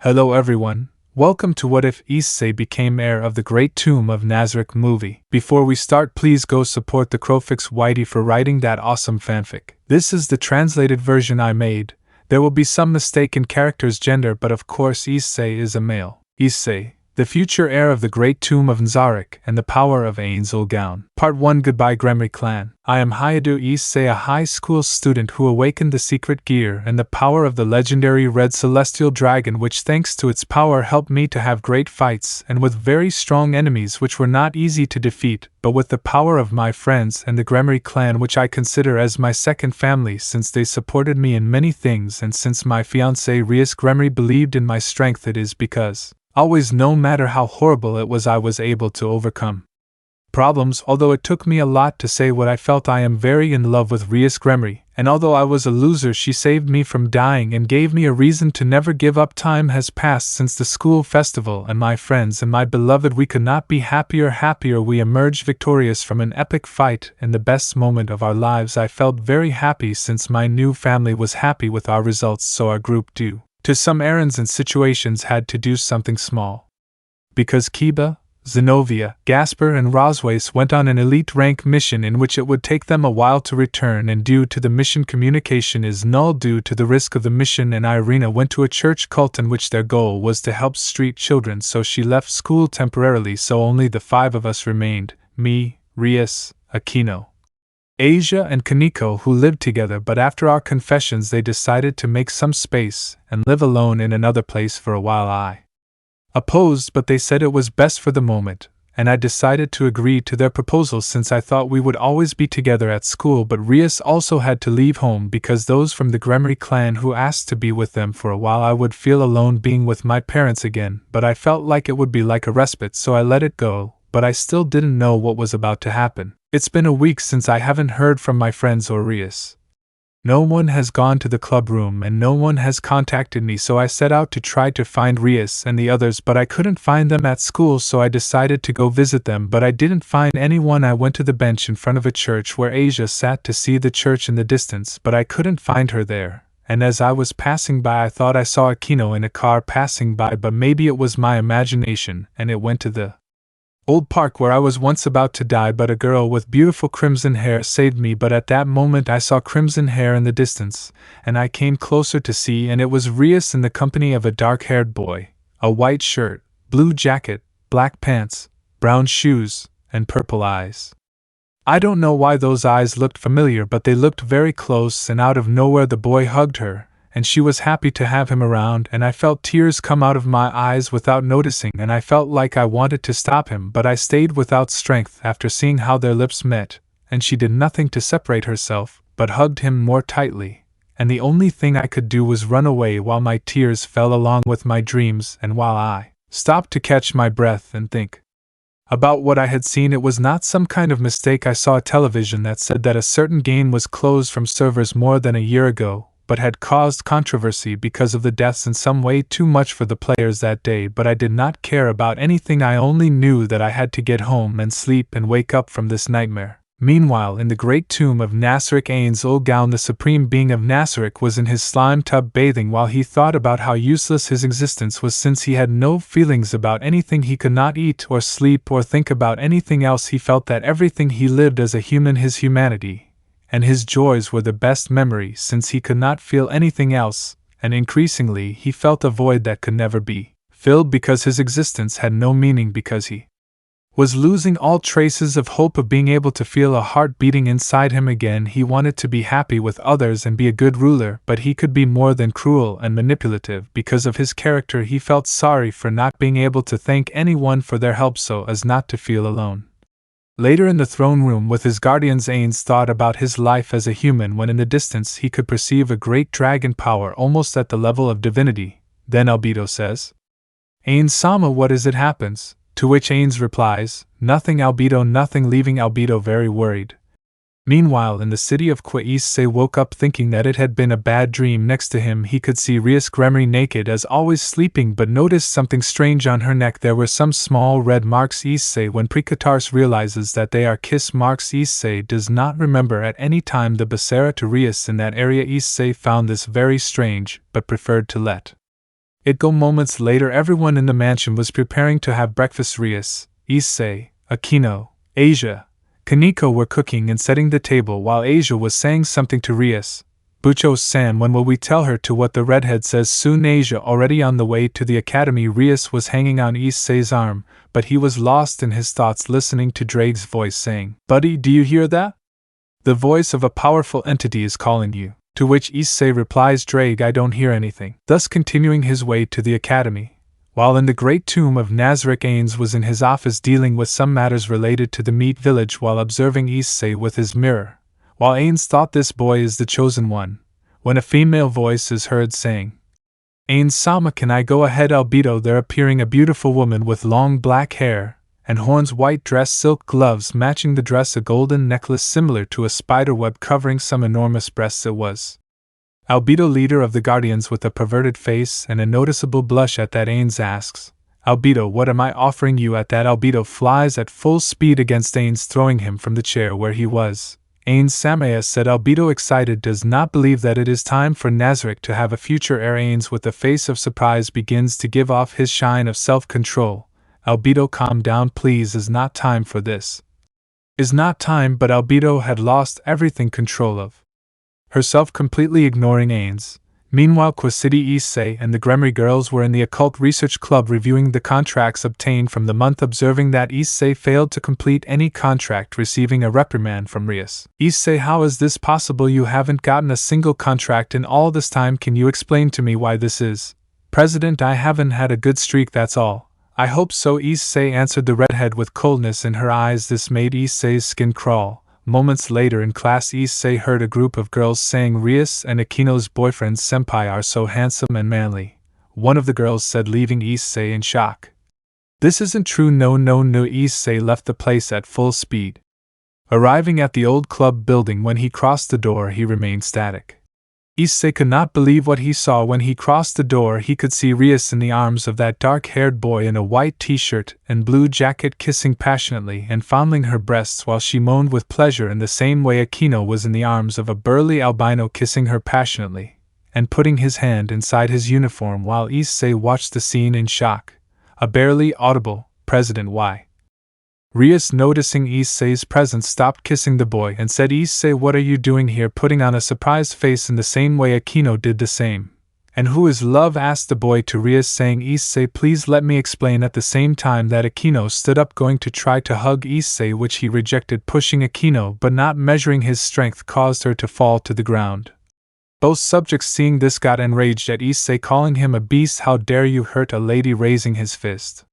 Hello everyone, welcome to What If Issei Became Heir of the Great Tomb of Nazarick movie. Before we start, please go support thecrowficsYT for writing that awesome fanfic. This is the translated version I made. There will be some mistake in character's gender, but of course Issei is a male. Issei, the future heir of the Great Tomb of Nzarick and the power of Ainz Ooal Gown. Part 1. Goodbye Gremory clan. I am Albedo Issei, a high school student who awakened the secret gear and the power of the legendary red celestial dragon, which thanks to its power helped me to have great fights and with very strong enemies which were not easy to defeat, but with the power of my friends and the Gremory clan, which I consider as my second family since they supported me in many things, and since my fiancé Rias Gremory believed in my strength, it is because always, no matter how horrible it was, I was able to overcome problems. Although it took me a lot to say what I felt, I am very in love with Rias Gremory, and although I was a loser, she saved me from dying and gave me a reason to never give up. Time has passed since the school festival, and my friends and my beloved, we could not be happier. We emerged victorious from an epic fight in the best moment of our lives. I felt very happy since my new family was happy with our results, so our group due to some errands and situations had to do something small. Because Kiba, Zenobia, Gasper and Rossweisse went on an elite rank mission in which it would take them a while to return, and due to the mission communication is null due to the risk of the mission, and Irina went to a church cult in which their goal was to help street children, so she left school temporarily, so only the 5 of us remained, me, Rias, Akeno, Asia and Kaneko, who lived together, but after our confessions they decided to make some space and live alone in another place for a while. I opposed, but they said it was best for the moment, and I decided to agree to their proposal since I thought we would always be together at school. But Rias also had to leave home because those from the Gremory clan who asked to be with them for a while. I would feel alone being with my parents again, but I felt like it would be like a respite, so I let it go, but I still didn't know what was about to happen. It's been a week since I haven't heard from my friends or Rias. No one has gone to the club room and no one has contacted me, so I set out to try to find Rias and the others, but I couldn't find them at school, so I decided to go visit them, but I didn't find anyone. I went to the bench in front of a church where Asia sat to see the church in the distance, but I couldn't find her there, and as I was passing by I thought I saw Akeno in a car passing by, but maybe it was my imagination, and it went to the old park where I was once about to die, but a girl with beautiful crimson hair saved me. But at that moment I saw crimson hair in the distance, and I came closer to see, and it was Rias in the company of a dark-haired boy, a white shirt, blue jacket, black pants, brown shoes, and purple eyes. I don't know why those eyes looked familiar, but they looked very close, and out of nowhere the boy hugged her, and she was happy to have him around, and I felt tears come out of my eyes without noticing, and I felt like I wanted to stop him, but I stayed without strength after seeing how their lips met, and she did nothing to separate herself, but hugged him more tightly, and the only thing I could do was run away while my tears fell along with my dreams, and while I stopped to catch my breath and think about what I had seen. It was not some kind of mistake. I saw a television that said that a certain game was closed from servers more than a year ago, but had caused controversy because of the deaths in some way too much for the players that day, but I did not care about anything. I only knew that I had to get home and sleep and wake up from this nightmare. Meanwhile, in the great tomb of Nazarick, Ainz Ooal Gown, the supreme being of Nazarick, was in his slime tub bathing while he thought about how useless his existence was since he had no feelings about anything. He could not eat or sleep or think about anything else. He felt that everything he lived as a human, his humanity, and his joys were the best memory since he could not feel anything else, and increasingly he felt a void that could never be filled because his existence had no meaning, because he was losing all traces of hope of being able to feel a heart beating inside him again. He wanted to be happy with others and be a good ruler, but he could be more than cruel and manipulative because of his character. He felt sorry for not being able to thank anyone for their help so as not to feel alone. Later in the throne room with his guardians, Ains thought about his life as a human when in the distance he could perceive a great dragon power almost at the level of divinity. Then Albido says, "Ains-sama, what is it happens?" To which Ains replies, "Nothing Albido, nothing," leaving Albido very worried. Meanwhile, in the city of Issei woke up thinking that it had been a bad dream. Next to him he could see Rias Gremory naked as always sleeping, but noticed something strange on her neck. There were some small red marks. Issei, when Tartarus realizes that they are kiss marks, Issei does not remember at any time the Becerra to Rias in that area. Issei found this very strange, but preferred to let Moments later everyone in the mansion was preparing to have breakfast. Rias, Issei, Akeno, Asia, Kaneko were cooking and setting the table while Asia was saying something to Rias. Bucho-san, when will we tell her to what the redhead says soon? Asia already on the way to the academy. Rias was hanging on Issei's arm, but he was lost in his thoughts listening to Drake's voice saying, "Buddy, do you hear that? The voice of a powerful entity is calling you." To which Issei replies, "Drake, I don't hear anything." Thus continuing his way to the academy. While in the great tomb of Nazarick, Ains was in his office dealing with some matters related to the meat village while observing Issei with his mirror. While Ains thought this boy is the chosen one, when a female voice is heard saying, "Ains-sama, can I go ahead?" Albedo there appearing a beautiful woman with long black hair and horns, white dress, silk gloves matching the dress, a golden necklace similar to a spider web covering some enormous breasts. It was Albedo, leader of the Guardians, with a perverted face and a noticeable blush. At that, Ains asks, "Albedo, what am I offering you?" At that, Albedo flies at full speed against Ains, throwing him from the chair where he was. Ains-sama said. Albedo, excited, does not believe that it is time for Nazarick to have a future heir. Ains, with a face of surprise, begins to give off his shine of self-control. "Albedo, calm down please, is not time for this." Is not time, but Albedo had lost everything control of herself, completely ignoring Ains. Meanwhile, Quacity, Issei, and the Gremory girls were in the Occult Research Club reviewing the contracts obtained from the month, observing that Issei failed to complete any contract, receiving a reprimand from Rias. "Issei, how is this possible? You haven't gotten a single contract in all this time. Can you explain to me why this is?" "President, I haven't had a good streak, that's all." "I hope so," Issei answered the redhead with coldness in her eyes. This made Issei's skin crawl. Moments later in class, Issei heard a group of girls saying, "Rias and Akeno's boyfriend senpai are so handsome and manly." One of the girls said, leaving Issei in shock. "This isn't true." No. Issei left the place at full speed. Arriving at the old club building, when he crossed the door he remained static. Issei could not believe what he saw. When he crossed the door he could see Rias in the arms of that dark-haired boy in a white t-shirt and blue jacket, kissing passionately and fondling her breasts while she moaned with pleasure, in the same way Akeno was in the arms of a burly albino, kissing her passionately and putting his hand inside his uniform, while Issei watched the scene in shock. A barely audible, "President, why?" Rias, noticing Issei's presence, stopped kissing the boy and said, "Issei, what are you doing here?" putting on a surprised face in the same way Akeno did the same. "And who is love?" asked the boy to Rias, saying, "Issei, please let me explain." At the same time that Akeno stood up, going to try to hug Issei, which he rejected, pushing Akeno, but not measuring his strength caused her to fall to the ground. Both subjects, seeing this, got enraged at Issei, calling him a beast. "How dare you hurt a lady?" raising his fist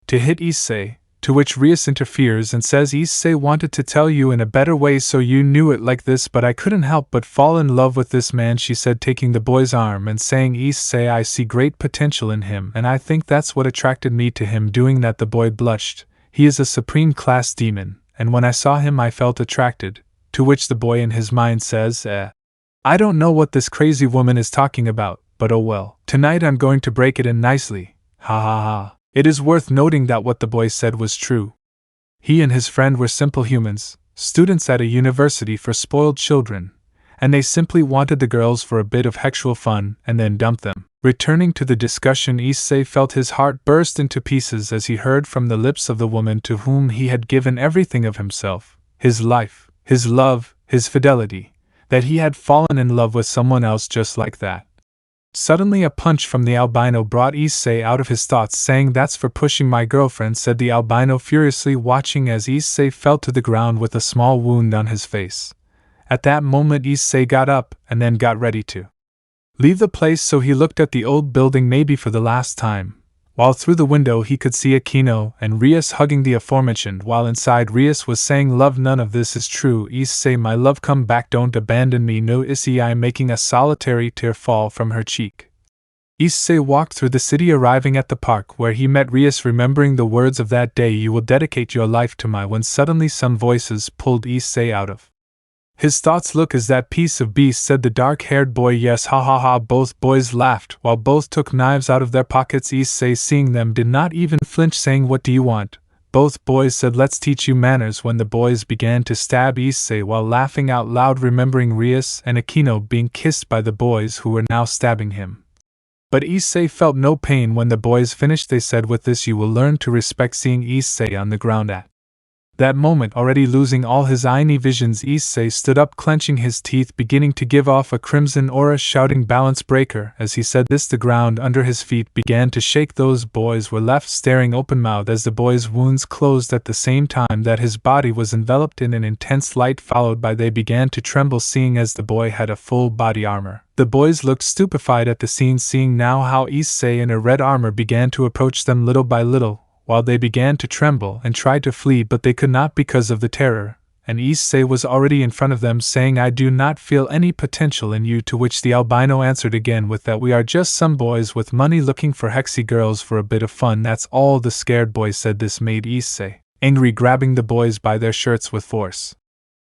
to hit Issei. To which Rias interferes and says, "Issei wanted to tell you in a better way so you knew it like this, but I couldn't help but fall in love with this man," she said, taking the boy's arm and saying, "Issei, I see great potential in him, and I think that's what attracted me to him." Doing that, the boy blushed. "He is a supreme class demon, and when I saw him I felt attracted." To which the boy in his mind says, "I don't know what this crazy woman is talking about, but oh well. Tonight I'm going to break it in nicely. Ha ha ha." It is worth noting that what the boy said was true. He and his friend were simple humans, students at a university for spoiled children, and they simply wanted the girls for a bit of sexual fun and then dumped them. Returning to the discussion, Issei felt his heart burst into pieces as he heard from the lips of the woman to whom he had given everything of himself, his life, his love, his fidelity, that he had fallen in love with someone else just like that. Suddenly a punch from the albino brought Issei out of his thoughts, saying, "That's for pushing my girlfriend," said the albino, furiously watching as Issei fell to the ground with a small wound on his face. At that moment Issei got up and then got ready to leave the place, so he looked at the old building, maybe for the last time, while through the window he could see Akeno and Rias hugging the aforementioned, while inside Rias was saying, "Love, none of this is true. Issei, my love, come back, don't abandon me." No. Issei, making a solitary tear fall from her cheek. Issei walked through the city, arriving at the park where he met Rias, remembering the words of that day, "You will dedicate your life to my," when suddenly some voices pulled Issei out of his thoughts. "Look, is that piece of beast?" said the dark-haired boy. "Yes, ha ha ha." Both boys laughed, while both took knives out of their pockets. Issei, seeing them, did not even flinch, saying, "What do you want?" Both boys said, "Let's teach you manners," when the boys began to stab Issei while laughing out loud, remembering Rias and Akeno being kissed by the boys who were now stabbing him. But Issei felt no pain when the boys finished. They said, with this you will learn to respect seeing Issei on the ground at that moment. Already losing all his Ainz visions, Issei stood up, clenching his teeth, beginning to give off a crimson aura, shouting balance breaker. As he said this, the ground under his feet began to shake. Those boys were left staring open-mouthed as the boy's wounds closed at the same time that his body was enveloped in an intense light, followed by they began to tremble, seeing as the boy had a full body armor. The boys looked stupefied at the scene, seeing now how Issei in her red armor began to approach them little by little, while they began to tremble and tried to flee, but they could not because of the terror, and Issei was already in front of them, saying, I do not feel any potential in you, to which the albino answered again with that we are just some boys with money looking for hexy girls for a bit of fun, that's all. The scared boy said this made Issei angry, grabbing the boys by their shirts with force,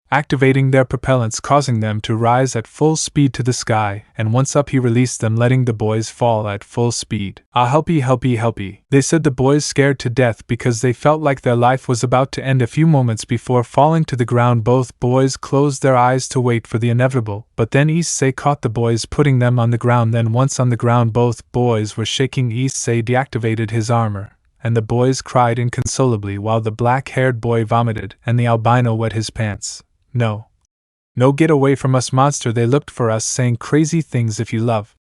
activating their propellants, causing them to rise at full speed to the sky, and once up he released them, letting the boys fall at full speed. Ah, helpy, helpy, helpy, they said, the boys scared to death because they felt like their life was about to end a few moments before falling to the ground. Both boys closed their eyes to wait for the inevitable, but then Issei caught the boys, putting them on the ground. Then once on the ground, both boys were shaking. Issei deactivated his armor, and the boys cried inconsolably while the black-haired boy vomited and the albino wet his pants. No. No, get away from us, monster. They looked for us, saying crazy things. If you love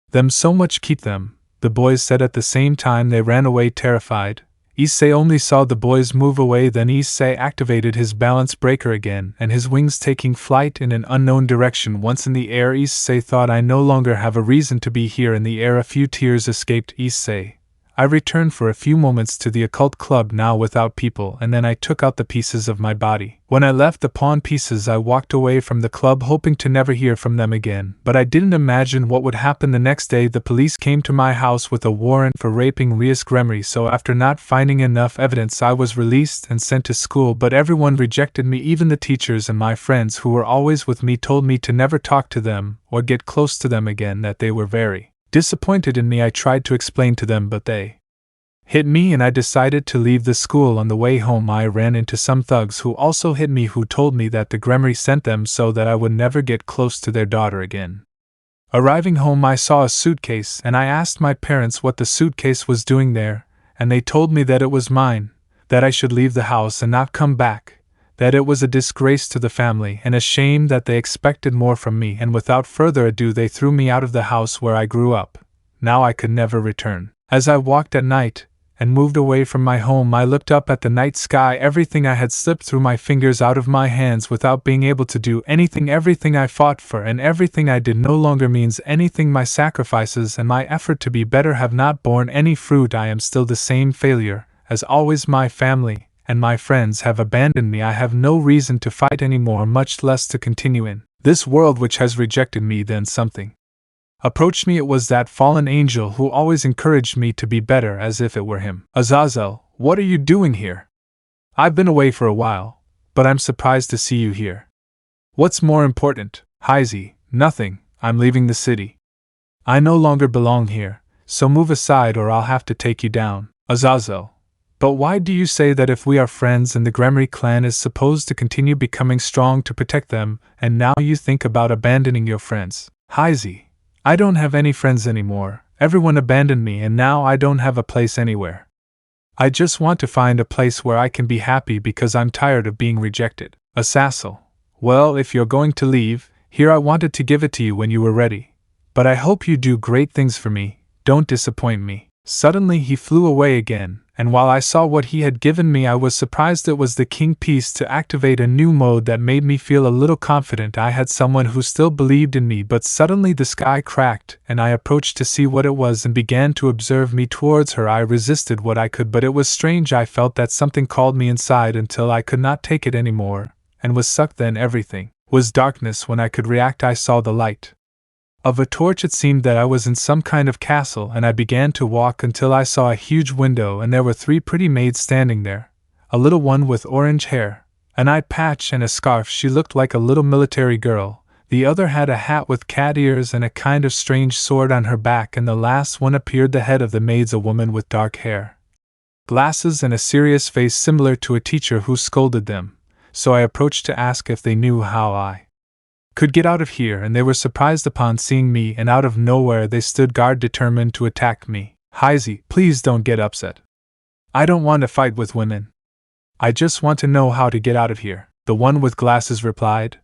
them so much, keep them, the boys said. At the same time they ran away terrified. Issei only saw the boys move away. Then Issei activated his balance breaker again, and his wings taking flight in an unknown direction. Once in the air, Issei thought, I no longer have a reason to be here in the air. A few tears escaped Issei. I returned for a few moments to the occult club, now without people, and then I took out the pieces of my body. When I left the pawn pieces, I walked away from the club, hoping to never hear from them again. But I didn't imagine what would happen the next day. The police came to my house with a warrant for raping Rias Gremory, so after not finding enough evidence, I was released and sent to school. But everyone rejected me. Even the teachers and my friends who were always with me told me to never talk to them or get close to them again, that they were very disappointed in me. I tried to explain to them, but they hit me, and I decided to leave the school. On the way home, I ran into some thugs who also hit me, who told me that the Gremory sent them so that I would never get close to their daughter again. Arriving home, I saw a suitcase, and I asked my parents what the suitcase was doing there, and they told me that it was mine, that I should leave the house and not come back, that it was a disgrace to the family and a shame that they expected more from me, and without further ado they threw me out of the house where I grew up. Now I could never return. As I walked at night and moved away from my home, I looked up at the night sky. Everything I had slipped through my fingers, out of my hands, without being able to do anything. Everything I fought for and everything I did no longer means anything. My sacrifices and my effort to be better have not borne any fruit. I am still the same failure as always. My family and my friends have abandoned me. I have no reason to fight anymore, much less to continue in this world which has rejected me. Then something approached me. It was that fallen angel who always encouraged me to be better, as if it were him. Azazel, what are you doing here? I've been away for a while, but I'm surprised to see you here. What's more important? Heise, nothing, I'm leaving the city. I no longer belong here, so move aside or I'll have to take you down. Azazel, but why do you say that if we are friends and the Gremory clan is supposed to continue becoming strong to protect them, and now you think about abandoning your friends? Heise, I don't have any friends anymore. Everyone abandoned me, and now I don't have a place anywhere. I just want to find a place where I can be happy because I'm tired of being rejected. Azazel, well, if you're going to leave, here I wanted to give it to you when you were ready. But I hope you do great things for me. Don't disappoint me. Suddenly he flew away again, and while I saw what he had given me, I was surprised. It was the king piece to activate a new mode that made me feel a little confident. I had someone who still believed in me. But suddenly the sky cracked, and I approached to see what it was and began to observe me towards her. I resisted what I could, but it was strange. I felt that something called me inside until I could not take it anymore, and was sucked. Then everything was darkness. When I could react, I saw the light of a torch. It seemed that I was in some kind of castle, and I began to walk until I saw a huge window, and there were 3 pretty maids standing there. A little one with orange hair, an eye patch and a scarf. She looked like a little military girl. The other had a hat with cat ears and a kind of strange sword on her back, and the last one appeared the head of the maids, a woman with dark hair, glasses, and a serious face similar to a teacher who scolded them. So I approached to ask if they knew how I could get out of here, and they were surprised upon seeing me, and out of nowhere they stood guard determined to attack me. Heisey, please don't get upset. I don't want to fight with women. I just want to know how to get out of here, the one with glasses replied.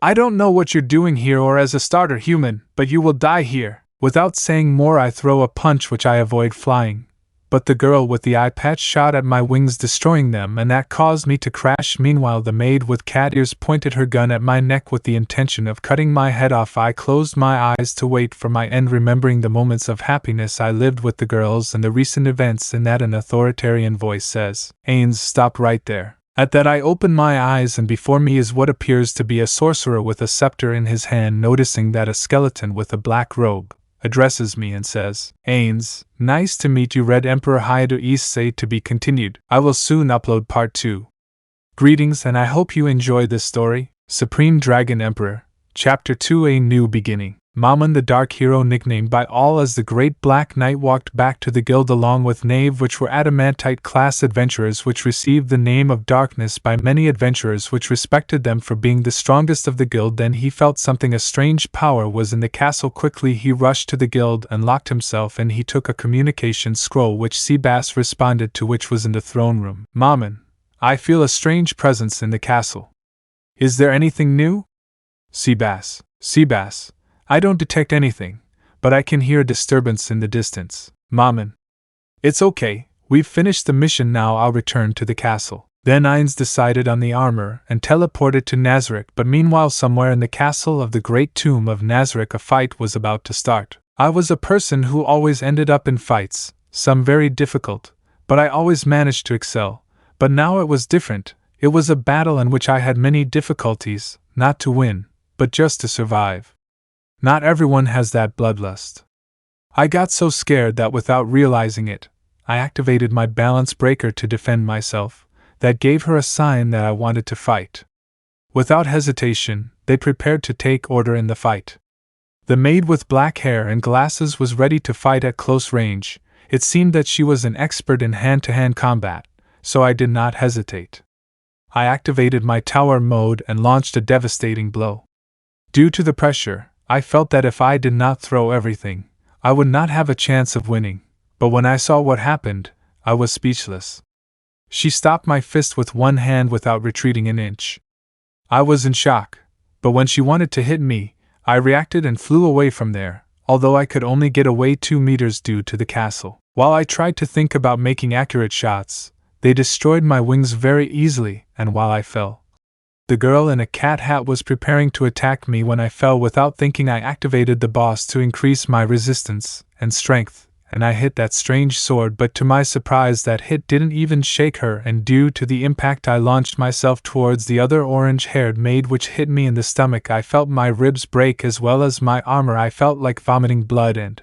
I don't know what you're doing here or as a starter human, but you will die here. Without saying more I throw a punch which I avoid flying. But the girl with the eye patch shot at my wings, destroying them, and that caused me to crash. Meanwhile the maid with cat ears pointed her gun at my neck with the intention of cutting my head off. I closed my eyes to wait for my end, remembering the moments of happiness I lived with the girls and the recent events. In that an authoritarian voice says, Ains, stop right there. At that I open my eyes, and before me is what appears to be a sorcerer with a scepter in his hand. Noticing that a skeleton with a black robe addresses me and says, Ains, nice to meet you. Red Emperor Heir Issei, to be continued. I will soon upload part 2. Greetings, and I hope you enjoy this story. Supreme Dragon Emperor, Chapter 2, A New Beginning. Mammon, the dark hero nicknamed by all as the Great Black Knight, walked back to the guild along with Knave, which were adamantite-class adventurers which received the name of Darkness by many adventurers which respected them for being the strongest of the guild. Then he felt something, a strange power was in the castle. Quickly he rushed to the guild and locked himself in. He took a communication scroll which Seabass responded to, which was in the throne room. Mammon, I feel a strange presence in the castle. Is there anything new? Seabass, I don't detect anything, but I can hear a disturbance in the distance. Mammon, it's okay, we've finished the mission now, I'll return to the castle. Then Ainz decided on the armor and teleported to Nazarick, but meanwhile somewhere in the castle of the Great Tomb of Nazarick a fight was about to start. I was a person who always ended up in fights, some very difficult, but I always managed to excel. But now it was different. It was a battle in which I had many difficulties, not to win, but just to survive. Not everyone has that bloodlust. I got so scared that without realizing it, I activated my balance breaker to defend myself. That gave her a sign that I wanted to fight. Without hesitation, they prepared to take order in the fight. The maid with black hair and glasses was ready to fight at close range. It seemed that she was an expert in hand-to-hand combat, so I did not hesitate. I activated my tower mode and launched a devastating blow. Due to the pressure, I felt that if I did not throw everything, I would not have a chance of winning, but when I saw what happened, I was speechless. She stopped my fist with one hand without retreating an inch. I was in shock, but when she wanted to hit me, I reacted and flew away from there, although I could only get away 2 meters due to the castle. While I tried to think about making accurate shots, they destroyed my wings very easily, and while I fell, the girl in a cat hat was preparing to attack me. When I fell without thinking, I activated the boss to increase my resistance and strength, and I hit that strange sword, but to my surprise that hit didn't even shake her, and due to the impact I launched myself towards the other orange-haired maid which hit me in the stomach. I felt my ribs break as well as my armor. I felt like vomiting blood, and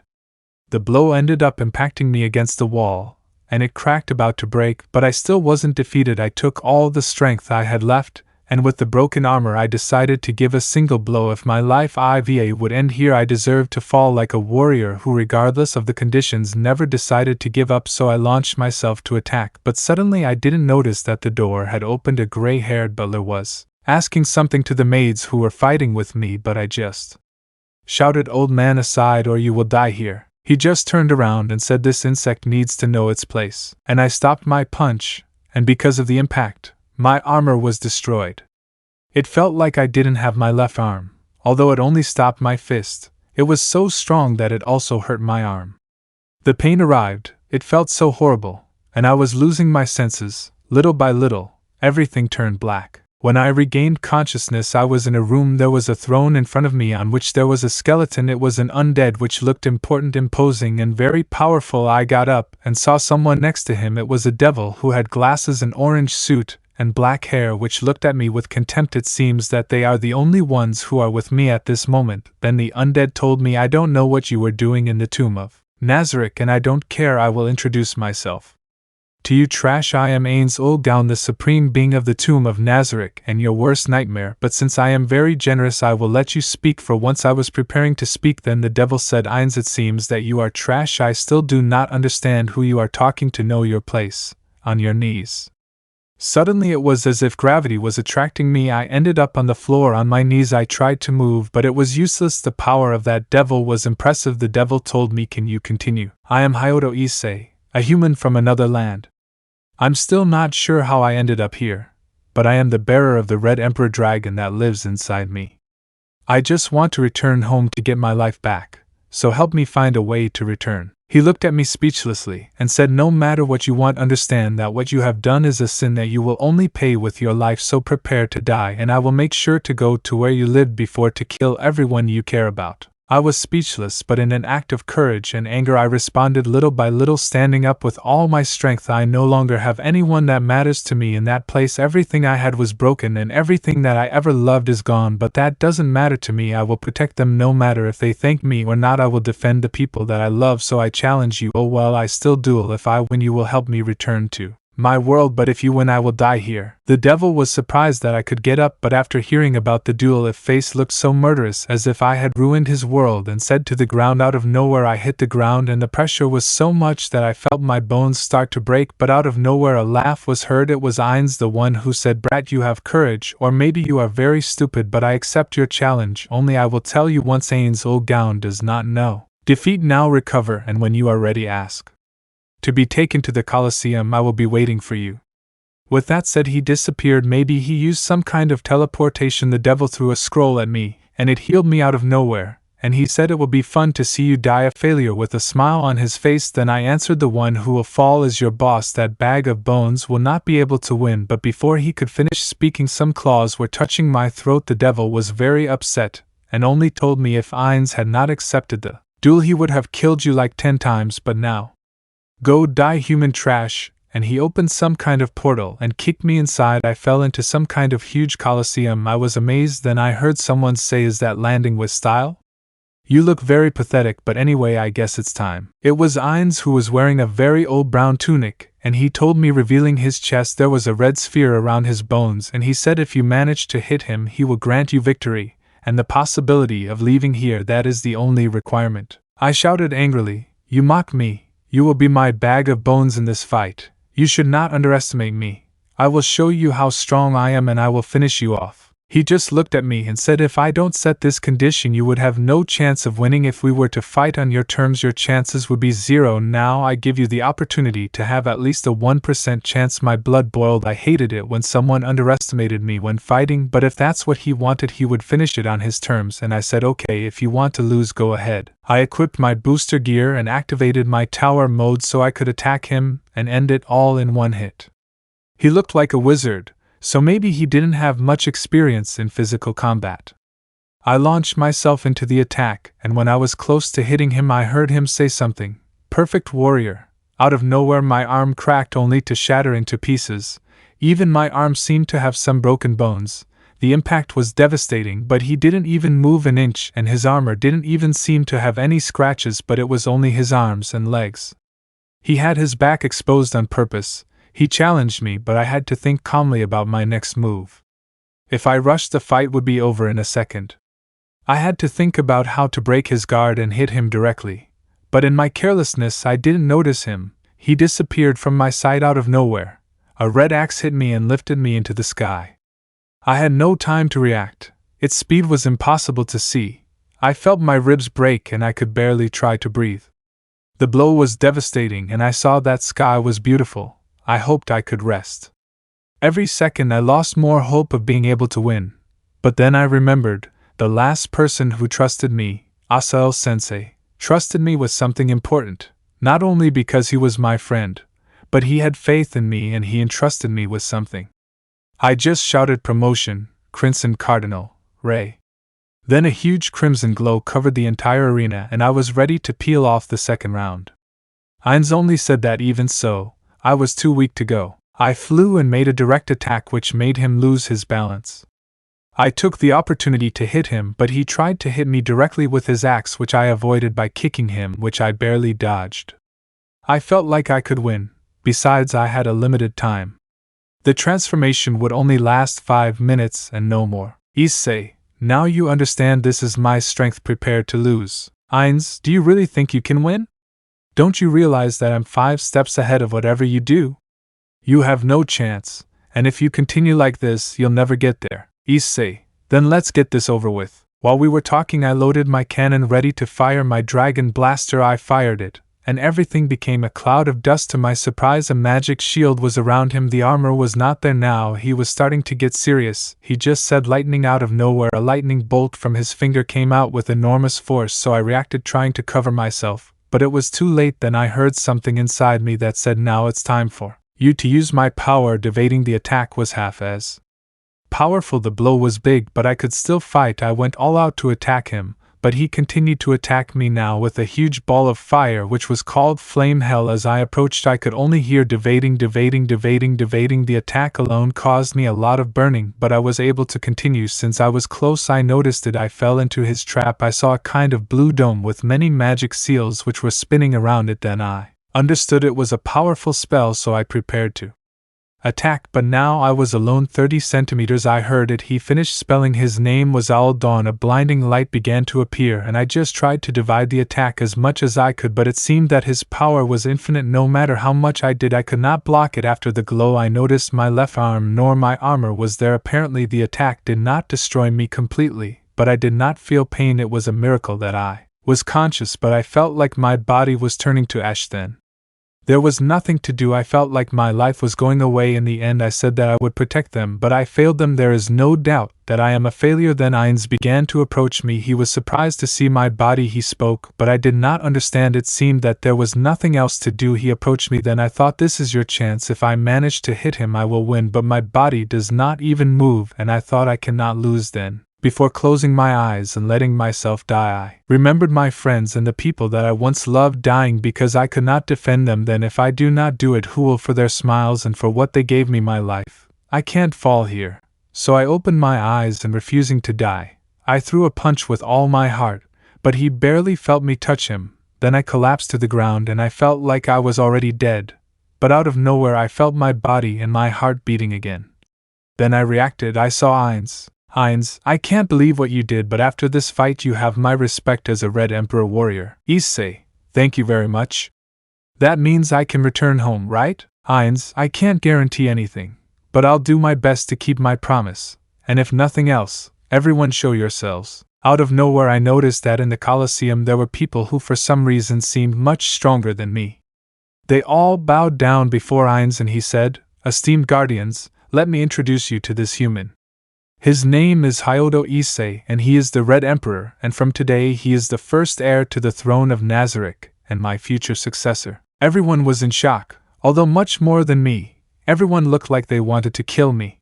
the blow ended up impacting me against the wall, and it cracked about to break, but I still wasn't defeated. I took all the strength I had left, and with the broken armor I decided to give a single blow. If my life IVA would end here, I deserved to fall like a warrior who, regardless of the conditions, never decided to give up. So I launched myself to attack, but suddenly I didn't notice that the door had opened. A gray-haired butler was asking something to the maids who were fighting with me, but I just shouted, "Old man aside or you will die here." He just turned around and said, "This insect needs to know its place." And I stopped my punch, and because of the impact, my armor was destroyed. It felt like I didn't have my left arm, although it only stopped my fist. It was so strong that it also hurt my arm. The pain arrived, it felt so horrible, and I was losing my senses. Little by little, everything turned black. When I regained consciousness, I was in a room. There was a throne in front of me on which there was a skeleton. It was an undead which looked important, imposing, and very powerful. I got up and saw someone next to him. It was a devil who had glasses, an orange suit, and black hair, which looked at me with contempt. It seems that they are the only ones who are with me at this moment. Then the undead told me, "I don't know what you were doing in the tomb of Nazarick, and I don't care. I will introduce myself to you, trash. I am Ainz Ooal Gown, the supreme being of the tomb of Nazarick and your worst nightmare, but since I am very generous I will let you speak for once." I was preparing to speak, then the devil said, "Ainz, it seems that you are trash. I still do not understand who you are talking to. Know your place. On your knees." Suddenly it was as if gravity was attracting me. I ended up on the floor on my knees. I tried to move, but it was useless. The power of that devil was impressive. The devil told me, "Can you continue? I am Issei, a human from another land. I'm still not sure how I ended up here, but I am the bearer of the red emperor dragon that lives inside me. I just want to return home to get my life back, so help me find a way to return." He looked at me speechlessly and said, "No matter what you want, understand that what you have done is a sin that you will only pay with your life, so prepare to die, and I will make sure to go to where you lived before to kill everyone you care about." I was speechless, but in an act of courage and anger I responded little by little, standing up with all my strength. "I no longer have anyone that matters to me in that place. Everything I had was broken and everything that I ever loved is gone, but that doesn't matter to me. I will protect them no matter if they thank me or not. I will defend the people that I love, so I challenge you. Oh well, I still duel. If I win, you will help me return to my world, but if you win, I will die here." The devil was surprised that I could get up, but after hearing about the duel, his face looked so murderous, as if I had ruined his world, and said to the ground. Out of nowhere I hit the ground, and the pressure was so much that I felt my bones start to break, but out of nowhere a laugh was heard. It was Ains, the one who said, "Brat, you have courage, or maybe you are very stupid, but I accept your challenge. Only I will tell you once, Ainz Ooal Gown does not know defeat. Now recover, and when you are ready, ask to be taken to the Colosseum. I will be waiting for you." With that said, he disappeared. Maybe he used some kind of teleportation. The devil threw a scroll at me, and it healed me out of nowhere, and he said, "It will be fun to see you die a failure," with a smile on his face. Then I answered, "The one who will fall is your boss. That bag of bones will not be able to win." But before he could finish speaking, some claws were touching my throat. The devil was very upset, and only told me if Ainz had not accepted the duel he would have killed you like 10 times, but now go die, human trash, and he opened some kind of portal and kicked me inside. I fell into some kind of huge coliseum. I was amazed. Then I heard someone say, "Is that landing with style? You look very pathetic, but anyway, I guess it's time." It was Ainz, who was wearing a very old brown tunic, and he told me, revealing his chest. There was a red sphere around his bones, and he said if you manage to hit him, he will grant you victory, and the possibility of leaving here. That is the only requirement. I shouted angrily, "You mock me! You will be my bag of bones in this fight. You should not underestimate me. I will show you how strong I am, and I will finish you off." He just looked at me and said, "If I don't set this condition, you would have no chance of winning. If we were to fight on your terms, your chances would be 0. Now I give you the opportunity to have at least a 1% chance." My blood boiled. I hated it when someone underestimated me when fighting, but if that's what he wanted, he would finish it on his terms, and I said, "Okay, if you want to lose, go ahead." I equipped my booster gear and activated my tower mode so I could attack him and end it all in one hit. He looked like a wizard, so maybe he didn't have much experience in physical combat. I launched myself into the attack, and when I was close to hitting him, I heard him say something, "Perfect warrior." Out of nowhere my arm cracked, only to shatter into pieces. Even my arm seemed to have some broken bones. The impact was devastating, but he didn't even move an inch, and his armor didn't even seem to have any scratches, but it was only his arms and legs. He had his back exposed on purpose. He challenged me, but I had to think calmly about my next move. If I rushed, the fight would be over in a second. I had to think about how to break his guard and hit him directly. But in my carelessness, I didn't notice him. He disappeared from my sight out of nowhere. A red axe hit me and lifted me into the sky. I had no time to react. Its speed was impossible to see. I felt my ribs break and I could barely try to breathe. The blow was devastating, and I saw that sky was beautiful. I hoped I could rest. Every second I lost more hope of being able to win. But then I remembered, the last person who trusted me, Asael Sensei, trusted me with something important, not only because he was my friend, but he had faith in me and he entrusted me with something. I just shouted, "Promotion, Crimson Cardinal, Ray." Then a huge crimson glow covered the entire arena and I was ready to peel off the second round. Ainz only said that even so, I was too weak to go. I flew and made a direct attack which made him lose his balance. I took the opportunity to hit him, but he tried to hit me directly with his axe, which I avoided by kicking him, which I barely dodged. I felt like I could win. Besides, I had a limited time. The transformation would only last 5 minutes and no more. Issei, now you understand this is my strength. Prepare to lose. Ainz, do you really think you can win? Don't you realize that I'm 5 steps ahead of whatever you do? You have no chance, And if you continue like this, you'll never get there. Issei, then let's get this over with. While we were talking, I loaded my cannon ready to fire my dragon blaster. I fired it, and everything became a cloud of dust. To my surprise, a magic shield was around him. The armor was not there now. He was starting to get serious. He just said lightning. Out of nowhere, a lightning bolt from his finger came out with enormous force, so I reacted, trying to cover myself. But it was too late. Then I heard something inside me that said, now it's time for you to use my power. Evading the attack was half as powerful. The blow was big, but I could still fight. I went all out to attack him, but he continued to attack me now with a huge ball of fire which was called Flame Hell. As I approached, I could only hear evading. The attack alone caused me a lot of burning, but I was able to continue since I was close. I noticed it. I fell into his trap. I saw a kind of blue dome with many magic seals which were spinning around it. Then I understood it was a powerful spell, so I prepared to attack, but now I was alone. 30 centimeters. I heard it. He finished spelling. His name was Owl Dawn. A blinding light began to appear, and I just tried to divide the attack as much as I could, but it seemed that his power was infinite. No matter how much I did, I could not block it. After the glow, I noticed my left arm, nor my armor was there. Apparently the attack did not destroy me completely, but I did not feel pain. It was a miracle that I was conscious, but I felt like my body was turning to ash. Then there was nothing to do. I felt like my life was going away. In the end, I said that I would protect them, but I failed them. There is no doubt that I am a failure. Then Ains began to approach me. He was surprised to see my body. He spoke, but I did not understand. It seemed that there was nothing else to do. He approached me. Then I thought, this is your chance. If I manage to hit him, I will win, but my body does not even move, and I thought I cannot lose. Then, before closing my eyes and letting myself die, I remembered my friends and the people that I once loved dying because I could not defend them. Then if I do not do it, who will? For their smiles and for what they gave me my life. I can't fall here. So I opened my eyes and, refusing to die, I threw a punch with all my heart, but he barely felt me touch him. Then I collapsed to the ground and I felt like I was already dead. But out of nowhere I felt my body and my heart beating again. Then I reacted. I saw Ainz. Ainz, I can't believe what you did, but after this fight you have my respect as a Red Emperor warrior. Issei, thank you very much. That means I can return home, right? Ainz, I can't guarantee anything, but I'll do my best to keep my promise, and if nothing else, everyone show yourselves. Out of nowhere I noticed that in the Colosseum there were people who for some reason seemed much stronger than me. They all bowed down before Ainz and he said, esteemed guardians, let me introduce you to this human. His name is Issei, and he is the Red Emperor, and from today he is the first heir to the throne of Nazarick, and my future successor. Everyone was in shock, although much more than me. Everyone looked like they wanted to kill me.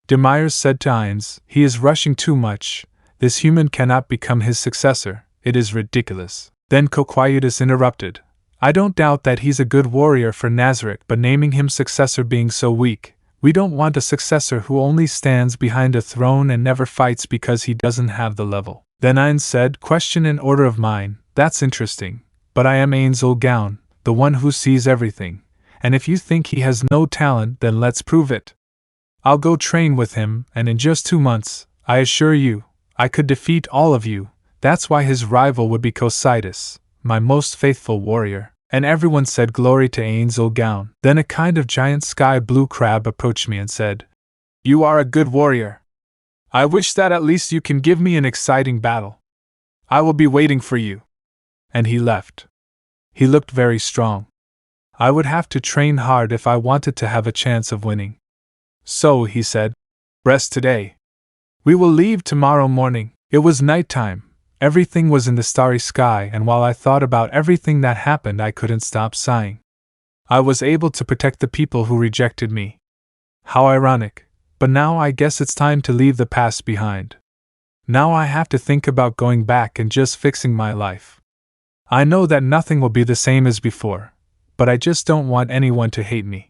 Demyers said to Ainz, he is rushing too much. This human cannot become his successor. It is ridiculous. Then Coquietus interrupted. I don't doubt that he's a good warrior for Nazarick, but naming him successor being so weak. We don't want a successor who only stands behind a throne and never fights because he doesn't have the level. Then Ainz said, question in order of mine, that's interesting, but I am Ainz Ooal Gown, the one who sees everything, and if you think he has no talent, then let's prove it. I'll go train with him, and in just 2 months, I assure you, I could defeat all of you. That's why his rival would be Coquietus, my most faithful warrior. And everyone said glory to Ainz Ooal Gown. Then a kind of giant sky blue crab approached me and said, you are a good warrior. I wish that at least you can give me an exciting battle. I will be waiting for you. And he left. He looked very strong. I would have to train hard if I wanted to have a chance of winning. So, he said, rest today. We will leave tomorrow morning. It was nighttime. Everything was in the starry sky, and while I thought about everything that happened, I couldn't stop sighing. I was able to protect the people who rejected me. How ironic. But now I guess it's time to leave the past behind. Now I have to think about going back and just fixing my life. I know that nothing will be the same as before, but I just don't want anyone to hate me.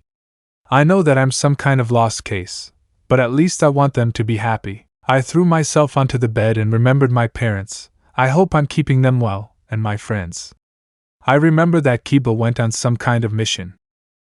I know that I'm some kind of lost case, but at least I want them to be happy. I threw myself onto the bed and remembered my parents. I hope I'm keeping them well, and my friends. I remember that Kiba went on some kind of mission.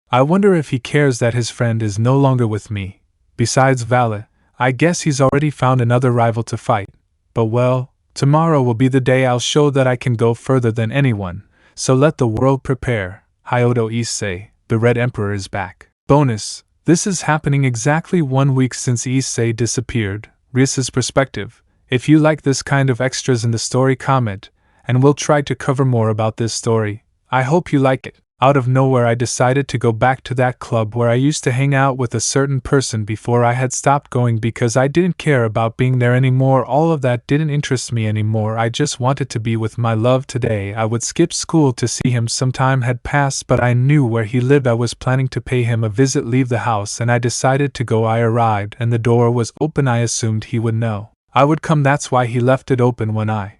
I wonder if he cares that his friend is no longer with me. Besides Valet, I guess he's already found another rival to fight. But well, tomorrow will be the day I'll show that I can go further than anyone, so let the world prepare. Issei, the Red Emperor is back. Bonus, This is happening exactly 1 week since Issei disappeared. Rias's perspective. If you like this kind of extras in the story, comment, and we'll try to cover more about this story. I hope you like it. Out of nowhere I decided to go back to that club where I used to hang out with a certain person before I had stopped going because I didn't care about being there anymore. All of that didn't interest me anymore. I just wanted to be with my love today. I would skip school to see him. Some time had passed, but I knew where he lived. I was planning to pay him a visit, leave the house, and I decided to go. I arrived and the door was open. I assumed he would know I would come. That's why he left it open. When I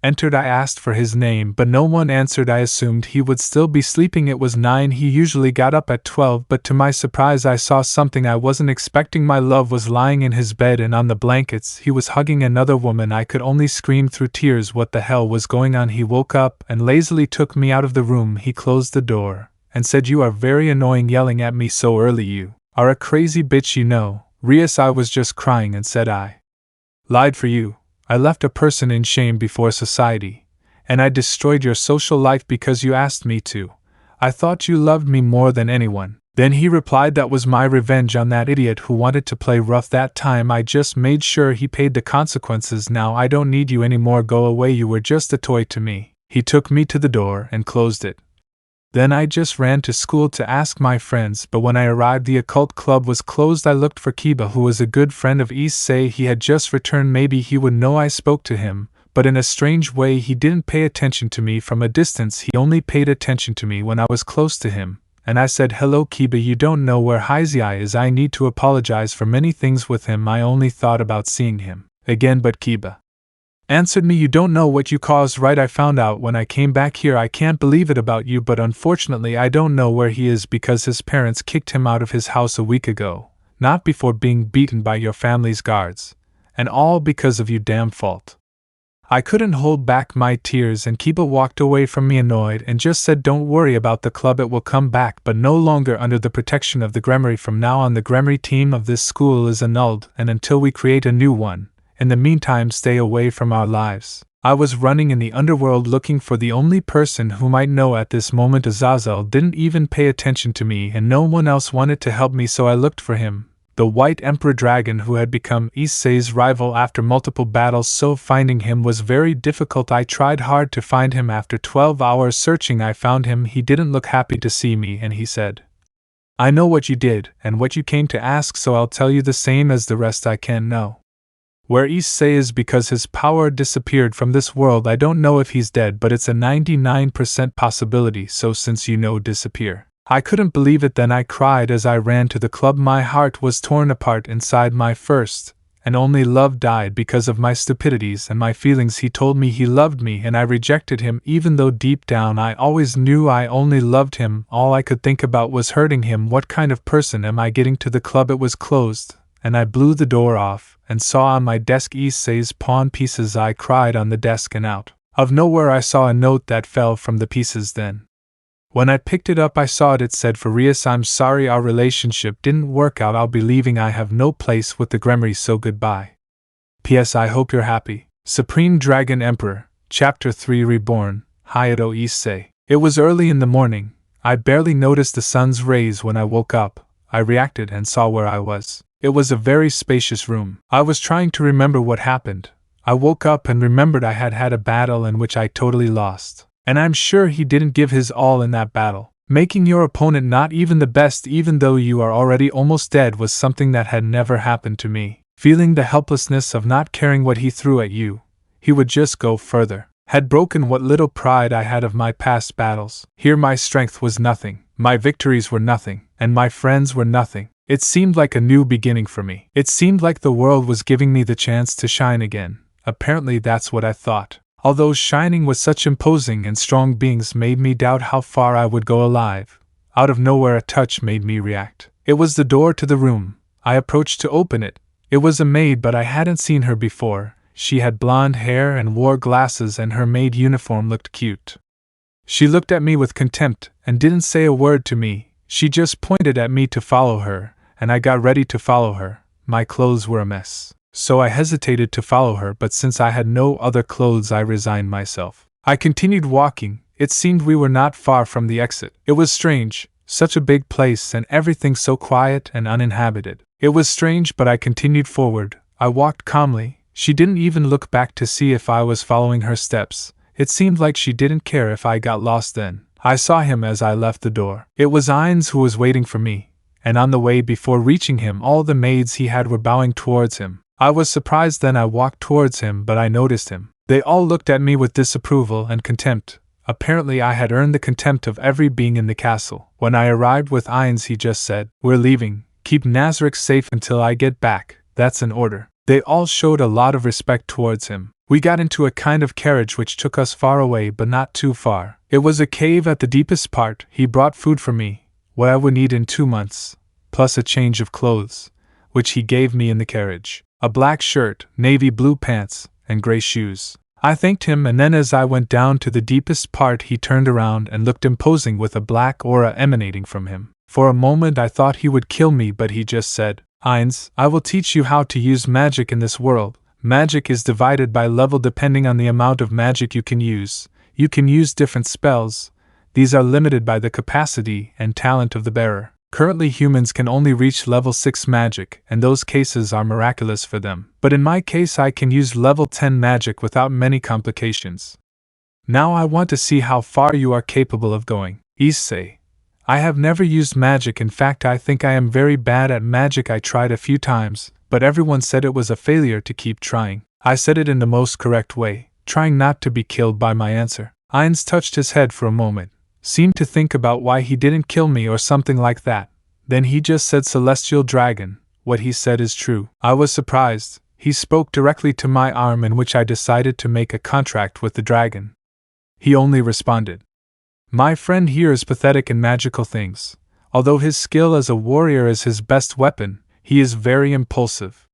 entered, I asked for his name, but no one answered. I assumed he would still be sleeping. It was 9. He usually got up at 12, but to my surprise I saw something I wasn't expecting. My love was lying in his bed, and on the blankets he was hugging another woman. I could only scream through tears. What the hell was going on? He woke up and lazily took me out of the room. He closed the door and said, "You are very annoying, yelling at me so early. You are a crazy bitch, you know." Rias, I was just crying and said I lied for you. I left a person in shame before society, and I destroyed your social life because you asked me to. I thought you loved me more than anyone. Then he replied that was my revenge on that idiot who wanted to play rough that time. I just made sure he paid the consequences. Now I don't need you anymore. Go away. You were just a toy to me. He took me to the door and closed it. Then I just ran to school to ask my friends, but when I arrived the occult club was closed. I looked for Kiba, who was a good friend of Issei. He had just returned. Maybe he would know I spoke to him, but in a strange way he didn't pay attention to me from a distance. He only paid attention to me when I was close to him, and I said, "Hello Kiba, you don't know where Issei is. I need to apologize for many things with him. I only thought about seeing him again." But Kiba answered me, "You don't know what you caused, right? I found out when I came back here. I can't believe it about you, but unfortunately I don't know where he is because his parents kicked him out of his house a week ago, not before being beaten by your family's guards, and all because of your damn fault." I couldn't hold back my tears, and Kiba walked away from me annoyed and just said, "Don't worry about the club, it will come back, but no longer under the protection of the Gremory. From now on the Gremory team of this school is annulled, and until we create a new one. In the meantime, stay away from our lives." I was running in the underworld looking for the only person who might know at this moment. Azazel didn't even pay attention to me, and no one else wanted to help me, so I looked for him, the White Emperor Dragon who had become Issei's rival after multiple battles. So finding him was very difficult. I tried hard to find him. After 12 hours searching I found him. He didn't look happy to see me, and he said, "I know what you did and what you came to ask, so I'll tell you the same as the rest. I can't know where Issei is because his power disappeared from this world. I don't know if he's dead, but it's a 99% possibility, so since you know, disappear." I couldn't believe it. Then I cried as I ran to the club. My heart was torn apart inside. My first and only love died because of my stupidities and my feelings. He told me he loved me and I rejected him, even though deep down I always knew I only loved him. All I could think about was hurting him. What kind of person am I? Getting to the club, it was closed, and I blew the door off and saw on my desk Issei's pawn pieces. I cried on the desk, and out of nowhere I saw a note that fell from the pieces. Then when I picked it up I saw it. It said, "For Rias, I'm sorry our relationship didn't work out. I'll be leaving. I have no place with the Gremory, so goodbye. P.S. I hope you're happy. Supreme Dragon Emperor." Chapter 3 Reborn, Hayato Issei. It was early in the morning. I barely noticed the sun's rays when I woke up. I reacted and saw where I was. It was a very spacious room. I was trying to remember what happened. I woke up and remembered I had had a battle in which I totally lost. And I'm sure he didn't give his all in that battle. Making your opponent not even the best, even though you are already almost dead, was something that had never happened to me. Feeling the helplessness of not caring what he threw at you, he would just go further. Had broken what little pride I had of my past battles. Here my strength was nothing, my victories were nothing, and my friends were nothing. It seemed like a new beginning for me. It seemed like the world was giving me the chance to shine again. Apparently that's what I thought. Although shining with such imposing and strong beings made me doubt how far I would go alive. Out of nowhere a touch made me react. It was the door to the room. I approached to open it. It was a maid, but I hadn't seen her before. She had blonde hair and wore glasses, and her maid uniform looked cute. She looked at me with contempt and didn't say a word to me. She just pointed at me to follow her, and I got ready to follow her. My clothes were a mess, so I hesitated to follow her, but since I had no other clothes I resigned myself. I continued walking. It seemed we were not far from the exit. It was strange. Such a big place and everything so quiet and uninhabited. It was strange, but I continued forward. I walked calmly. She didn't even look back to see if I was following her steps. It seemed like she didn't care if I got lost then. I saw him as I left the door. It was Ainz who was waiting for me, and on the way before reaching him all the maids he had were bowing towards him. I was surprised then I walked towards him, but I noticed him. They all looked at me with disapproval and contempt. Apparently I had earned the contempt of every being in the castle. When I arrived with Ainz he just said, "We're leaving. Keep Nazarick safe until I get back. That's an order." They all showed a lot of respect towards him. We got into a kind of carriage which took us far away but not too far. It was a cave at the deepest part. He brought food for me, what I would need in 2 months, plus a change of clothes, which he gave me in the carriage. A black shirt, navy blue pants, and gray shoes. I thanked him, and then as I went down to the deepest part he turned around and looked imposing with a black aura emanating from him. For a moment I thought he would kill me, but he just said, "Ainz, I will teach you how to use magic in this world. Magic is divided by level depending on the amount of magic you can use. You can use different spells. These are limited by the capacity and talent of the bearer. Currently humans can only reach level 6 magic, and those cases are miraculous for them. But in my case I can use level 10 magic without many complications. Now I want to see how far you are capable of going." Issei. I have never used magic. In fact, I think I am very bad at magic. I tried a few times, but everyone said it was a failure to keep trying. I said it in the most correct way, trying not to be killed by my answer. Ainz touched his head for a moment, seemed to think about why he didn't kill me or something like that. Then he just said, "Celestial Dragon, what he said is true." I was surprised. He spoke directly to my arm, in which I decided to make a contract with the dragon. He only responded, "My friend here is pathetic in magical things. Although his skill as a warrior is his best weapon, he is very impulsive.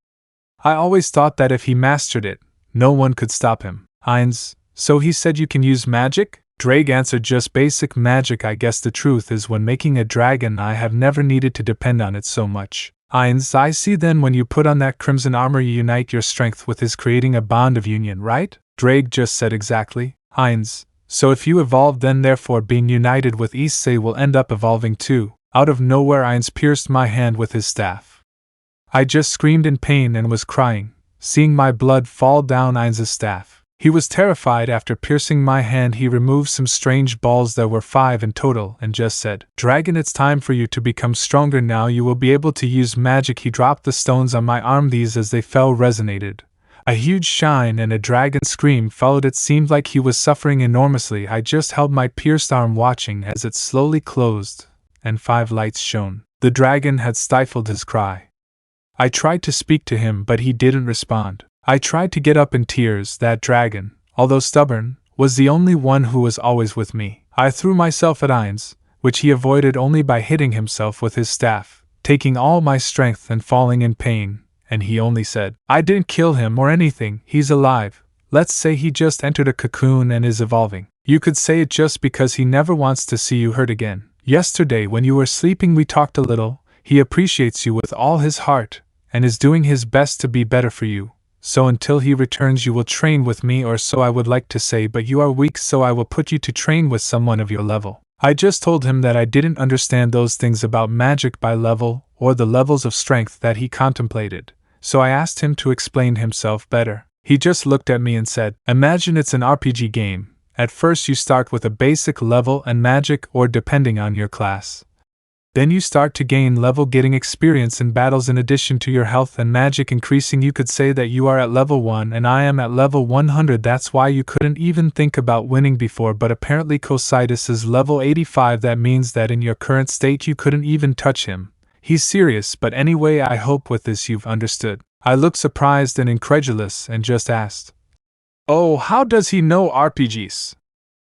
I always thought that if he mastered it, no one could stop him." Ainz, so he said you can use magic? Drake answered, "Just basic magic. I guess the truth is when making a dragon I have never needed to depend on it so much." Ainz, I see. Then when you put on that crimson armor you unite your strength with his, creating a bond of union, right? Drake just said, "Exactly." Ainz, so if you evolve then therefore being united with Issei will end up evolving too. Out of nowhere Ainz pierced my hand with his staff. I just screamed in pain and was crying, seeing my blood fall down Ainz's staff. He was terrified. After piercing my hand he removed some strange balls, there were 5 in total, and just said, "Dragon, it's time for you to become stronger. Now you will be able to use magic." He dropped the stones on my arm. These as they fell resonated. A huge shine and a dragon scream followed. It seemed like he was suffering enormously. I just held my pierced arm watching as it slowly closed, and 5 lights shone. The dragon had stifled his cry. I tried to speak to him, but he didn't respond. I tried to get up in tears. That dragon, although stubborn, was the only one who was always with me. I threw myself at Ainz, which he avoided only by hitting himself with his staff, taking all my strength and falling in pain, and he only said, "I didn't kill him or anything, he's alive. Let's say he just entered a cocoon and is evolving. You could say it just because he never wants to see you hurt again. Yesterday when you were sleeping we talked a little. He appreciates you with all his heart, and is doing his best to be better for you. So until he returns you will train with me, or so I would like to say, but you are weak, so I will put you to train with someone of your level." I just told him that I didn't understand those things about magic by level, or the levels of strength that he contemplated, so I asked him to explain himself better. He just looked at me and said, "Imagine it's an RPG game. At first you start with a basic level and magic, or depending on your class. Then you start to gain level, getting experience in battles in addition to your health and magic increasing. You could say that you are at level 1 and I am at level 100. That's why you couldn't even think about winning before, but apparently Cocytus is level 85. That means that in your current state you couldn't even touch him. He's serious, but anyway, I hope with this you've understood." I looked surprised and incredulous and just asked, "Oh, how does he know RPGs?"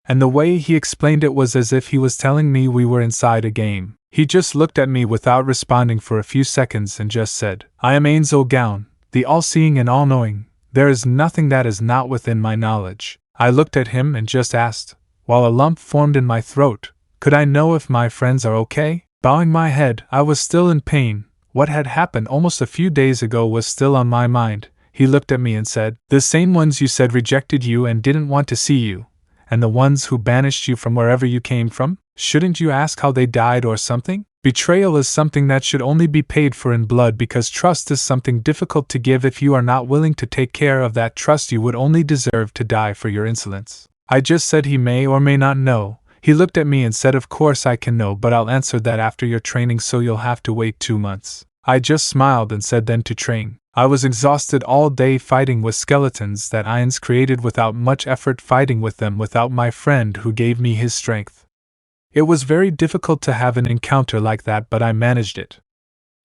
And the way he explained it was as if he was telling me we were inside a game. He just looked at me without responding for a few seconds and just said, "I am Ainz Ooal Gown, the all-seeing and all-knowing. There is nothing that is not within my knowledge." I looked at him and just asked, while a lump formed in my throat, "Could I know if my friends are okay?" Bowing my head, I was still in pain. What had happened almost a few days ago was still on my mind. He looked at me and said, "The same ones you said rejected you and didn't want to see you, and the ones who banished you from wherever you came from?" Shouldn't you ask how they died or something? Betrayal is something that should only be paid for in blood because trust is something difficult to give. If you are not willing to take care of that trust, you would only deserve to die for your insolence. I just said he may or may not know. He looked at me and said, of course I can know, but I'll answer that after your training, so you'll have to wait 2 months. I just smiled and said then to train. I was exhausted all day fighting with skeletons that Ains created without much effort, fighting with them without my friend who gave me his strength. It was very difficult to have an encounter like that, but I managed it.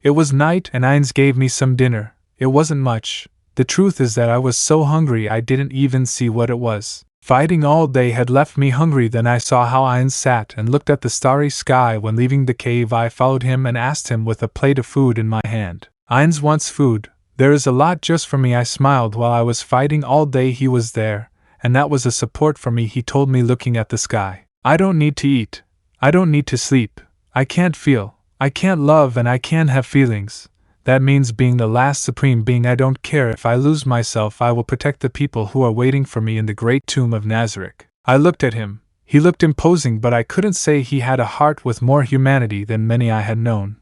It was night and Ains gave me some dinner. It wasn't much. The truth is that I was so hungry I didn't even see what it was. Fighting all day had left me hungry. Then I saw how Ains sat and looked at the starry sky. When leaving the cave, I followed him and asked him with a plate of food in my hand. Ains wants food. There is a lot just for me. I smiled. While I was fighting all day, he was there, and that was a support for me. He told me, looking at the sky, I don't need to eat. I don't need to sleep. I can't feel. I can't love, and I can't have feelings. That means being the last supreme being. I don't care if I lose myself. I will protect the people who are waiting for me in the great tomb of Nazarick. I looked at him. He looked imposing, but I couldn't say he had a heart with more humanity than many I had known.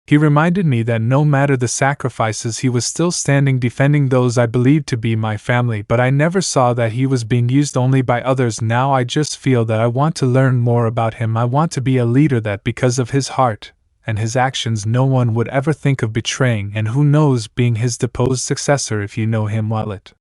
He reminded me that no matter the sacrifices, he was still standing defending those I believed to be my family, but I never saw that he was being used only by others. Now I just feel that I want to learn more about him. I want to be a leader that, because of his heart and his actions, no one would ever think of betraying, and who knows, being his deposed successor if you know him well. It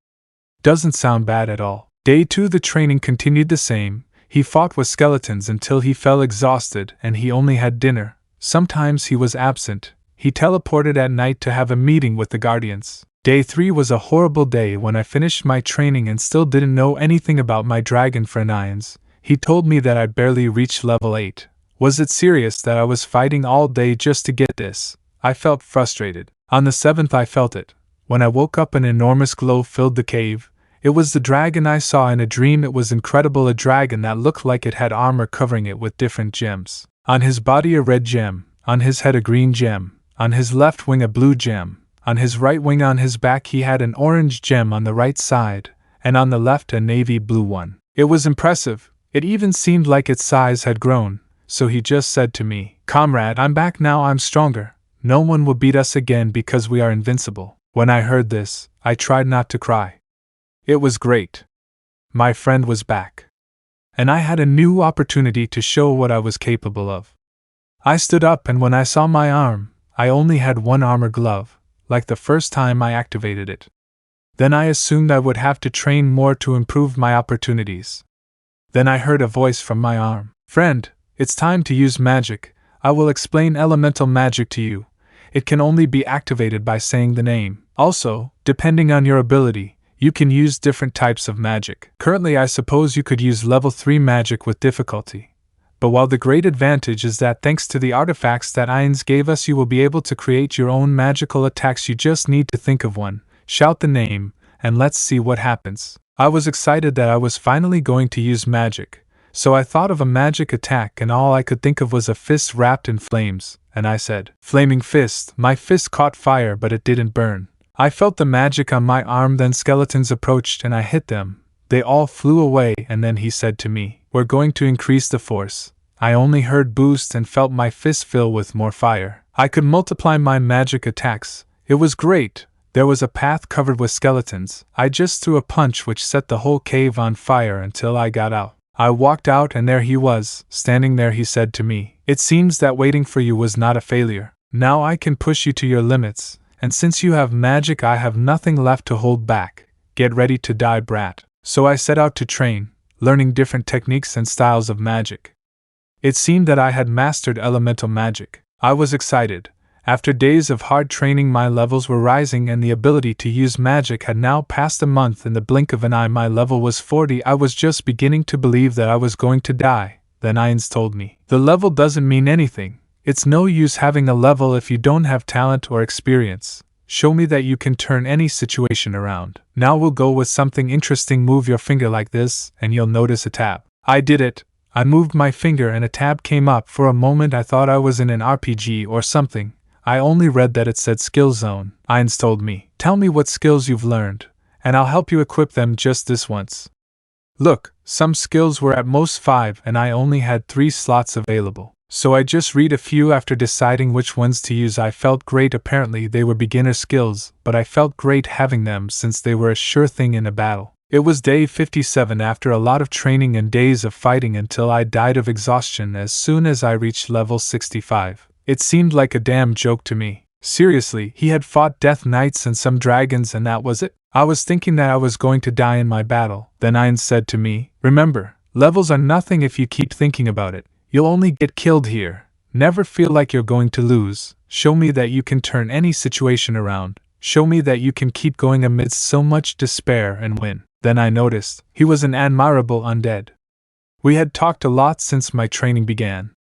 doesn't sound bad at all. Day 2, the training continued the same. He fought with skeletons until he fell exhausted, and he only had dinner. Sometimes he was absent. He teleported at night to have a meeting with the guardians. Day 3 was a horrible day. When I finished my training and still didn't know anything about my dragon friend Ainz, he told me that I'd barely reached level 8. Was it serious that I was fighting all day just to get this? I felt frustrated. On the 7th I felt it. When I woke up, an enormous glow filled the cave. It was the dragon I saw in a dream. It was incredible, a dragon that looked like it had armor covering it with different gems. On his body a red gem, on his head a green gem, on his left wing a blue gem, on his right wing. On his back he had an orange gem on the right side, and on the left a navy blue one. It was impressive. It even seemed like its size had grown. So he just said to me, Comrade, I'm back now. I'm stronger. No one will beat us again because we are invincible. When I heard this, I tried not to cry. It was great. My friend was back. And I had a new opportunity to show what I was capable of. I stood up, and when I saw my arm, I only had one armor glove, like the first time I activated it. Then I assumed I would have to train more to improve my opportunities. Then I heard a voice from my arm. Friend, it's time to use magic. I will explain elemental magic to you. It can only be activated by saying the name. Also, depending on your ability, you can use different types of magic. Currently, I suppose you could use level 3 magic with difficulty. But while the great advantage is that thanks to the artifacts that Ainz gave us, you will be able to create your own magical attacks. You just need to think of one, shout the name, and let's see what happens. I was excited that I was finally going to use magic, so I thought of a magic attack, and all I could think of was a fist wrapped in flames, and I said, Flaming Fist. My fist caught fire, but it didn't burn. I felt the magic on my arm. Then skeletons approached and I hit them. They all flew away, and then he said to me, We're going to increase the force. I only heard boost and felt my fist fill with more fire. I could multiply my magic attacks. It was great. There was a path covered with skeletons. I just threw a punch which set the whole cave on fire until I got out. I walked out, and there he was, standing there. He said to me, It seems that waiting for you was not a failure. Now I can push you to your limits. And since you have magic, I have nothing left to hold back. Get ready to die, brat. So I set out to train, learning different techniques and styles of magic. It seemed that I had mastered elemental magic. I was excited. After days of hard training, my levels were rising, and the ability to use magic had now passed a month. In the blink of an eye, my level was 40. I was just beginning to believe that I was going to die. Then Ainz told me, The level doesn't mean anything. It's no use having a level if you don't have talent or experience. Show me that you can turn any situation around. Now we'll go with something interesting. Move your finger like this, and you'll notice a tab. I did it. I moved my finger and a tab came up. For a moment I thought I was in an RPG or something. I only read that it said Skill Zone. Ainz told me, Tell me what skills you've learned, and I'll help you equip them just this once. Look, some skills were at most 5 and I only had 3 slots available. So I just read a few after deciding which ones to use. I felt great. Apparently they were beginner skills, but I felt great having them since they were a sure thing in a battle. It was day 57 after a lot of training and days of fighting until I died of exhaustion as soon as I reached level 65. It seemed like a damn joke to me. Seriously, he had fought Death Knights and some dragons and that was it? I was thinking that I was going to die in my battle. Then Ainz said to me, "Remember, levels are nothing if you keep thinking about it. You'll only get killed here. Never feel like you're going to lose. Show me that you can turn any situation around. Show me that you can keep going amidst so much despair and win." Then I noticed he was an admirable undead. We had talked a lot since my training began.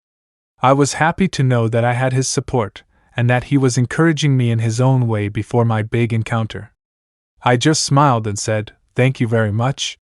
I was happy to know that I had his support, and that he was encouraging me in his own way before my big encounter. I just smiled and said, "Thank you very much."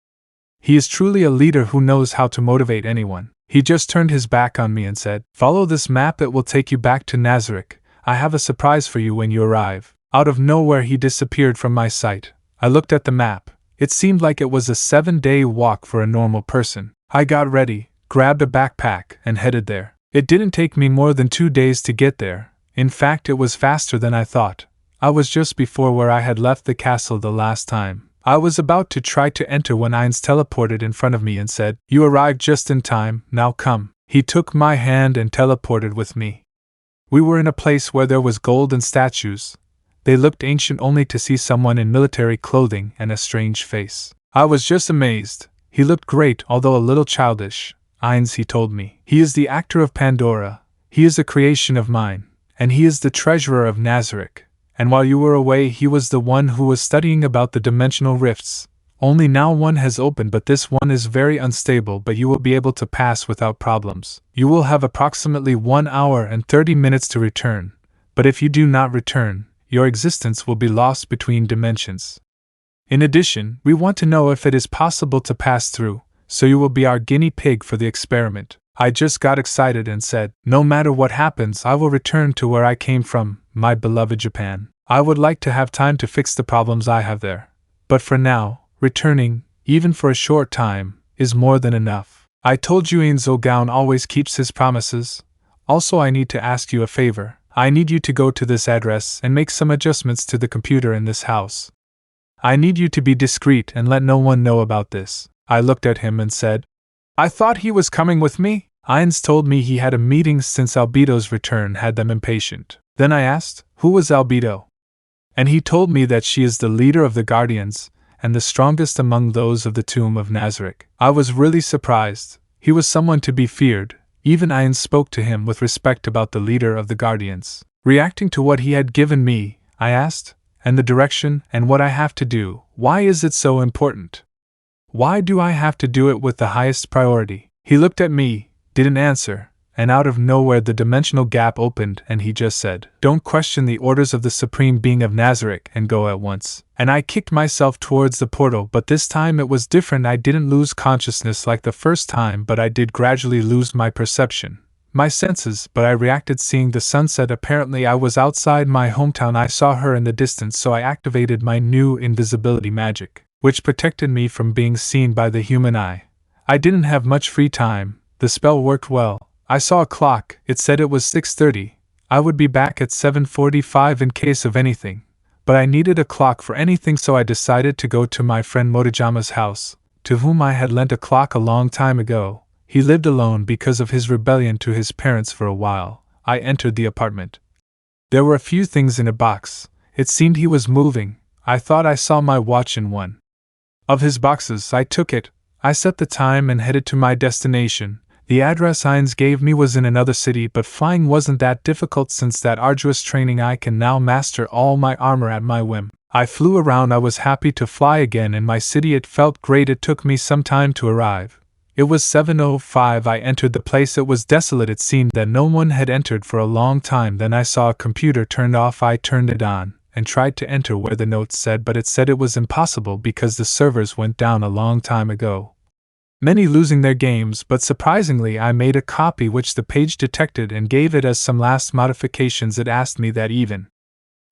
He is truly a leader who knows how to motivate anyone. He just turned his back on me and said, "Follow this map, it will take you back to Nazarick. I have a surprise for you when you arrive." Out of nowhere he disappeared from my sight. I looked at the map. It seemed like it was a 7-day walk for a normal person. I got ready, grabbed a backpack, and headed there. It didn't take me more than 2 days to get there. In fact, it was faster than I thought. I was just before where I had left the castle the last time. I was about to try to enter when Ainz teleported in front of me and said, "You arrived just in time, now come." He took my hand and teleported with me. We were in a place where there was gold and statues. They looked ancient only to see someone in military clothing and a strange face. I was just amazed. He looked great, although a little childish. Ainz, he told me. He is the actor of Pandora. He is a creation of mine. And he is the treasurer of Nazarick. And while you were away, he was the one who was studying about the dimensional rifts. Only now one has opened, but this one is very unstable, but you will be able to pass without problems. You will have approximately 1 hour and 30 minutes to return. But if you do not return, your existence will be lost between dimensions. In addition, we want to know if it is possible to pass through, so you will be our guinea pig for the experiment. I just got excited and said, "No matter what happens, I will return to where I came from, my beloved Japan. I would like to have time to fix the problems I have there. But for now, returning, even for a short time, is more than enough. I told you Ainz Ooal Gown always keeps his promises. Also, I need to ask you a favor. I need you to go to this address and make some adjustments to the computer in this house. I need you to be discreet and let no one know about this." I looked at him and said, "I thought he was coming with me?" Ainz told me he had a meeting since Albido's return had them impatient. Then I asked, "Who was Albedo?" And he told me that she is the leader of the Guardians, and the strongest among those of the tomb of Nazarick. I was really surprised. He was someone to be feared. Even Ainz spoke to him with respect about the leader of the Guardians. Reacting to what he had given me, I asked, "And the direction, and what I have to do, why is it so important? Why do I have to do it with the highest priority?" He looked at me, didn't answer, and out of nowhere the dimensional gap opened and he just said, "Don't question the orders of the Supreme Being of Nazarick and go at once." And I kicked myself towards the portal, but this time it was different. I didn't lose consciousness like the first time, but I did gradually lose my perception, my senses, but I reacted seeing the sunset. Apparently I was outside my hometown. I saw her in the distance, so I activated my new invisibility magic, which protected me from being seen by the human eye. I didn't have much free time. The spell worked well. I saw a clock. It said it was 6:30. I would be back at 7:45 in case of anything. But I needed a clock for anything, so I decided to go to my friend Motojama's house, to whom I had lent a clock a long time ago. He lived alone because of his rebellion to his parents for a while. I entered the apartment. There were a few things in a box. It seemed he was moving. I thought I saw my watch in one of his boxes. I took it. I set the time and headed to my destination. The address Ainz gave me was in another city, but flying wasn't that difficult since that arduous training. I can now master all my armor at my whim. I flew around. I was happy to fly again in my city. It felt great. It took me some time to arrive. It was 7:05. I entered the place. It was desolate. It seemed that no one had entered for a long time. Then I saw a computer turned off. I turned it on and tried to enter where the notes said, but it said it was impossible because the servers went down a long time ago. Many losing their games, but surprisingly I made a copy which the page detected and gave it as some last modifications. It asked me that even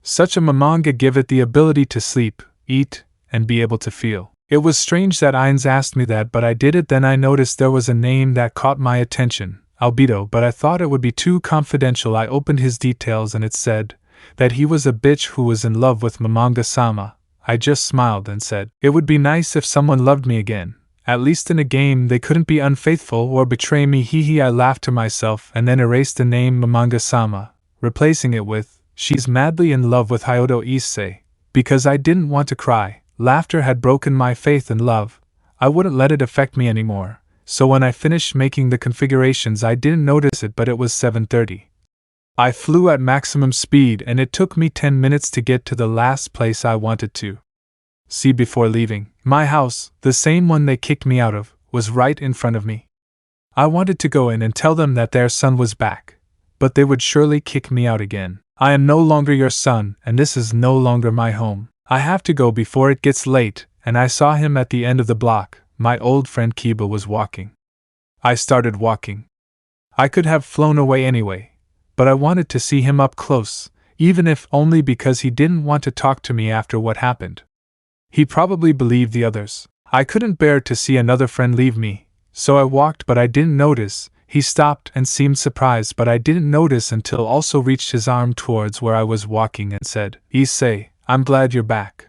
such a manga give it the ability to sleep, eat, and be able to feel. It was strange that Ainz asked me that, but I did it. Then I noticed there was a name that caught my attention, Albedo, but I thought it would be too confidential. I opened his details and it said that he was a bitch who was in love with Mamanga-sama. I just smiled and said, it would be nice if someone loved me again. At least in a game they couldn't be unfaithful or betray me. Hee. I laughed to myself and then erased the name Mamanga-sama, replacing it with, she's madly in love with Issei. Because I didn't want to cry. Laughter had broken my faith in love. I wouldn't let it affect me anymore. So when I finished making the configurations I didn't notice it, but it was 7:30. I flew at maximum speed and it took me 10 minutes to get to the last place I wanted to see before leaving. My house, the same one they kicked me out of, was right in front of me. I wanted to go in and tell them that their son was back, but they would surely kick me out again. I am no longer your son, and this is no longer my home. I have to go before it gets late, and I saw him at the end of the block. My old friend Kiba was walking. I started walking. I could have flown away anyway, but I wanted to see him up close, even if only because he didn't want to talk to me after what happened. He probably believed the others. I couldn't bear to see another friend leave me, so I walked, but I didn't notice. He stopped and seemed surprised, but I didn't notice until also reached his arm towards where I was walking and said, Issei, I'm glad you're back.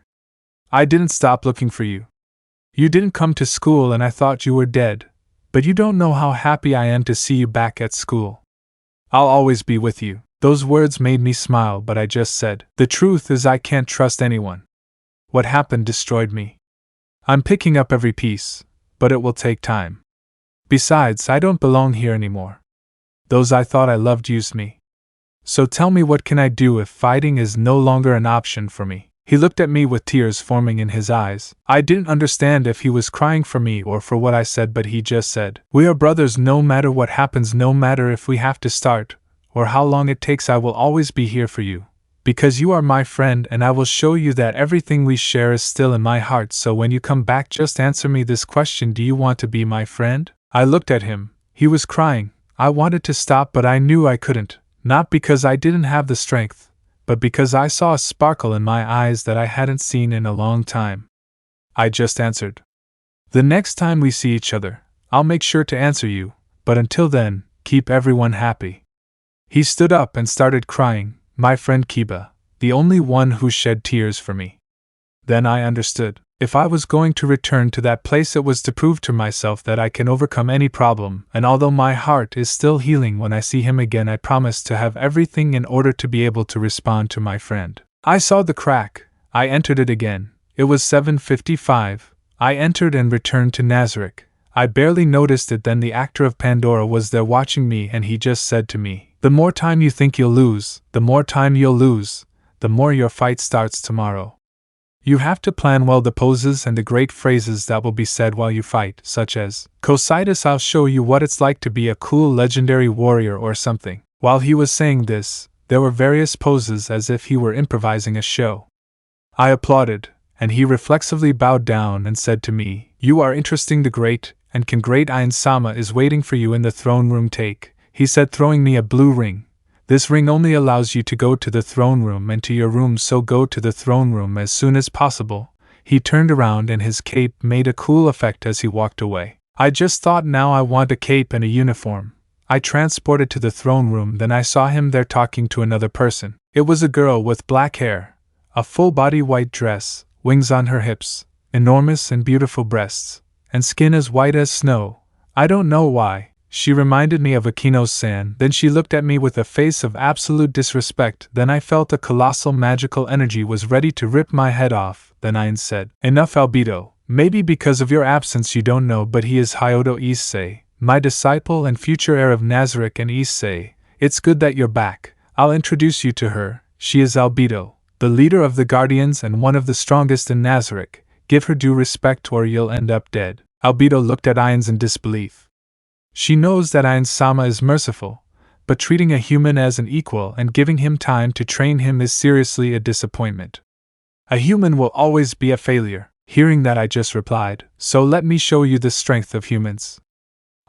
I didn't stop looking for you. You didn't come to school and I thought you were dead, but you don't know how happy I am to see you back at school. I'll always be with you. Those words made me smile, but I just said, the truth is I can't trust anyone. What happened destroyed me. I'm picking up every piece, but it will take time. Besides, I don't belong here anymore. Those I thought I loved used me. So tell me, what can I do if fighting is no longer an option for me? He looked at me with tears forming in his eyes. I didn't understand if he was crying for me or for what I said, but he just said, we are brothers. No matter what happens, no matter if we have to start, or how long it takes, I will always be here for you. Because you are my friend and I will show you that everything we share is still in my heart. So when you come back, just answer me this question, do you want to be my friend? I looked at him. He was crying. I wanted to stop, but I knew I couldn't. Not because I didn't have the strength, but because I saw a sparkle in my eyes that I hadn't seen in a long time. I just answered, the next time we see each other, I'll make sure to answer you, but until then, keep everyone happy. He stood up and started crying, my friend Kiba, the only one who shed tears for me. Then I understood. If I was going to return to that place, it was to prove to myself that I can overcome any problem, and although my heart is still healing when I see him again, I promised to have everything in order to be able to respond to my friend. I saw the crack. I entered it again. It was 7:55. I entered and returned to Nazarick. I barely noticed it. Then the actor of Pandora was there watching me, and he just said to me, the more time you think you'll lose, the more time you'll lose, the more your fight starts tomorrow. You have to plan well the poses and the great phrases that will be said while you fight, such as, Cositus, I'll show you what it's like to be a cool legendary warrior or something. While he was saying this, there were various poses as if he were improvising a show. I applauded, and he reflexively bowed down and said to me, you are interesting the great, and can great Ainz-sama is waiting for you in the throne room. Take, he said, throwing me a blue ring. This ring only allows you to go to the throne room and to your room, so go to the throne room as soon as possible. He turned around and his cape made a cool effect as he walked away. I just thought, now I want a cape and a uniform. I transported to the throne room, then I saw him there talking to another person. It was a girl with black hair, a full-body white dress, wings on her hips, enormous and beautiful breasts, and skin as white as snow. I don't know why. She reminded me of Akeno-san. Then she looked at me with a face of absolute disrespect. Then I felt a colossal magical energy was ready to rip my head off. Then Ainz said, enough, Albido. Maybe because of your absence you don't know, but he is Issei, my disciple and future heir of Nazarick and Issei. It's good that you're back. I'll introduce you to her. She is Albido, the leader of the Guardians and one of the strongest in Nazarick. Give her due respect or you'll end up dead. Albido looked at Ainz in disbelief. She knows that Ainz-sama is merciful, but treating a human as an equal and giving him time to train him is seriously a disappointment. A human will always be a failure. Hearing that, I just replied, so let me show you the strength of humans.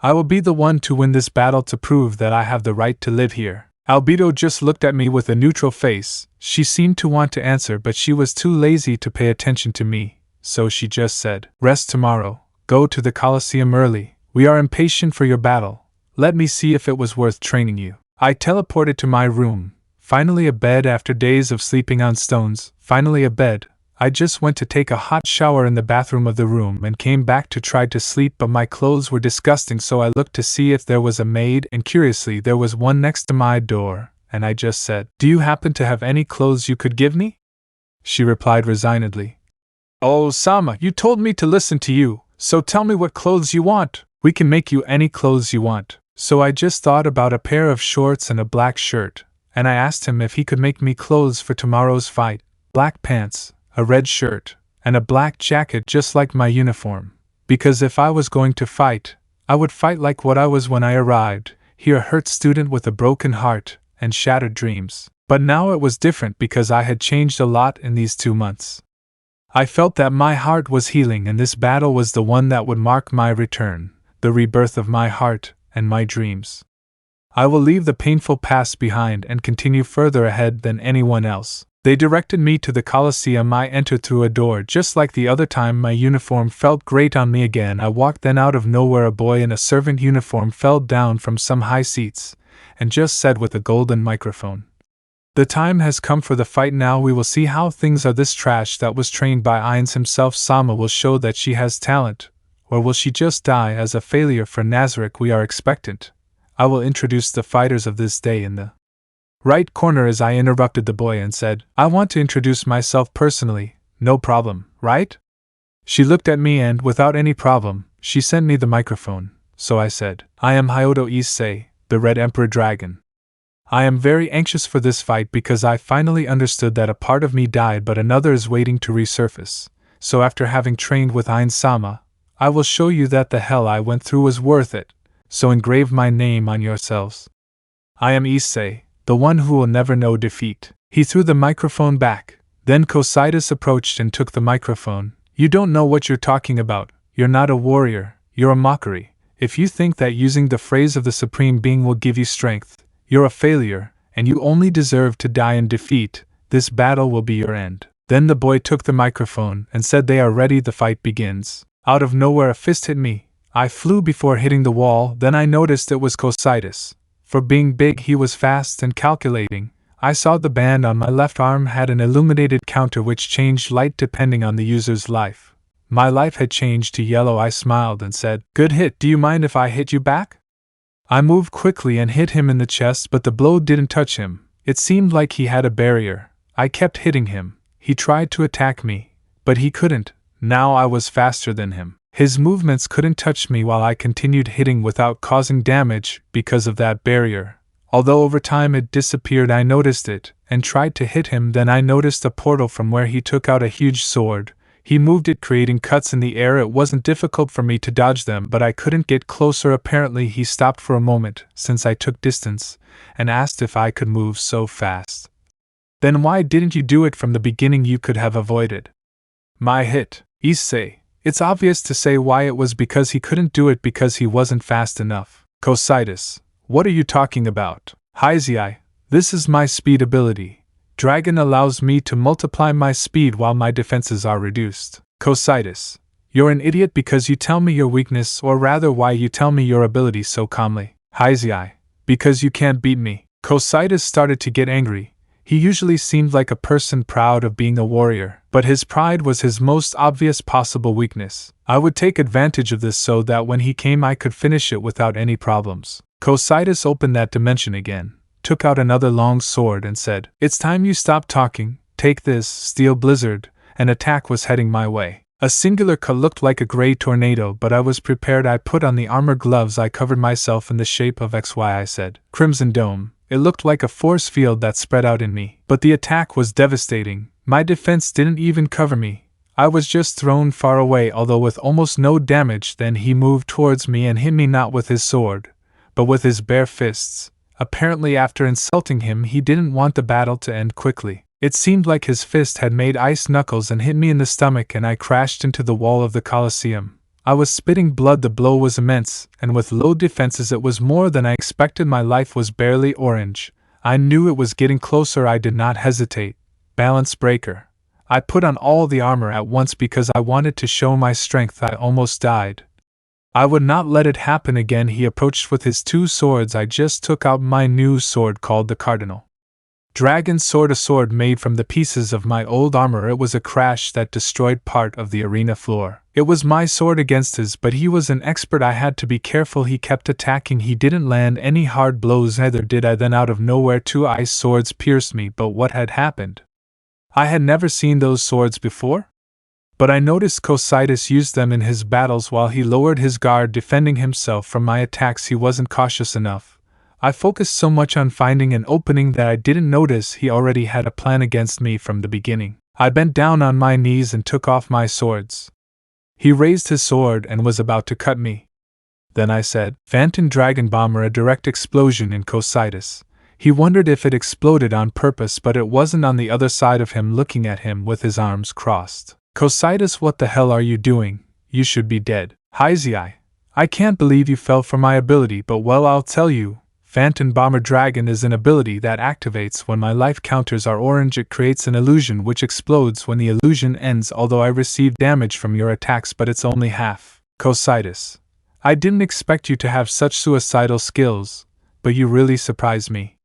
I will be the one to win this battle to prove that I have the right to live here. Albido just looked at me with a neutral face. She seemed to want to answer, but she was too lazy to pay attention to me, so she just said, "Rest tomorrow, go to the Colosseum early, we are impatient for your battle, let me see if it was worth training you." I teleported to my room, finally a bed after days of sleeping on stones, finally a bed. I just went to take a hot shower in the bathroom of the room and came back to try to sleep, but my clothes were disgusting, so I looked to see if there was a maid, and curiously there was one next to my door, and I just said, "Do you happen to have any clothes you could give me?" She replied resignedly, "Oh, Sama, you told me to listen to you, so tell me what clothes you want. We can make you any clothes you want." So I just thought about a pair of shorts and a black shirt, and I asked him if he could make me clothes for tomorrow's fight: black pants, a red shirt, and a black jacket just like my uniform. Because if I was going to fight, I would fight like what I was when I arrived here, a hurt student with a broken heart and shattered dreams. But now it was different because I had changed a lot in these 2 months. I felt that my heart was healing, and this battle was the one that would mark my return, the rebirth of my heart and my dreams. I will leave the painful past behind and continue further ahead than anyone else. They directed me to the Colosseum. I entered through a door just like the other time. My uniform felt great on me again. I walked, then out of nowhere a boy in a servant uniform fell down from some high seats and just said with a golden microphone, "The time has come for the fight. Now we will see how things are. This trash that was trained by Ainz himself, Sama, will show that she has talent, or will she just die as a failure for Nazarick? We are expectant. I will introduce the fighters of this day in the right corner." As I interrupted the boy and said, "I want to introduce myself personally." "No problem, right?" She looked at me and, without any problem, she sent me the microphone. So I said, "I am Issei, the Red Emperor Dragon. I am very anxious for this fight because I finally understood that a part of me died but another is waiting to resurface. So after having trained with Ainz Sama, I will show you that the hell I went through was worth it. So engrave my name on yourselves. I am Issei, the one who will never know defeat." He threw the microphone back. Then Cocytus approached and took the microphone. "You don't know what you're talking about. You're not a warrior, you're a mockery. If you think that using the phrase of the Supreme Being will give you strength, you're a failure, and you only deserve to die in defeat. This battle will be your end." Then the boy took the microphone and said, "They are ready, the fight begins." Out of nowhere a fist hit me. I flew before hitting the wall, then I noticed it was Cocytus. For being big he was fast and calculating. I saw the band on my left arm had an illuminated counter which changed light depending on the user's life. My life had changed to yellow. I smiled and said, "Good hit, do you mind if I hit you back?" I moved quickly and hit him in the chest, but the blow didn't touch him. It seemed like he had a barrier. I kept hitting him. He tried to attack me, but he couldn't. Now I was faster than him. His movements couldn't touch me while I continued hitting without causing damage because of that barrier. Although over time it disappeared, I noticed it and tried to hit him. Then I noticed a portal from where he took out a huge sword. He moved it, creating cuts in the air. It wasn't difficult for me to dodge them, but I couldn't get closer. Apparently he stopped for a moment, since I took distance, and asked if I could move so fast. "Then why didn't you do it from the beginning? You could have avoided my hit." Issei, it's obvious to say why it was because he couldn't do it because he wasn't fast enough. Cocytus, what are you talking about? Issei, this is my speed ability. Dragon allows me to multiply my speed while my defenses are reduced. Cocytus, you're an idiot because you tell me your weakness, or rather why you tell me your ability so calmly. Issei, because you can't beat me. Cocytus started to get angry. He usually seemed like a person proud of being a warrior, but his pride was his most obvious possible weakness. I would take advantage of this so that when he came I could finish it without any problems. Cocytus opened that dimension again, took out another long sword and said, "It's time you stopped talking, take this, Steel Blizzard." An attack was heading my way. A singular cut looked like a gray tornado, but I was prepared. I put on the armor gloves. I covered myself in the shape of XY. I said, "Crimson Dome." It looked like a force field that spread out in me, but the attack was devastating. My defense didn't even cover me. I was just thrown far away, although with almost no damage. Then he moved towards me and hit me not with his sword, but with his bare fists. Apparently after insulting him he didn't want the battle to end quickly. It seemed like his fist had made ice knuckles and hit me in the stomach, and I crashed into the wall of the Colosseum. I was spitting blood. The blow was immense, and with low defenses it was more than I expected. My life was barely orange. I knew it was getting closer. I did not hesitate. Balance breaker. I put on all the armor at once because I wanted to show my strength. I almost died. I would not let it happen again. He approached with his 2 swords. I just took out my new sword called the Cardinal Dragon Sword, a sword made from the pieces of my old armor. It was a crash that destroyed part of the arena floor. It was my sword against his, but he was an expert. I had to be careful. He kept attacking. He didn't land any hard blows, neither did I. Then out of nowhere 2 ice swords pierced me. But what had happened? I had never seen those swords before. But I noticed Cocytus used them in his battles while he lowered his guard, defending himself from my attacks. He wasn't cautious enough. I focused so much on finding an opening that I didn't notice he already had a plan against me from the beginning. I bent down on my knees and took off my swords. He raised his sword and was about to cut me. Then I said, "Phantom Dragon Bomber," a direct explosion in Cocytus. He wondered if it exploded on purpose, but it wasn't. On the other side of him, looking at him with his arms crossed. "Cocytus, what the hell are you doing? You should be dead." "Issei, I can't believe you fell for my ability, but well, I'll tell you. Phantom Bomber Dragon is an ability that activates when my life counters are orange. It creates an illusion which explodes when the illusion ends. Although I received damage from your attacks, but it's only half." "Cocytus, I didn't expect you to have such suicidal skills, but you really surprised me.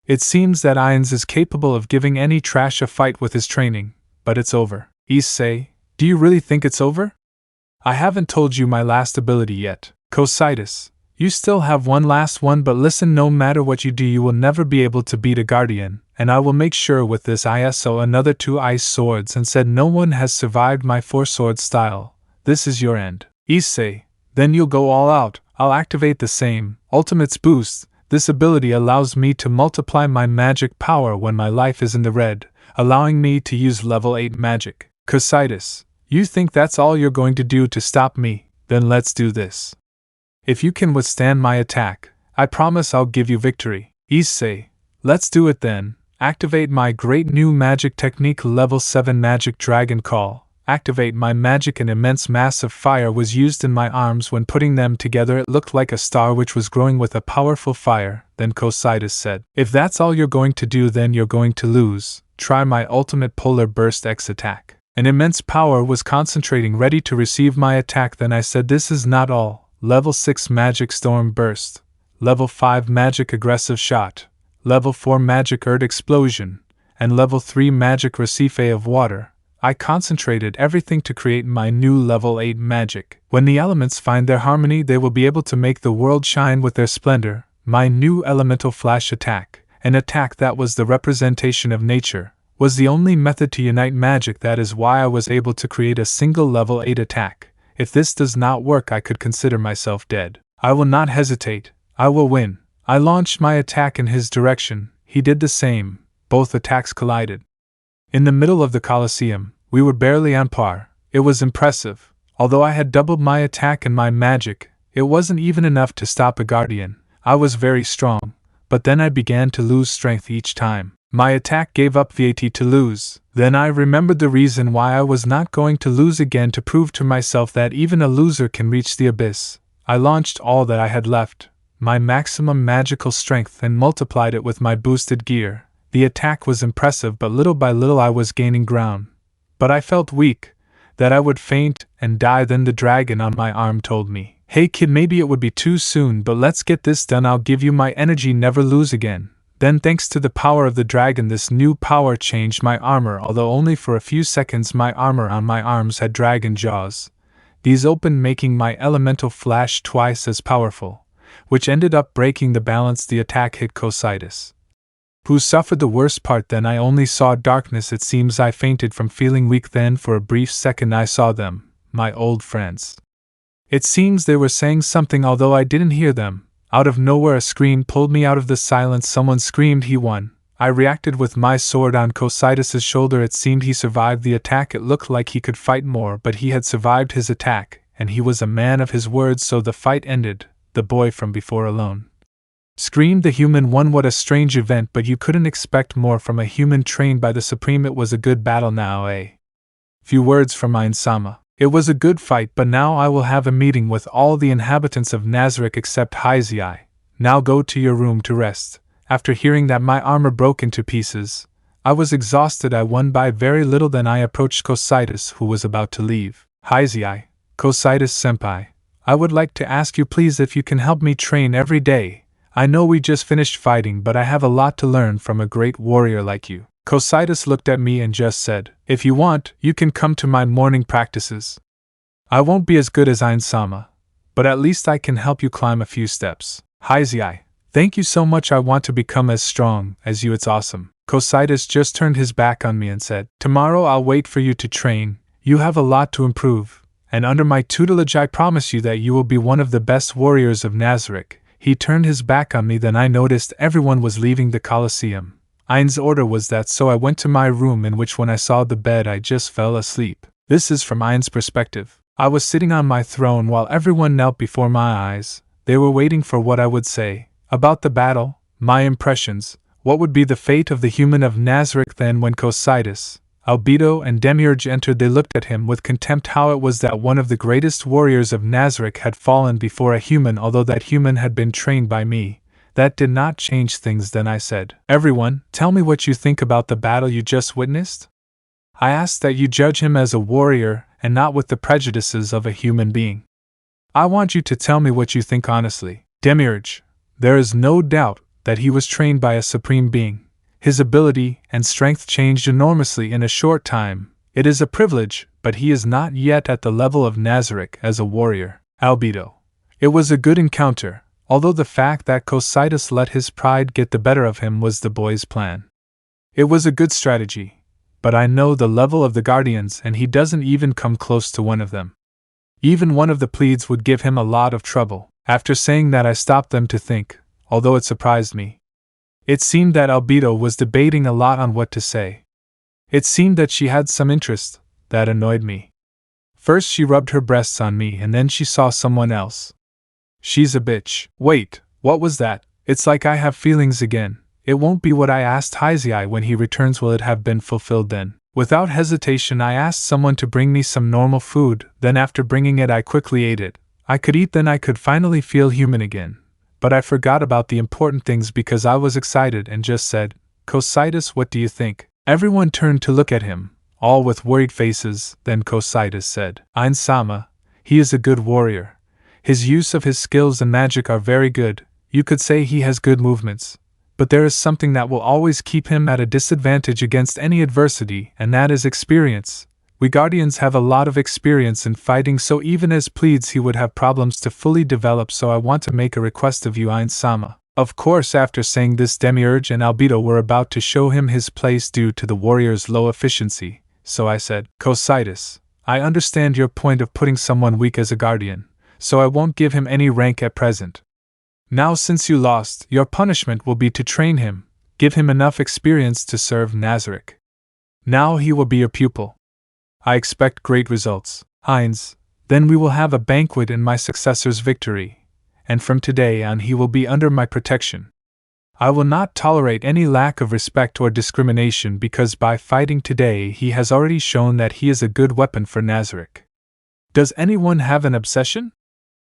It seems that Ains is capable of giving any trash a fight with his training, but it's over." "Issei, do you really think it's over? I haven't told you my last ability yet." "Cocytus, you still have one last one, but listen, no matter what you do, you will never be able to beat a guardian, and I will make sure with this." I saw another 2 ice swords and said, "No one has survived my 4-sword style. This is your end." "Issei, then you'll go all out." "I'll activate the same Ultimate's boost. This ability allows me to multiply my magic power when my life is in the red, allowing me to use level 8 magic." "Cocytus, you think that's all you're going to do to stop me? Then let's do this. If you can withstand my attack, I promise I'll give you victory." "Issei, let's do it then. Activate my great new magic technique, level 7 Magic Dragon Call. Activate my magic." An immense mass of fire was used in my arms. When putting them together, it looked like a star which was growing with a powerful fire. Then Cocytus said, "If that's all you're going to do, then you're going to lose. Try my ultimate Polar Burst X attack." An immense power was concentrating, ready to receive my attack. Then I said, "This is not all. Level 6 Magic Storm Burst, Level 5 Magic Aggressive Shot, Level 4 Magic Earth Explosion, and Level 3 Magic Recife of Water." I concentrated everything to create my new Level 8 magic. When the elements find their harmony, they will be able to make the world shine with their splendor. My new Elemental Flash attack, an attack that was the representation of nature, was the only method to unite magic. That is why I was able to create a single Level 8 attack. If this does not work, I could consider myself dead. I will not hesitate. I will win. I launched my attack in his direction. He did the same. Both attacks collided. In the middle of the Colosseum, we were barely on par. It was impressive. Although I had doubled my attack and my magic, it wasn't even enough to stop a guardian. I was very strong, but then I began to lose strength each time. My attack gave up VAT to lose. Then I remembered the reason why I was not going to lose again. To prove to myself that even a loser can reach the abyss, I launched all that I had left, my maximum magical strength, and multiplied it with my boosted gear. The attack was impressive, but little by little I was gaining ground. But I felt weak, that I would faint and die. Then the dragon on my arm told me, "Hey kid, maybe it would be too soon, but let's get this done. I'll give you my energy, never lose again." Then, thanks to the power of the dragon, this new power changed my armor. Although only for a few seconds, my armor on my arms had dragon jaws. These opened, making my elemental flash twice as powerful, which ended up breaking the balance. The attack hit Cocytus, who suffered the worst part. Then I only saw darkness. It seems I fainted from feeling weak. Then for a brief second I saw them, my old friends. It seems they were saying something, although I didn't hear them. Out of nowhere a scream pulled me out of the silence. Someone screamed, "He won!" I reacted with my sword on Cocytus's shoulder. It seemed he survived the attack. It looked like he could fight more, but he had survived his attack, and he was a man of his word. So the fight ended. The boy from before alone screamed, "The human won!" What a strange event, but you couldn't expect more from a human trained by the Supreme. It was a good battle now, eh? Few words from Ainz-sama. It was a good fight, but now I will have a meeting with all the inhabitants of Nazarick except Issei. Now go to your room to rest. After hearing that my armor broke into pieces, I was exhausted. I won by very little. Then I approached Cocytus, who was about to leave. Issei, Cocytus-senpai, I would like to ask you please if you can help me train every day. I know we just finished fighting, but I have a lot to learn from a great warrior like you. Cocytus looked at me and just said, if you want, you can come to my morning practices. I won't be as good as Ainz-sama, but at least I can help you climb a few steps. Issei, thank you so much. I want to become as strong as you. It's awesome. Cocytus just turned his back on me and said, tomorrow I'll wait for you to train. You have a lot to improve, and under my tutelage I promise you that you will be one of the best warriors of Nazarick. He turned his back on me. Then I noticed everyone was leaving the Colosseum. Ainz' order was that, so I went to my room, in which when I saw the bed I just fell asleep. This is from Ainz' perspective. I was sitting on my throne while everyone knelt before my eyes. They were waiting for what I would say. About the battle, my impressions, what would be the fate of the human of Nazarick. Then when Cocytus, Albedo and Demiurge entered, they looked at him with contempt. How it was that one of the greatest warriors of Nazarick had fallen before a human, although that human had been trained by me. That did not change things. Then I said, everyone, tell me what you think about the battle you just witnessed. I ask that you judge him as a warrior and not with the prejudices of a human being. I want you to tell me what you think honestly. Demiurge, there is no doubt that he was trained by a supreme being. His ability and strength changed enormously in a short time. It is a privilege, but he is not yet at the level of Nazarick as a warrior. Albido, it was a good encounter, although the fact that Cocytus let his pride get the better of him was the boy's plan. It was a good strategy, but I know the level of the Guardians and he doesn't even come close to one of them. Even one of the Pleads would give him a lot of trouble. After saying that I stopped them to think, although it surprised me. It seemed that Albedo was debating a lot on what to say. It seemed that she had some interest. That annoyed me. First she rubbed her breasts on me and then she saw someone else. She's a bitch. Wait, what was that? It's like I have feelings again. It won't be what I asked Issei. When he returns, will it have been fulfilled then? Without hesitation I asked someone to bring me some normal food, then after bringing it I quickly ate it. I could eat, then I could finally feel human again. But I forgot about the important things because I was excited and just said, Cocytus, what do you think? Everyone turned to look at him, all with worried faces. Then Cocytus said, Ainz-sama, he is a good warrior. His use of his skills and magic are very good. You could say he has good movements. But there is something that will always keep him at a disadvantage against any adversity, and that is experience. We Guardians have a lot of experience in fighting, so even as Pleads he would have problems to fully develop, so I want to make a request of you, Ainz-sama. Of course, after saying this, Demiurge and Albedo were about to show him his place due to the warrior's low efficiency, so I said, Cocytus, I understand your point of putting someone weak as a guardian, so I won't give him any rank at present. Now since you lost, your punishment will be to train him, give him enough experience to serve Nazarick. Now he will be your pupil. I expect great results, Ainz. Then we will have a banquet in my successor's victory, and from today on he will be under my protection. I will not tolerate any lack of respect or discrimination, because by fighting today he has already shown that he is a good weapon for Nazarick. Does anyone have an obsession?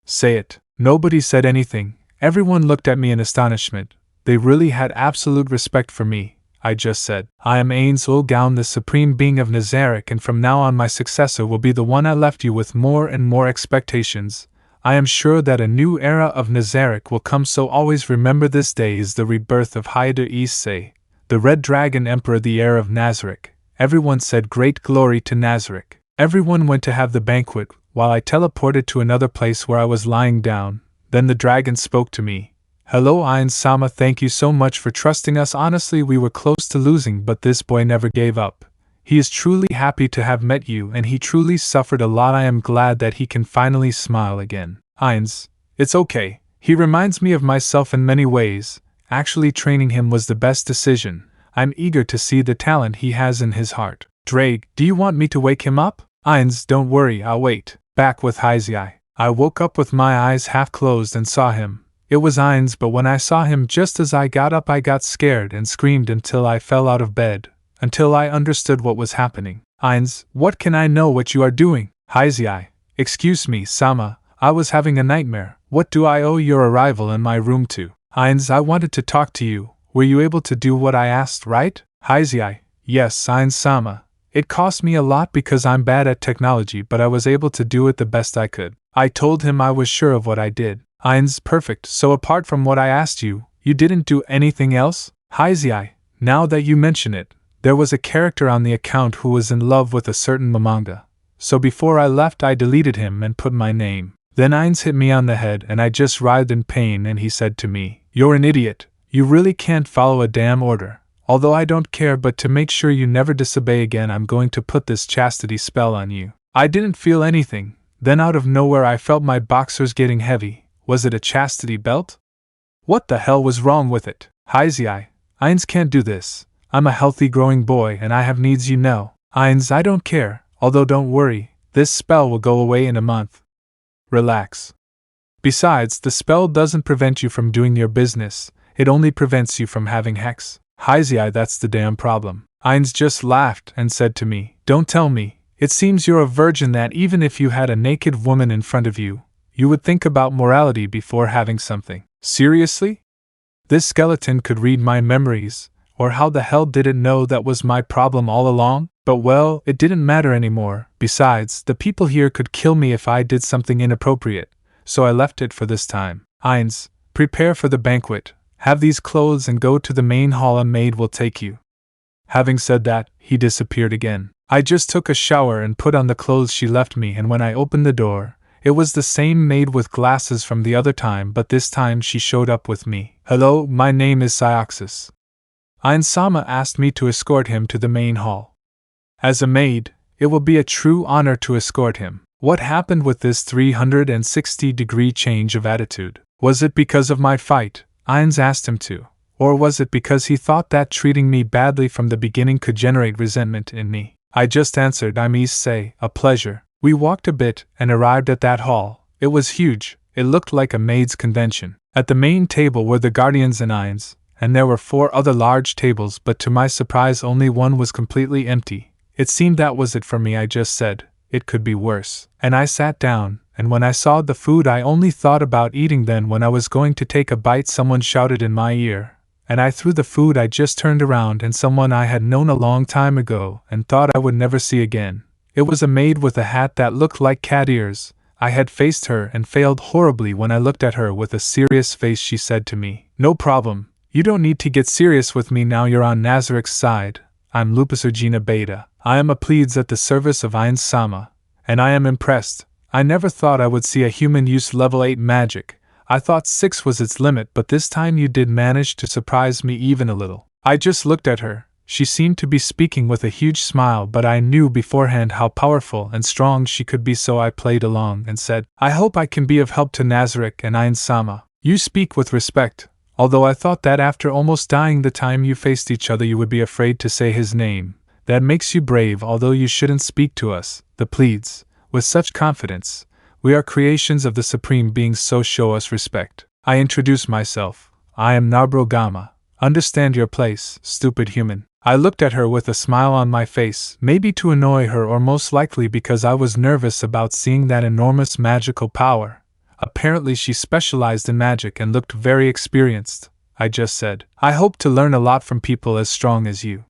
Say it. Nobody said anything. Everyone looked at me in astonishment. They really had absolute respect for me. I just said, I am Ainz Ooal Gown, the supreme being of Nzarick, and from now on my successor will be the one I left you with more and more expectations. I am sure that a new era of Nzarick will come, so always remember this day is the rebirth of Issei, the Red Dragon Emperor, the heir of Nazarick. Everyone said great glory to Nazarick. Everyone went to have the banquet, while I teleported to another place where I was lying down. Then the dragon spoke to me. Hello Ainz-sama, thank you so much for trusting us. Honestly, we were close to losing, but this boy never gave up. He is truly happy to have met you, and he truly suffered a lot. I am glad that he can finally smile again. Ainz, it's okay. He reminds me of myself in many ways. Actually, training him was the best decision. I'm eager to see the talent he has in his heart. Drake, do you want me to wake him up? Ainz, don't worry, I'll wait. Back with Issei. I woke up with my eyes half closed and saw him. It was Ainz, but when I saw him just as I got up I got scared and screamed until I fell out of bed, until I understood what was happening. Ainz, what can I know what you are doing? Issei, excuse me, Sama, I was having a nightmare. What do I owe your arrival in my room to? Ainz, I wanted to talk to you. Were you able to do what I asked, right? Issei, yes, Ainz-sama. It cost me a lot because I'm bad at technology, but I was able to do it the best I could. I told him I was sure of what I did. Ainz, perfect, so apart from what I asked you, you didn't do anything else? Issei, now that you mention it, there was a character on the account who was in love with a certain manga. So before I left I deleted him and put my name. Then Ainz hit me on the head and I just writhed in pain and he said to me, "You're an idiot. You really can't follow a damn order. Although I don't care, but to make sure you never disobey again I'm going to put this chastity spell on you." I didn't feel anything. Then out of nowhere I felt my boxers getting heavy. Was it a chastity belt? What the hell was wrong with it? Issei, Ainz can't do this. I'm a healthy growing boy and I have needs, you know. Ainz, I don't care, although don't worry, this spell will go away in a month. Relax. Besides, the spell doesn't prevent you from doing your business, it only prevents you from having hex. Issei, that's the damn problem. Ainz just laughed and said to me, "Don't tell me, it seems you're a virgin that even if you had a naked woman in front of you, you would think about morality before having something." Seriously? This skeleton could read my memories, or how the hell did it know that was my problem all along? But well, it didn't matter anymore. Besides, the people here could kill me if I did something inappropriate, so I left it for this time. Ainz, prepare for the banquet, have these clothes and go to the main hall, a maid will take you. Having said that, he disappeared again. I just took a shower and put on the clothes she left me, and when I opened the door, it was the same maid with glasses from the other time, but this time she showed up with me. "Hello, my name is Successor." Ainz-sama asked me to escort him to the main hall. As a maid, it will be a true honor to escort him. What happened with this 360-degree change of attitude? Was it because of my fight? Ainz asked him to. Or was it because he thought that treating me badly from the beginning could generate resentment in me? I just answered, "I'm Issei, a pleasure." We walked a bit and arrived at that hall. It was huge, it looked like a maids' convention. At the main table were the guardians and Ainz, and there were 4 other large tables, but to my surprise only one was completely empty. It seemed that was it for me. I just said, "It could be worse." And I sat down, and when I saw the food I only thought about eating. Then when I was going to take a bite someone shouted in my ear, and I threw the food. I just turned around and someone I had known a long time ago and thought I would never see again. It was a maid with a hat that looked like cat ears. I had faced her and failed horribly. When I looked at her with a serious face, she said to me, "No problem. You don't need to get serious with me now. You're on Nazarick's side. I'm Lupin Beta. I am a plebs at the service of Ainz-sama, and I am impressed. I never thought I would see a human use level 8 magic. I thought 6 was its limit, but this time you did manage to surprise me even a little." I just looked at her. She seemed to be speaking with a huge smile, but I knew beforehand how powerful and strong she could be, so I played along and said, "I hope I can be of help to Nazarick and Ainz-sama. You speak with respect, although I thought that after almost dying the time you faced each other you would be afraid to say his name. That makes you brave, although you shouldn't speak to us, the plebs, with such confidence. We are creations of the Supreme Being, so show us respect." I introduced myself. "I am Nabrogama. Understand your place, stupid human." I looked at her with a smile on my face, maybe to annoy her or most likely because I was nervous about seeing that enormous magical power. Apparently she specialized in magic and looked very experienced. I just said, "I hope to learn a lot from people as strong as you."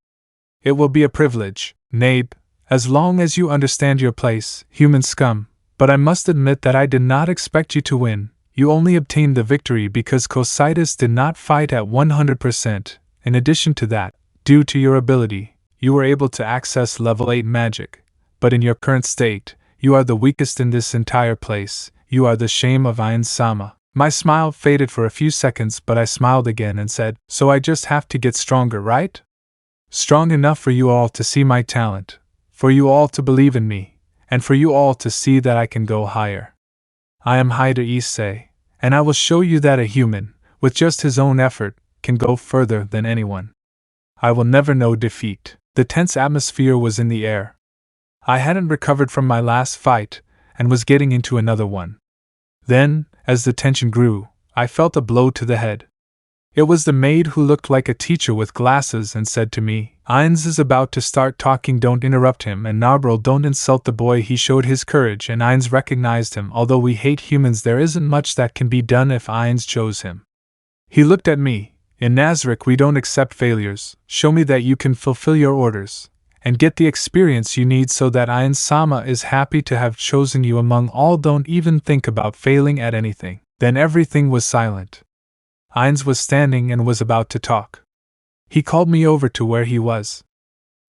"It will be a privilege, Nabe, as long as you understand your place, human scum. But I must admit that I did not expect you to win. You only obtained the victory because Cocytus did not fight at 100%. In addition to that, due to your ability, you were able to access level 8 magic. But in your current state, you are the weakest in this entire place. You are the shame of Ainz-sama." My smile faded for a few seconds, but I smiled again and said, "So I just have to get stronger, right? Strong enough for you all to see my talent, for you all to believe in me, and for you all to see that I can go higher. I am Heir Issei, and I will show you that a human, with just his own effort, can go further than anyone. I will never know defeat." The tense atmosphere was in the air. I hadn't recovered from my last fight, and was getting into another one. Then, as the tension grew, I felt a blow to the head. It was the maid who looked like a teacher with glasses and said to me, "Ainz is about to start talking, don't interrupt him, and Gabriel, don't insult the boy. He showed his courage and Ainz recognized him. Although we hate humans, there isn't much that can be done if Ainz chose him." He looked at me. In Nzarick we don't accept failures. Show me that you can fulfill your orders, and get the experience you need so that Ainz-sama is happy to have chosen you among all. Don't even think about failing at anything. Then everything was silent. Ainz was standing and was about to talk. He called me over to where he was.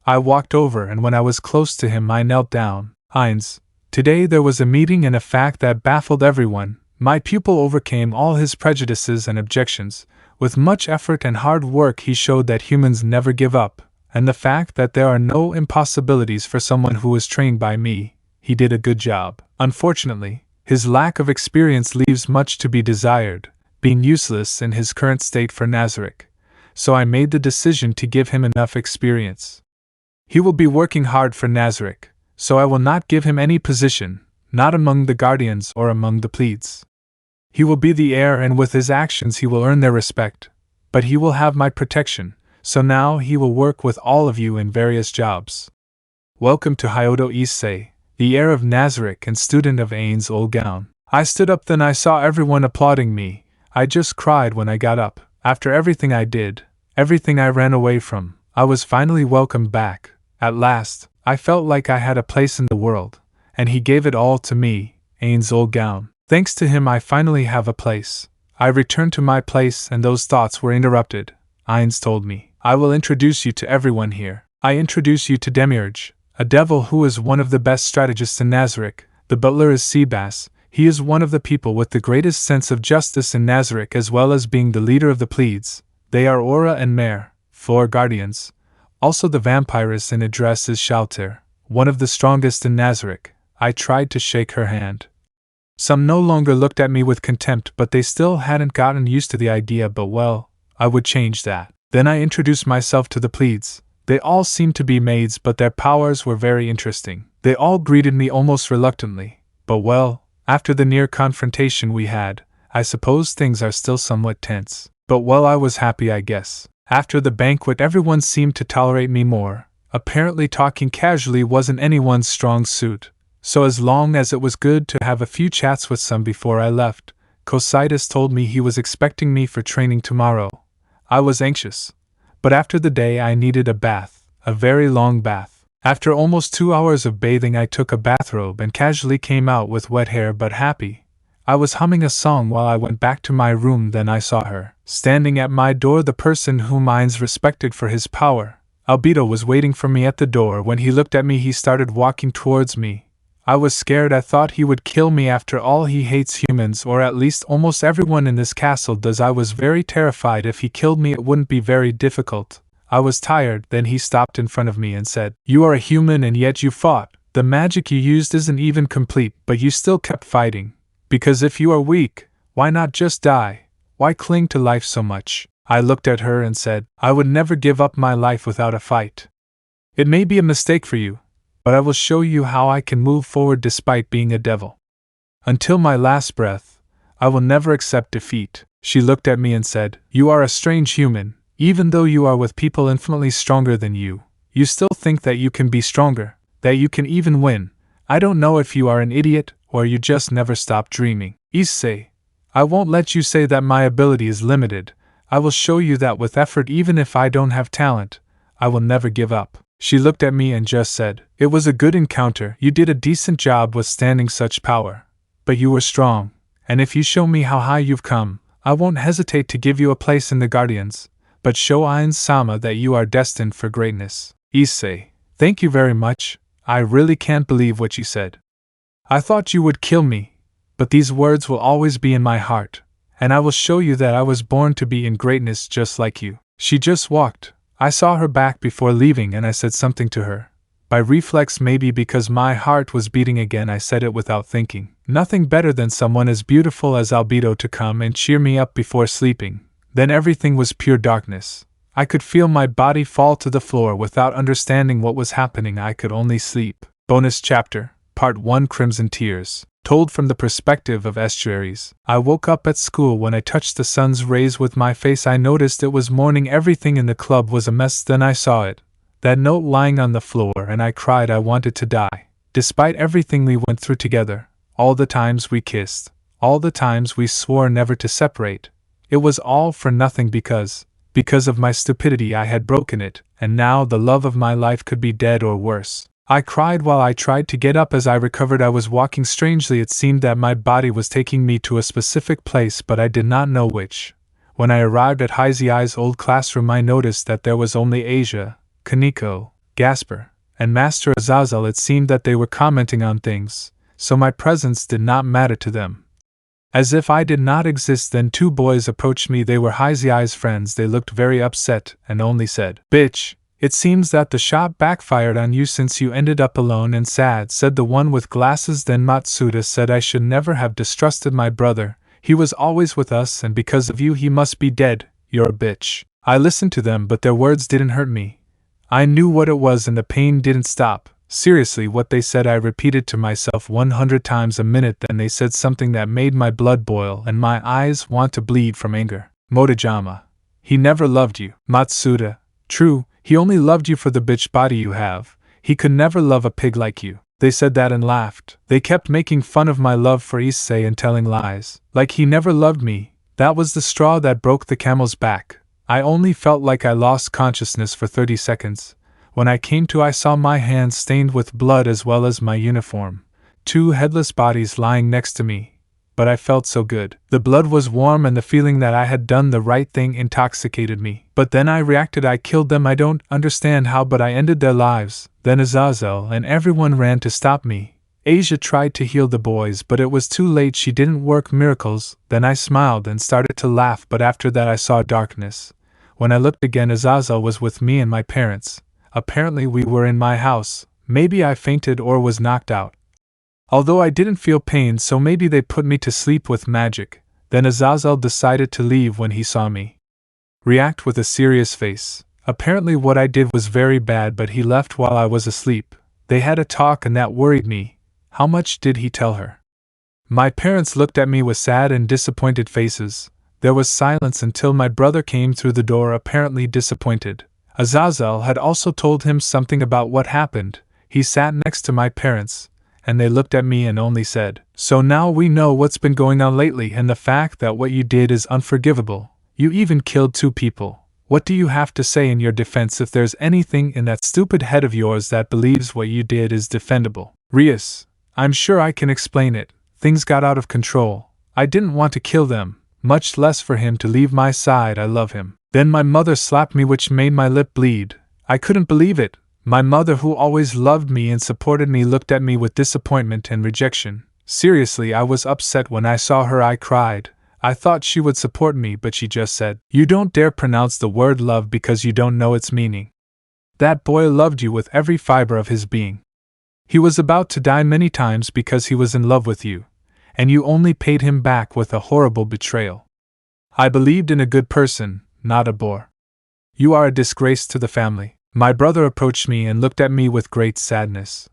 I walked over, and when I was close to him I knelt down. Ainz, today there was a meeting and a fact that baffled everyone. My pupil overcame all his prejudices and objections. With much effort and hard work he showed that humans never give up, and the fact that there are no impossibilities for someone who is trained by me. He did a good job. Unfortunately, his lack of experience leaves much to be desired, being useless in his current state for Nazarick. So I made the decision to give him enough experience. He will be working hard for Nazarick, so I will not give him any position, not among the guardians or among the plebes. He will be the heir, and with his actions he will earn their respect, but he will have my protection, so now he will work with all of you in various jobs. Welcome to Hyodo Issei, the heir of Nazarick and student of Ainz Ooal Gown. I stood up, then I saw everyone applauding me. I just cried when I got up. After everything I did, everything I ran away from, I was finally welcomed back. At last, I felt like I had a place in the world, and he gave it all to me, Ainz Ooal Gown. Thanks to him I finally have a place. I returned to my place and those thoughts were interrupted. Ainz told me, I will introduce you to everyone here. I introduce you to Peerage, a devil who is one of the best strategists in Nazarick. The butler is Seabass. He is one of the people with the greatest sense of justice in Nazarick, as well as being the leader of the plebes. They are Aura and Mare, floor guardians. Also the vampiress in address is Shalter, one of the strongest in Nazarick. I tried to shake her hand. Some no longer looked at me with contempt, but they still hadn't gotten used to the idea, but well, I would change that. Then I introduced myself to the plebes. They all seemed to be maids, but their powers were very interesting. They all greeted me almost reluctantly, but well, after the near confrontation we had, I suppose things are still somewhat tense. But well, I was happy, I guess. After the banquet everyone seemed to tolerate me more. Apparently talking casually wasn't anyone's strong suit. So as long as it was good to have a few chats with some before I left, Cositus told me he was expecting me for training tomorrow. I was anxious. But after the day I needed a bath, a very long bath. After almost 2 hours of bathing I took a bathrobe and casually came out with wet hair but happy. I was humming a song while I went back to my room, then I saw her. Standing at my door, the person whom Ainz respected for his power. Albedo was waiting for me at the door. When he looked at me he started walking towards me. I was scared. I thought he would kill me. After all, he hates humans, or at least almost everyone in this castle does. I was very terrified. If he killed me it wouldn't be very difficult. I was tired. Then he stopped in front of me and said, "You are a human and yet you fought. The magic you used isn't even complete, but you still kept fighting. Because if you are weak, why not just die? Why cling to life so much?" I looked at her and said, "I would never give up my life without a fight. It may be a mistake for you, but I will show you how I can move forward despite being a devil. Until my last breath, I will never accept defeat." She looked at me and said, "You are a strange human. Even though you are with people infinitely stronger than you still think that you can be stronger, that you can even win. I don't know if you are an idiot or you just never stop dreaming. Issei, I won't let you say that my ability is limited. I will show you that with effort, even if I don't have talent, I will never give up." She looked at me and just said, "It was a good encounter. You did a decent job withstanding such power. But you were strong, and if you show me how high you've come, I won't hesitate to give you a place in the Guardians, but show Ainz-sama that you are destined for greatness." Issei, thank you very much. I really can't believe what you said. I thought you would kill me, but these words will always be in my heart, and I will show you that I was born to be in greatness just like you. She just walked. I saw her back before leaving and I said something to her. By reflex, maybe because my heart was beating again, I said it without thinking. Nothing better than someone as beautiful as Albido to come and cheer me up before sleeping. Then everything was pure darkness. I could feel my body fall to the floor without understanding what was happening. I could only sleep. Bonus chapter, Part 1, Crimson Tears. Told from the perspective of estuaries. I woke up at school. When I touched the sun's rays with my face I noticed it was morning. Everything in the club was a mess. Then I saw it. That note lying on the floor, and I cried. I wanted to die. Despite everything we went through together, all the times we kissed, all the times we swore never to separate, it was all for nothing because Because of my stupidity I had broken it, and now the love of my life could be dead or worse. I cried while I tried to get up. As I recovered I was walking strangely. It seemed that my body was taking me to a specific place, but I did not know which. When I arrived at Heir's old classroom I noticed that there was only Asia, Kaneko, Gasper, and Master Azazel. It seemed that they were commenting on things, so my presence did not matter to them. As if I did not exist, then two boys approached me. They were Heir's friends. They looked very upset and only said, "Bitch, it seems that the shot backfired on you since you ended up alone and sad," said the one with glasses. Then Matsuda said, "I should never have distrusted my brother. He was always with us, and because of you he must be dead. You're a bitch." I listened to them, but their words didn't hurt me. I knew what it was and the pain didn't stop. Seriously, what they said I repeated to myself 100 times a minute. Then they said something that made my blood boil and my eyes want to bleed from anger. "Motojama. He never loved you." "Matsuda. True, he only loved you for the bitch body you have. He could never love a pig like you." They said that and laughed. They kept making fun of my love for Issei and telling lies. Like he never loved me. That was the straw that broke the camel's back. I only felt like I lost consciousness for 30 seconds. When I came to, I saw my hands stained with blood as well as my uniform. Two headless bodies lying next to me. But I felt so good. The blood was warm and the feeling that I had done the right thing intoxicated me. But then I reacted. I killed them. I don't understand how, but I ended their lives. Then Azazel and everyone ran to stop me. Asia tried to heal the boys, but it was too late. She didn't work miracles. Then I smiled and started to laugh, but after that I saw darkness. When I looked again, Azazel was with me and my parents. Apparently we were in my house. Maybe I fainted or was knocked out. Although I didn't feel pain, so maybe they put me to sleep with magic. Then Azazel decided to leave when he saw me react with a serious face. Apparently what I did was very bad, but he left while I was asleep. They had a talk and that worried me. How much did he tell her? My parents looked at me with sad and disappointed faces. There was silence until my brother came through the door, apparently disappointed. Azazel had also told him something about what happened. He sat next to my parents, and they looked at me and only said, "So now we know what's been going on lately and the fact that what you did is unforgivable. You even killed 2 people. What do you have to say in your defense if there's anything in that stupid head of yours that believes what you did is defendable?" "Rias, I'm sure I can explain it. Things got out of control. I didn't want to kill them, much less for him to leave my side. I love him." Then my mother slapped me, which made my lip bleed. I couldn't believe it. My mother, who always loved me and supported me, looked at me with disappointment and rejection. Seriously, I was upset when I saw her. I cried. I thought she would support me, but she just said, "You don't dare pronounce the word love because you don't know its meaning. That boy loved you with every fiber of his being. He was about to die many times because he was in love with you, and you only paid him back with a horrible betrayal. I believed in a good person, not a bore. You are a disgrace to the family." My brother approached me and looked at me with great sadness.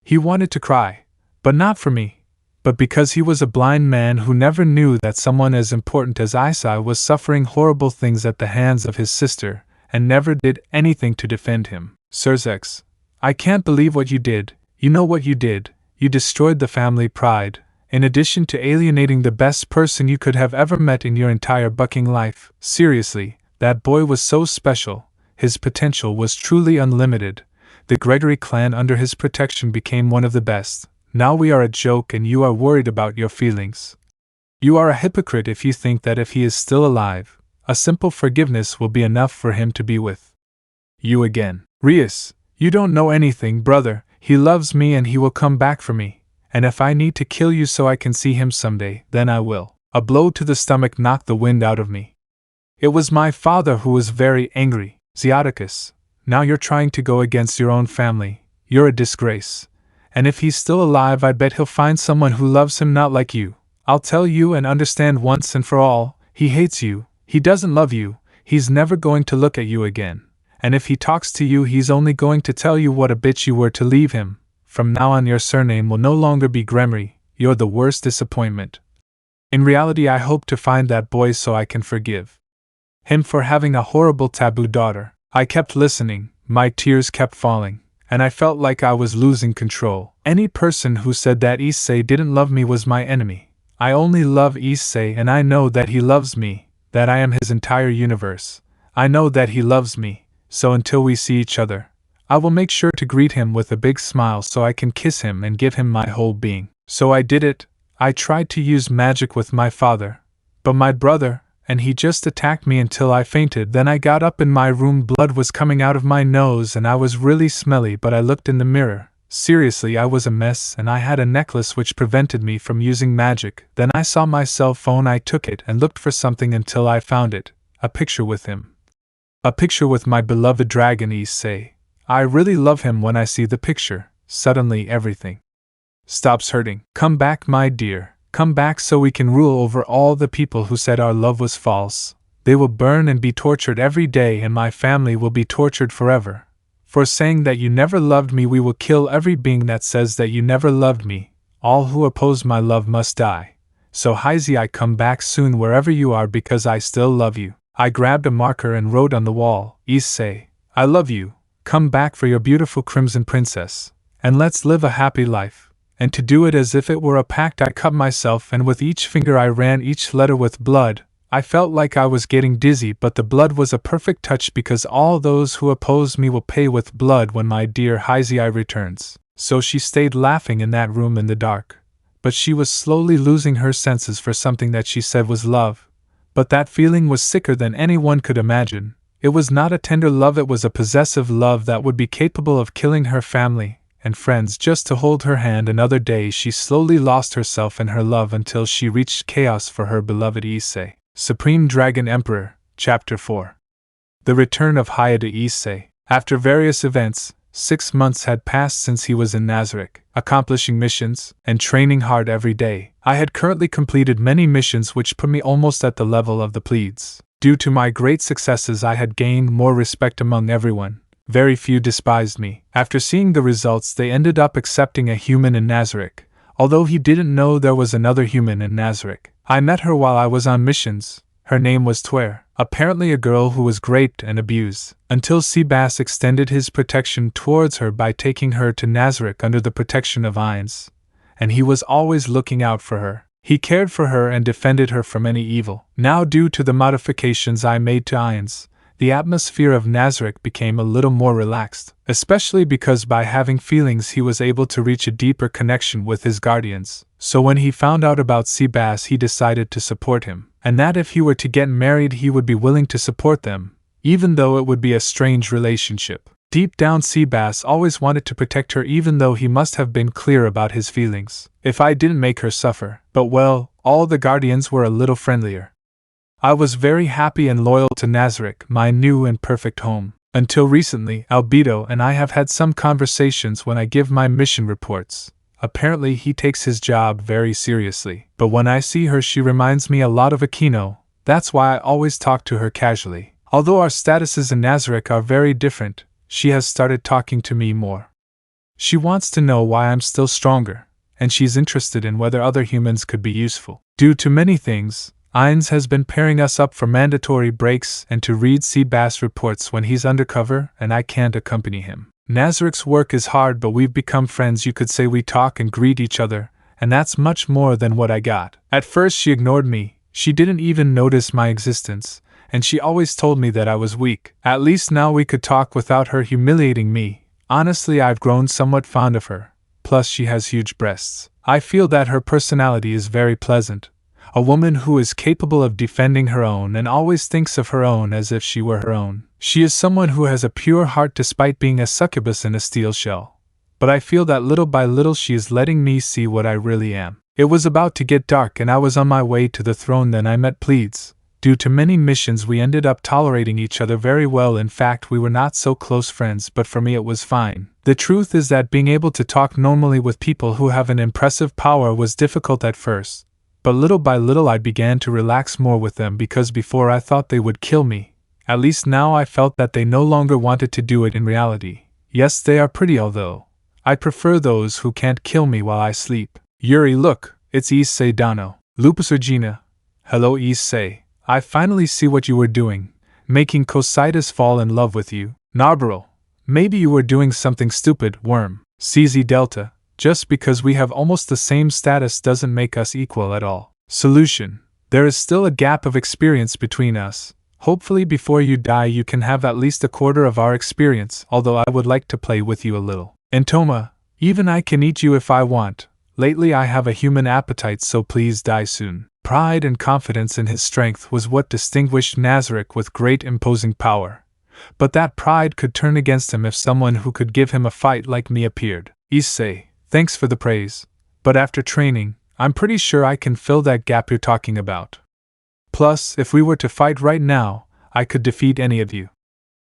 He wanted to cry, but not for me, but because he was a blind man who never knew that someone as important as Issei was suffering horrible things at the hands of his sister, and never did anything to defend him. "Surzex, I can't believe what you did. You know what you did. You destroyed the family pride, in addition to alienating the best person you could have ever met in your entire bucking life. Seriously, that boy was so special. His potential was truly unlimited. The Gregory clan under his protection became one of the best. Now we are a joke and you are worried about your feelings. You are a hypocrite if you think that if he is still alive, a simple forgiveness will be enough for him to be with you again. Rias, you don't know anything, brother. He loves me and he will come back for me. And if I need to kill you so I can see him someday, then I will." A blow to the stomach knocked the wind out of me. It was my father who was very angry. "Zeoticus, now you're trying to go against your own family. You're a disgrace. And if he's still alive, I bet he'll find someone who loves him not like you. I'll tell you and understand once and for all, he hates you, he doesn't love you, he's never going to look at you again. And if he talks to you, he's only going to tell you what a bitch you were to leave him. From now on your surname will no longer be Gremory. You're the worst disappointment. In reality, I hope to find that boy so I can forgive him for having a horrible taboo daughter." I kept listening, my tears kept falling, and I felt like I was losing control. Any person who said that Issei didn't love me was my enemy. I only love Issei and I know that he loves me, that I am his entire universe. I know that he loves me, so until we see each other, I will make sure to greet him with a big smile so I can kiss him and give him my whole being. So I did it. I tried to use magic with my father, but my brother, and he just attacked me until I fainted. Then I got up in my room, blood was coming out of my nose and I was really smelly, but I looked in the mirror. Seriously, I was a mess and I had a necklace which prevented me from using magic. Then I saw my cell phone, I took it and looked for something until I found it, a picture with him. A picture with my beloved dragon Issei. I really love him. When I see the picture, suddenly everything stops hurting. Come back, my dear. Come back so we can rule over all the people who said our love was false. They will burn and be tortured every day, and my family will be tortured forever. For saying that you never loved me, we will kill every being that says that you never loved me. All who oppose my love must die. So Issei, come back soon wherever you are because I still love you. I grabbed a marker and wrote on the wall, Issei, I love you. Come back for your beautiful crimson princess, and let's live a happy life. And to do it as if it were a pact, I cut myself, and with each finger I ran each letter with blood. I felt like I was getting dizzy, but the blood was a perfect touch because all those who oppose me will pay with blood when my dear Issei returns. So she stayed laughing in that room in the dark. But she was slowly losing her senses for something that she said was love. But that feeling was sicker than anyone could imagine. It was not a tender love, it was a possessive love that would be capable of killing her family and friends just to hold her hand. Another day she slowly lost herself in her love until she reached chaos for her beloved Issei. Supreme Dragon Emperor, Chapter 4. The Return of Heir to Issei. After various events, 6 months had passed since he was in Nazarick, accomplishing missions and training hard every day. I had currently completed many missions which put me almost at the level of the plebes. Due to my great successes, I had gained more respect among everyone. Very few despised me. After seeing the results, they ended up accepting a human in Nazarick, although he didn't know there was another human in Nazarick. I met her while I was on missions. Her name was Twer, apparently a girl who was raped and abused, until Seabass extended his protection towards her by taking her to Nazarick under the protection of Ains, and he was always looking out for her. He cared for her and defended her from any evil. Now, due to the modifications I made to Ains, the atmosphere of Nazarick became a little more relaxed, especially because by having feelings he was able to reach a deeper connection with his guardians. So when he found out about Seabass, he decided to support him, and that if he were to get married he would be willing to support them, even though it would be a strange relationship. Deep down, Seabass always wanted to protect her, even though he must have been clear about his feelings. If I didn't make her suffer, but well, all the guardians were a little friendlier. I was very happy and loyal to Nazarick, my new and perfect home. Until recently, Albedo and I have had some conversations when I give my mission reports. Apparently he takes his job very seriously, but when I see her she reminds me a lot of Akeno. That's why I always talk to her casually. Although our statuses in Nazarick are very different, she has started talking to me more. She wants to know why I'm still stronger, and she's interested in whether other humans could be useful. Due to many things, Ains has been pairing us up for mandatory breaks and to read Seabass reports when he's undercover and I can't accompany him. Nazarick's work is hard, but we've become friends. You could say we talk and greet each other, and that's much more than what I got. At first she ignored me, she didn't even notice my existence, and she always told me that I was weak. At least now we could talk without her humiliating me. Honestly, I've grown somewhat fond of her, plus she has huge breasts. I feel that her personality is very pleasant. A woman who is capable of defending her own and always thinks of her own as if she were her own. She is someone who has a pure heart despite being a succubus in a steel shell. But I feel that little by little she is letting me see what I really am. It was about to get dark and I was on my way to the throne, then I met Pleads. Due to many missions we ended up tolerating each other very well. In fact, we were not so close friends, but for me it was fine. The truth is that being able to talk normally with people who have an impressive power was difficult at first. But little by little I began to relax more with them because before I thought they would kill me. At least now I felt that they no longer wanted to do it in reality. Yes, they are pretty, although I prefer those who can't kill me while I sleep. Yuri, look, it's Issei Dano. Lupus Regina. Hello Issei. I finally see what you were doing, making Cositas fall in love with you. Narborough. Maybe you were doing something stupid, worm. CZ Delta. Just because we have almost the same status doesn't make us equal at all. Solution. There is still a gap of experience between us. Hopefully before you die you can have at least a quarter of our experience, although I would like to play with you a little. Entoma, even I can eat you if I want. Lately I have a human appetite, so please die soon. Pride and confidence in his strength was what distinguished Nazarick with great imposing power. But that pride could turn against him if someone who could give him a fight like me appeared. Issei, thanks for the praise, but after training, I'm pretty sure I can fill that gap you're talking about. Plus, if we were to fight right now, I could defeat any of you.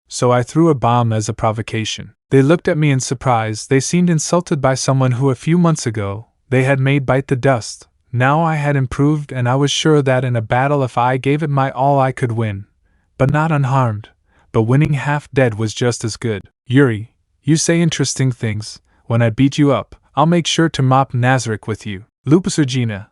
So I threw a bomb as a provocation. They looked at me in surprise. They seemed insulted by someone who a few months ago they had made bite the dust. Now I had improved, and I was sure that in a battle if I gave it my all I could win. But not unharmed. But winning half dead was just as good. Yuri, you say interesting things. When I beat you up, I'll make sure to mop Nazarick with you. Lupin,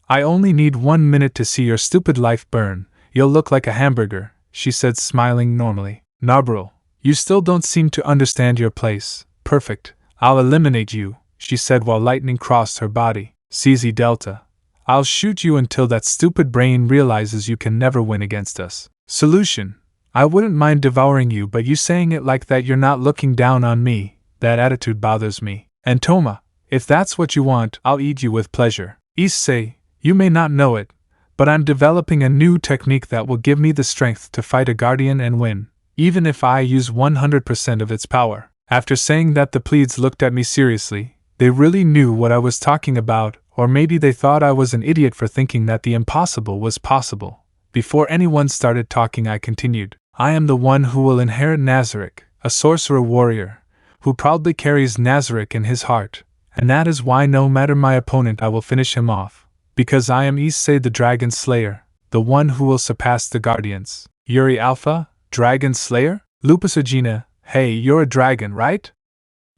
I only need 1 minute to see your stupid life burn. You'll look like a hamburger, she said, smiling normally. Gabriel, you still don't seem to understand your place. Perfect. I'll eliminate you, she said while lightning crossed her body. CZ Delta, I'll shoot you until that stupid brain realizes you can never win against us. Solution, I wouldn't mind devouring you, but you saying it like that you're not looking down on me, that attitude bothers me. Entoma, if that's what you want, I'll eat you with pleasure. Issei, you may not know it, but I'm developing a new technique that will give me the strength to fight a guardian and win, even if I use 100% of its power. After saying that, the plebes looked at me seriously. They really knew what I was talking about, or maybe they thought I was an idiot for thinking that the impossible was possible. Before anyone started talking, I continued. I am the one who will inherit Nazarick, a sorcerer warrior, who proudly carries Nazarick in his heart, and that is why no matter my opponent I will finish him off, because I am Issei the Dragon Slayer, the one who will surpass the Guardians. Yuri Alpha, Dragon Slayer? Lupin, hey, you're a dragon, right?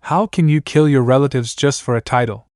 How can you kill your relatives just for a title?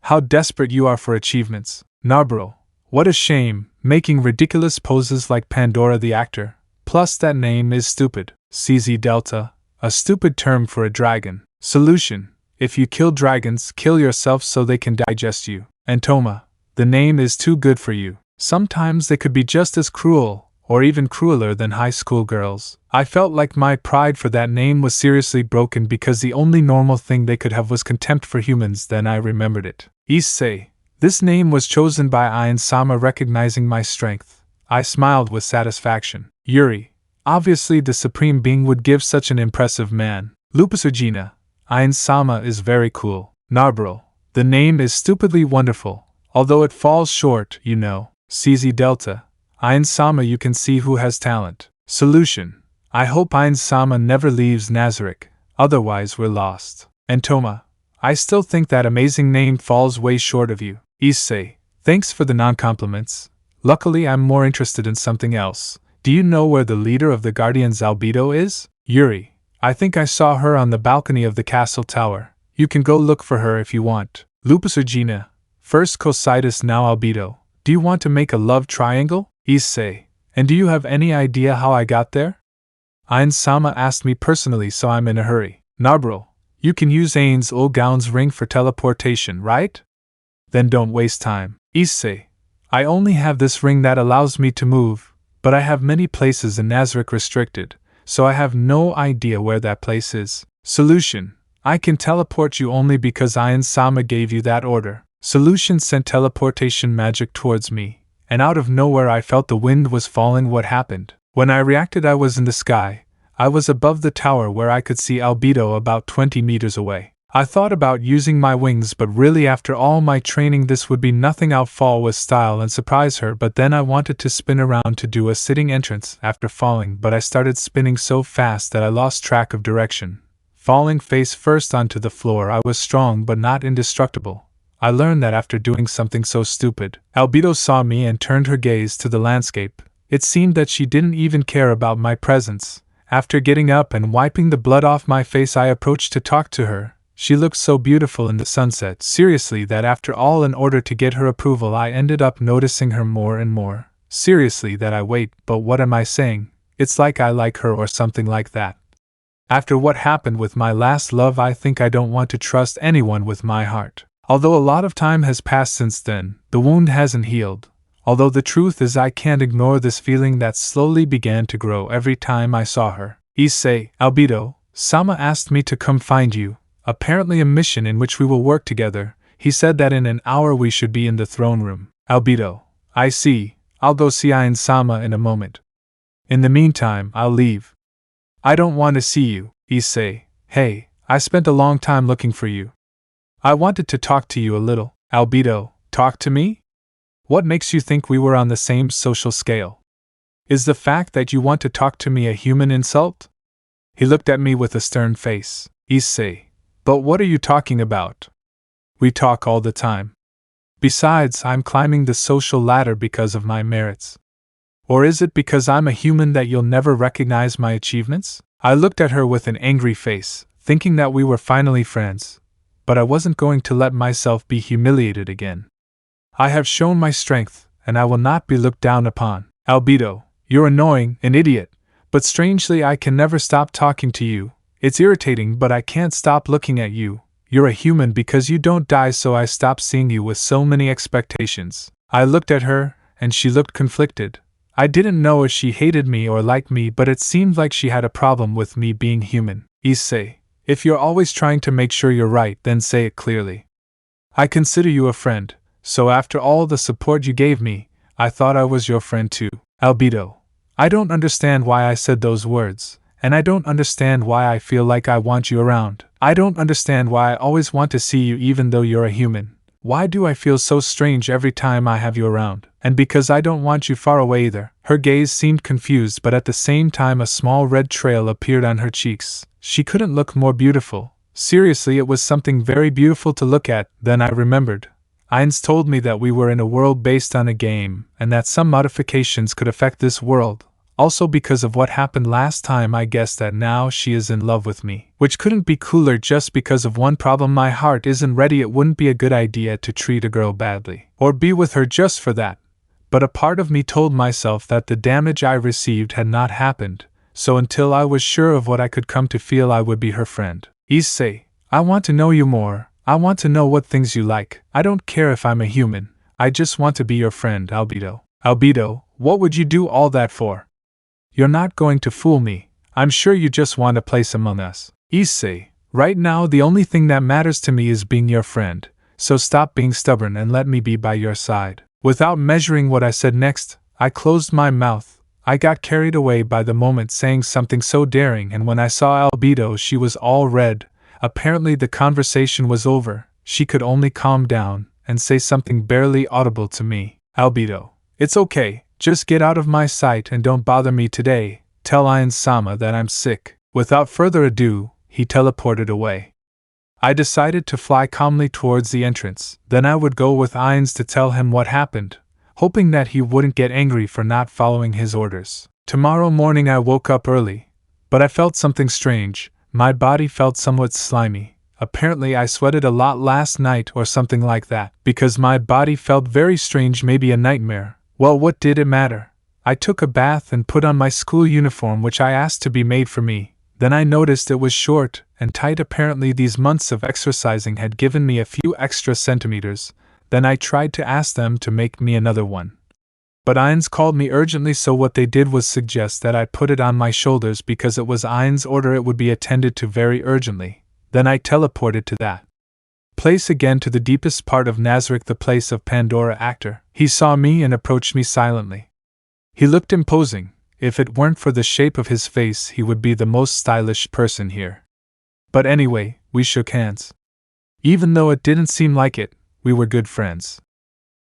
How desperate you are for achievements. Gabriel, what a shame, making ridiculous poses like Pandora the actor. Plus that name is stupid. CZ Delta, a stupid term for a dragon. Solution, if you kill dragons, kill yourself so they can digest you. Entoma, the name is too good for you. Sometimes they could be just as cruel, or even crueler than high school girls. I felt like my pride for that name was seriously broken because the only normal thing they could have was contempt for humans. Then I remembered it. Issei, this name was chosen by Ainz-sama, recognizing my strength. I smiled with satisfaction. Yuri, obviously the Supreme Being would give such an impressive man. Lupin, Ainz-sama is very cool. Gabriel, the name is stupidly wonderful, although it falls short, you know. CZ Delta, Ainz-sama, you can see who has talent. Solution, I hope Ainz-sama never leaves Nazarick, otherwise we're lost. Entoma, I still think that amazing name falls way short of you. Issei, thanks for the non-compliments. Luckily I'm more interested in something else. Do you know where the leader of the Guardians Albedo is? Yuri, I think I saw her on the balcony of the castle tower. You can go look for her if you want. Lupin, first Cocytus now Albido. Do you want to make a love triangle? Issei, and do you have any idea how I got there? Ainz-sama asked me personally, so I'm in a hurry. Gabriel, you can use Ainz Ooal Gown's ring for teleportation, right? Then don't waste time. Issei, I only have this ring that allows me to move, but I have many places in Nazarick restricted, so I have no idea where that place is. Solution, I can teleport you only because Ainz-sama gave you that order. Solution sent teleportation magic towards me, and out of nowhere I felt the wind was falling. What happened? When I reacted, I was in the sky. I was above the tower where I could see Albido about 20 meters away. I thought about using my wings, but really after all my training this would be nothing. I'll fall with style and surprise her, but then I wanted to spin around to do a sitting entrance after falling, but I started spinning so fast that I lost track of direction. Falling face first onto the floor, I was strong but not indestructible. I learned that after doing something so stupid. Albido saw me and turned her gaze to the landscape. It seemed that she didn't even care about my presence. After getting up and wiping the blood off my face, I approached to talk to her. She looked so beautiful in the sunset, seriously, that after all, in order to get her approval, I ended up noticing her more and more. Seriously, that I wait, but what am I saying? It's like I like her or something like that. After what happened with my last love, I think I don't want to trust anyone with my heart. Although a lot of time has passed since then, the wound hasn't healed, although the truth is I can't ignore this feeling that slowly began to grow every time I saw her. Issei, Albedo, Sama asked me to come find you, apparently a mission in which we will work together. He said that in an hour we should be in the throne room. Albedo, I see, I'll go see Ainz Sama in a moment. In the meantime, I'll leave. I don't want to see you, Issei. Hey, I spent a long time looking for you. I wanted to talk to you a little. Albedo, talk to me? What makes you think we were on the same social scale? Is the fact that you want to talk to me a human insult? He looked at me with a stern face. Issei, but what are you talking about? We talk all the time. Besides, I'm climbing the social ladder because of my merits. Or is it because I'm a human that you'll never recognize my achievements? I looked at her with an angry face, thinking that we were finally friends, but I wasn't going to let myself be humiliated again. I have shown my strength, and I will not be looked down upon. Albedo, you're annoying, an idiot, but strangely I can never stop talking to you. It's irritating, but I can't stop looking at you. You're a human because you don't die, so I stopped seeing you with so many expectations. I looked at her, and she looked conflicted. I didn't know if she hated me or liked me, but it seemed like she had a problem with me being human. Issei, if you're always trying to make sure you're right, then say it clearly. I consider you a friend, so after all the support you gave me, I thought I was your friend too. Albedo, I don't understand why I said those words, and I don't understand why I feel like I want you around. I don't understand why I always want to see you even though you're a human. Why do I feel so strange every time I have you around? And because I don't want you far away either. Her gaze seemed confused, but at the same time a small red trail appeared on her cheeks. She couldn't look more beautiful. Seriously, it was something very beautiful to look at. Then I remembered. Ainz told me that we were in a world based on a game, and that some modifications could affect this world. Also, because of what happened last time, I guessed that now she is in love with me. Which couldn't be cooler. Just because of one problem my heart isn't ready, it wouldn't be a good idea to treat a girl badly. Or be with her just for that. But a part of me told myself that the damage I received had not happened, so until I was sure of what I could come to feel, I would be her friend. Issei, I want to know you more. I want to know what things you like. I don't care if I'm a human. I just want to be your friend, Albedo. Albedo, what would you do all that for? You're not going to fool me. I'm sure you just want a place among us. Issei, right now the only thing that matters to me is being your friend, so stop being stubborn and let me be by your side. Without measuring what I said next, I closed my mouth. I got carried away by the moment, saying something so daring, and when I saw Albedo, she was all red. Apparently the conversation was over. She could only calm down and say something barely audible to me. Albedo, it's okay. Just get out of my sight and don't bother me today. Tell Ainz Sama that I'm sick. Without further ado, he teleported away. I decided to fly calmly towards the entrance. Then I would go with Ainz to tell him what happened, hoping that he wouldn't get angry for not following his orders. Tomorrow morning I woke up early, but I felt something strange. My body felt somewhat slimy. Apparently I sweated a lot last night or something like that, because my body felt very strange, maybe a nightmare. Well, what did it matter? I took a bath and put on my school uniform, which I asked to be made for me. Then I noticed it was short and tight. Apparently these months of exercising had given me a few extra centimeters. Then I tried to ask them to make me another one. But Ainz called me urgently, so what they did was suggest that I put it on my shoulders because it was Ainz's order it would be attended to very urgently. Then I teleported to that place again, to the deepest part of Nazarick, the place of Pandora actor. He saw me and approached me silently. He looked imposing. If it weren't for the shape of his face, he would be the most stylish person here. But anyway, we shook hands. Even though it didn't seem like it, we were good friends.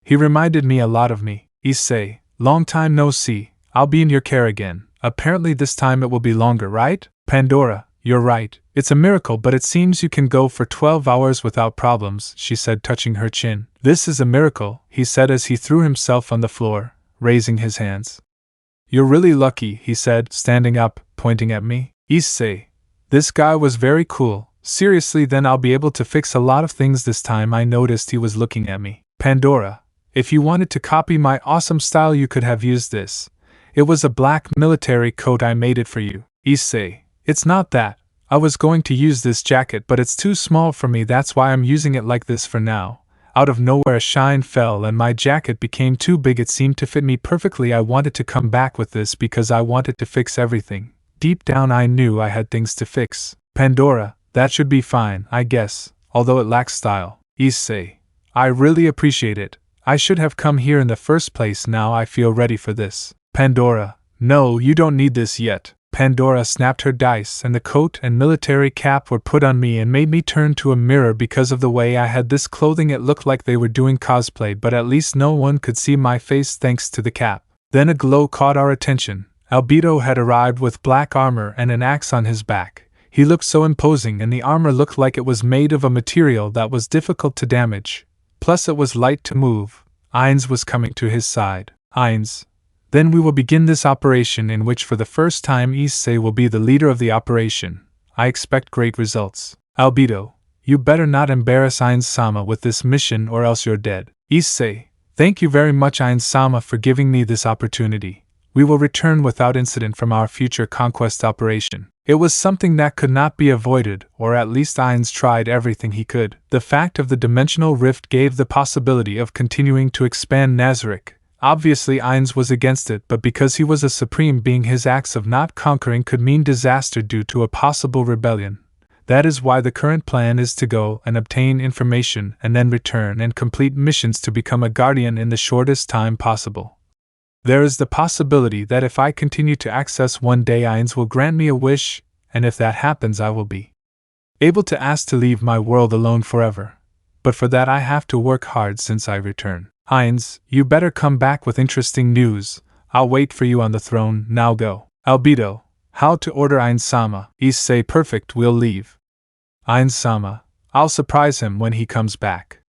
He reminded me a lot of me. Issei, long time no see. I'll be in your care again. Apparently this time it will be longer, right? Pandora, you're right. It's a miracle, but it seems you can go for 12 hours without problems, she said, touching her chin. This is a miracle, he said as he threw himself on the floor, raising his hands. You're really lucky, he said, standing up, pointing at me. Issei, this guy was very cool. Seriously, then I'll be able to fix a lot of things this time. I noticed he was looking at me. Pandora, if you wanted to copy my awesome style, you could have used this. It was a black military coat. I made it for you. Issei, it's not that. I was going to use this jacket, but it's too small for me. That's why I'm using it like this for now. Out of nowhere a shine fell and my jacket became too big. It seemed to fit me perfectly. I wanted to come back with this because I wanted to fix everything. Deep down I knew I had things to fix. Pandora, that should be fine, I guess, although it lacks style. Issei, I really appreciate it. I should have come here in the first place. Now I feel ready for this. Pandora, no, you don't need this yet. Pandora snapped her dice and the coat and military cap were put on me and made me turn to a mirror. Because of the way I had this clothing it looked like they were doing cosplay, but at least no one could see my face thanks to the cap. Then a glow caught our attention. Albedo had arrived with black armor and an axe on his back. He looked so imposing and the armor looked like it was made of a material that was difficult to damage. Plus it was light to move. Ains was coming to his side. Ains. Then we will begin this operation in which for the first time Issei will be the leader of the operation. I expect great results. Albido, you better not embarrass Ainz-sama with this mission or else you're dead. Issei, thank you very much Ainz-sama for giving me this opportunity. We will return without incident from our future conquest operation. It was something that could not be avoided, or at least Ains tried everything he could. The fact of the dimensional rift gave the possibility of continuing to expand Nazarick. Obviously Ains was against it, but because he was a supreme being his acts of not conquering could mean disaster due to a possible rebellion. That is why the current plan is to go and obtain information and then return and complete missions to become a guardian in the shortest time possible. There is the possibility that if I continue to access one day Ains will grant me a wish, and if that happens I will be able to ask to leave my world alone forever. But for that I have to work hard since I return. Ains, you better come back with interesting news. I'll wait for you on the throne. Now go. Albido, how to order Ainz-sama. Issei, perfect, we'll leave. Ainz-sama, I'll surprise him when he comes back.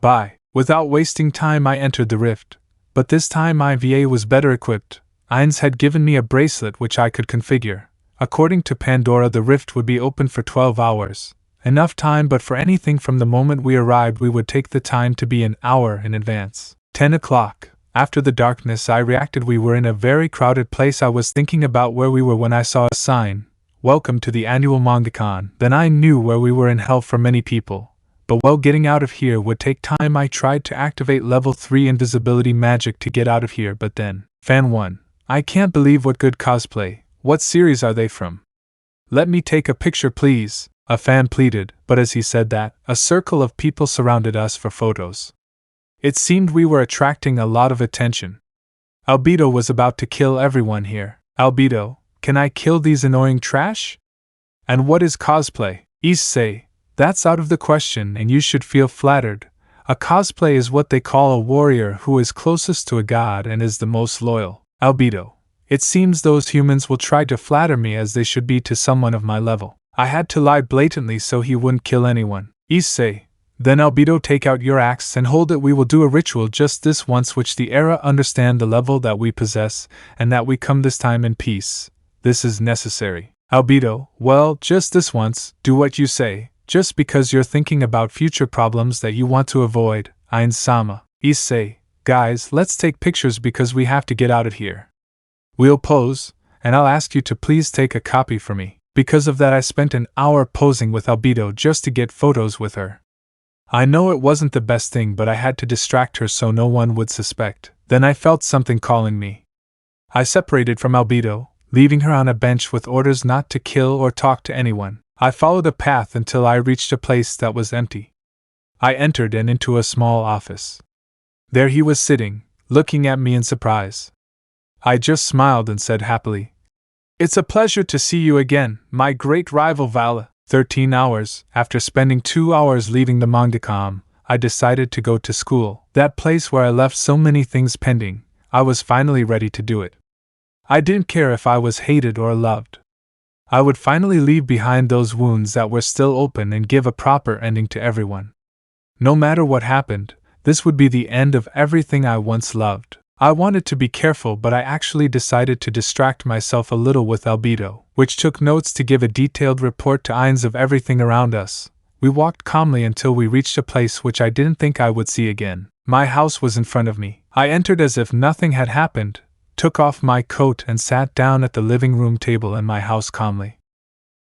Bye. Without wasting time I entered the rift. But this time my VA was better equipped. Ains had given me a bracelet which I could configure. According to Pandora the rift would be open for 12 hours. Enough time, but for anything from the moment we arrived we would take the time to be an hour in advance. 10 o'clock. After the darkness I reacted. We were in a very crowded place. I was thinking about where we were when I saw a sign, "Welcome to the annual MangaCon." Then I knew where we were in hell for many people. But while getting out of here would take time, I tried to activate level 3 invisibility magic to get out of here, but then, Fan 1. I can't believe what good cosplay. What series are they from? Let me take a picture please. A fan pleaded, but as he said that, a circle of people surrounded us for photos. It seemed we were attracting a lot of attention. Albedo was about to kill everyone here. Albedo, can I kill these annoying trash? And what is cosplay? Issei, that's out of the question and you should feel flattered. A cosplay is what they call a warrior who is closest to a god and is the most loyal. Albedo, it seems those humans will try to flatter me as they should be to someone of my level. I had to lie blatantly so he wouldn't kill anyone. Issei, then Albedo, take out your axe and hold it. We will do a ritual just this once which the era understand the level that we possess and that we come this time in peace. This is necessary. Albedo, well, just this once, do what you say, just because you're thinking about future problems that you want to avoid. Ainz-sama. Issei, guys, let's take pictures because we have to get out of here. We'll pose, and I'll ask you to please take a copy for me. Because of that I spent an hour posing with Albedo just to get photos with her. I know it wasn't the best thing, but I had to distract her so no one would suspect. Then I felt something calling me. I separated from Albedo, leaving her on a bench with orders not to kill or talk to anyone. I followed a path until I reached a place that was empty. I entered and into a small office. There he was sitting, looking at me in surprise. I just smiled and said happily, "It's a pleasure to see you again, my great rival Vala." 13 hours, after spending 2 hours leaving the MangaCon, I decided to go to school. That place where I left so many things pending, I was finally ready to do it. I didn't care if I was hated or loved. I would finally leave behind those wounds that were still open and give a proper ending to everyone. No matter what happened, this would be the end of everything I once loved. I wanted to be careful, but I actually decided to distract myself a little with Albedo, which took notes to give a detailed report to Ains of everything around us. We walked calmly until we reached a place which I didn't think I would see again. My house was in front of me. I entered as if nothing had happened, took off my coat and sat down at the living room table in my house calmly.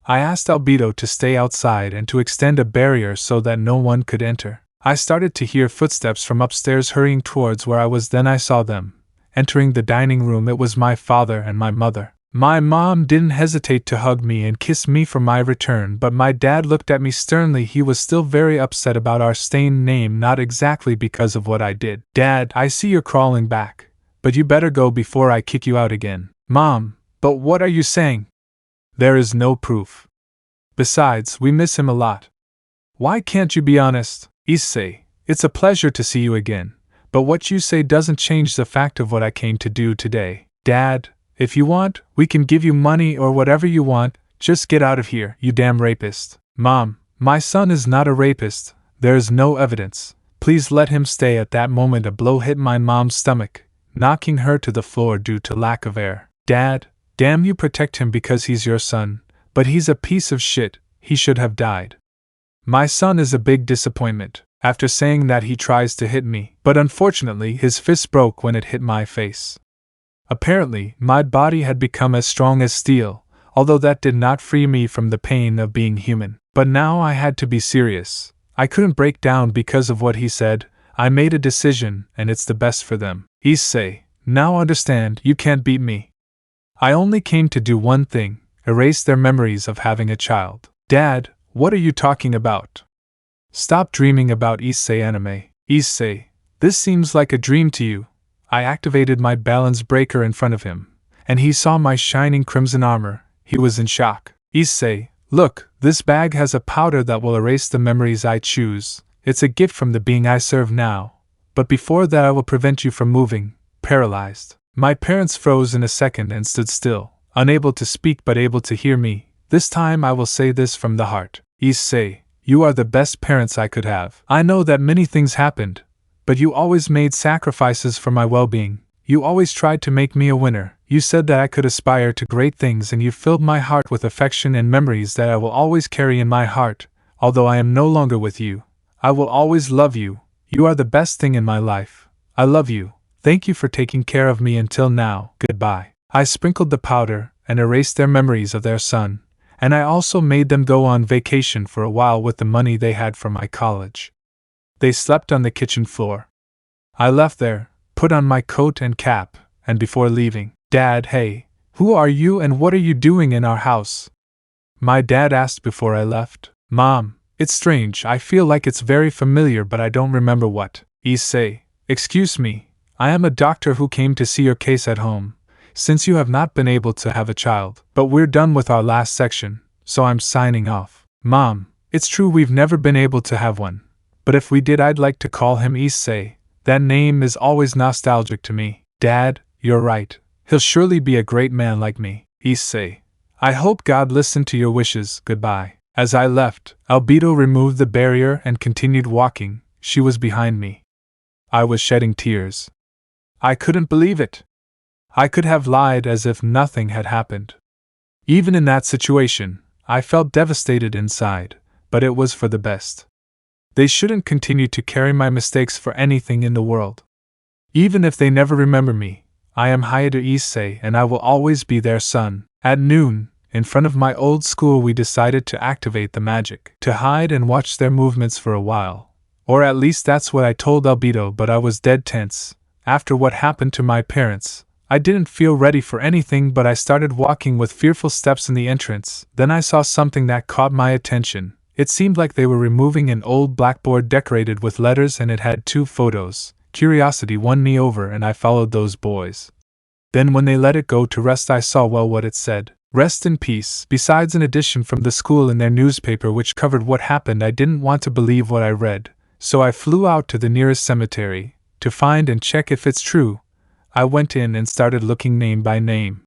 I asked Albedo to stay outside and to extend a barrier so that no one could enter. I started to hear footsteps from upstairs hurrying towards where I was, then I saw them. Entering the dining room, it was my father and my mother. My mom didn't hesitate to hug me and kiss me for my return, but my dad looked at me sternly. He was still very upset about our stained name, not exactly because of what I did. Dad, I see you're crawling back, but you better go before I kick you out again. Mom, but what are you saying? There is no proof. Besides, we miss him a lot. Why can't you be honest? Issei, it's a pleasure to see you again, but what you say doesn't change the fact of what I came to do today. Dad, if you want, we can give you money or whatever you want, just get out of here, you damn rapist. Mom, my son is not a rapist, there is no evidence. Please let him stay. At that moment a blow hit my mom's stomach, knocking her to the floor due to lack of air. Dad, damn you, protect him because he's your son, but he's a piece of shit, he should have died. My son is a big disappointment. After saying that, he tries to hit me, but unfortunately his fist broke when it hit my face. Apparently, my body had become as strong as steel, although that did not free me from the pain of being human. But now I had to be serious. I couldn't break down because of what he said. I made a decision, and it's the best for them. Issei, now understand, you can't beat me. I only came to do one thing, erase their memories of having a child. Dad, what are you talking about? Stop dreaming about Issei anime. Issei, this seems like a dream to you. I activated my balance breaker in front of him, and he saw my shining crimson armor. He was in shock. Issei, look, this bag has a powder that will erase the memories I choose. It's a gift from the being I serve now. But before that I will prevent you from moving, paralyzed. My parents froze in a second and stood still, unable to speak but able to hear me. This time I will say this from the heart. Issei, you are the best parents I could have. I know that many things happened, but you always made sacrifices for my well-being. You always tried to make me a winner. You said that I could aspire to great things, and you filled my heart with affection and memories that I will always carry in my heart. Although I am no longer with you, I will always love you. You are the best thing in my life. I love you. Thank you for taking care of me until now. Goodbye. I sprinkled the powder and erased their memories of their son, and I also made them go on vacation for a while with the money they had from my college. They slept on the kitchen floor. I left there, put on my coat and cap, and before leaving, Dad, hey, who are you and what are you doing in our house? My dad asked before I left. Mom, it's strange, I feel like it's very familiar but I don't remember what. Issei, excuse me, I am a doctor who came to see your case at home, since you have not been able to have a child. But we're done with our last section, so I'm signing off. Mom, it's true we've never been able to have one. But if we did, I'd like to call him Issei. That name is always nostalgic to me. Dad, you're right. He'll surely be a great man like me. Issei, I hope God listened to your wishes. Goodbye. As I left, Albedo removed the barrier and continued walking. She was behind me. I was shedding tears. I couldn't believe it. I could have lied as if nothing had happened. Even in that situation, I felt devastated inside, but it was for the best. They shouldn't continue to carry my mistakes for anything in the world. Even if they never remember me, I am Heir Issei and I will always be their son. At noon, in front of my old school, we decided to activate the magic, to hide and watch their movements for a while. Or at least that's what I told Albido, but I was dead tense. After what happened to my parents, I didn't feel ready for anything, but I started walking with fearful steps in the entrance. Then I saw something that caught my attention. It seemed like they were removing an old blackboard decorated with letters, and it had 2 photos. Curiosity won me over and I followed those boys. Then when they let it go to rest, I saw well what it said. Rest in peace. Besides an edition from the school in their newspaper which covered what happened, I didn't want to believe what I read, so I flew out to the nearest cemetery to find and check if it's true. I went in and started looking name by name,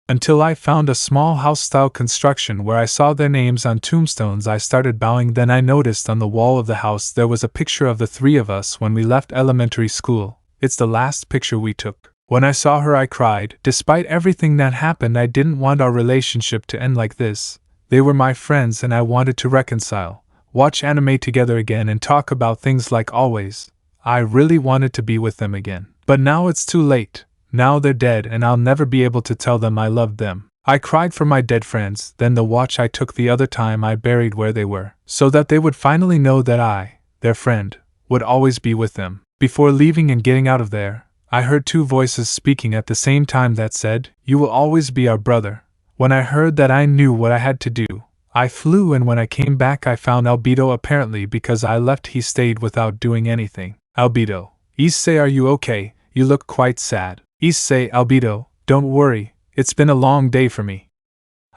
until I found a small house-style construction where I saw their names on tombstones. I started bowing. Then I noticed on the wall of the house there was a picture of the 3 of us when we left elementary school. It's the last picture we took. When I saw her I cried. Despite everything that happened, I didn't want our relationship to end like this. They were my friends and I wanted to reconcile, watch anime together again and talk about things like always. I really wanted to be with them again. But now it's too late. Now they're dead and I'll never be able to tell them I loved them. I cried for my dead friends. Then the watch I took the other time I buried where they were, so that they would finally know that I, their friend, would always be with them. Before leaving and getting out of there, I heard two voices speaking at the same time that said, "You will always be our brother." When I heard that, I knew what I had to do. I flew, and when I came back I found Albedo. Apparently because I left he stayed without doing anything. Albedo. Issei, are you okay? You look quite sad. Issei. Albedo, don't worry, it's been a long day for me.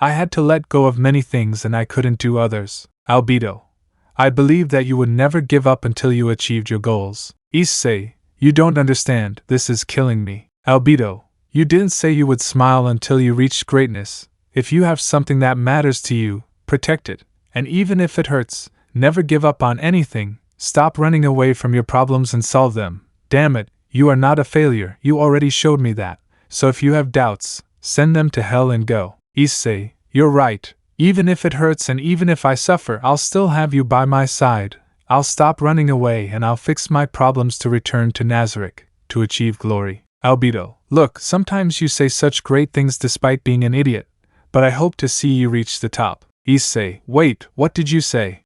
I had to let go of many things and I couldn't do others. Albedo. I believed that you would never give up until you achieved your goals. Issei. You don't understand, this is killing me. Albedo. You didn't say you would smile until you reached greatness. If you have something that matters to you, protect it, and even if it hurts, never give up on anything. Stop running away from your problems and solve them. Damn it, you are not a failure, you already showed me that. So if you have doubts, send them to hell and go. Issei, you're right. Even if it hurts and even if I suffer, I'll still have you by my side. I'll stop running away and I'll fix my problems to return to Nazarick, to achieve glory. Albedo. Look, sometimes you say such great things despite being an idiot, but I hope to see you reach the top. Issei. Wait, what did you say?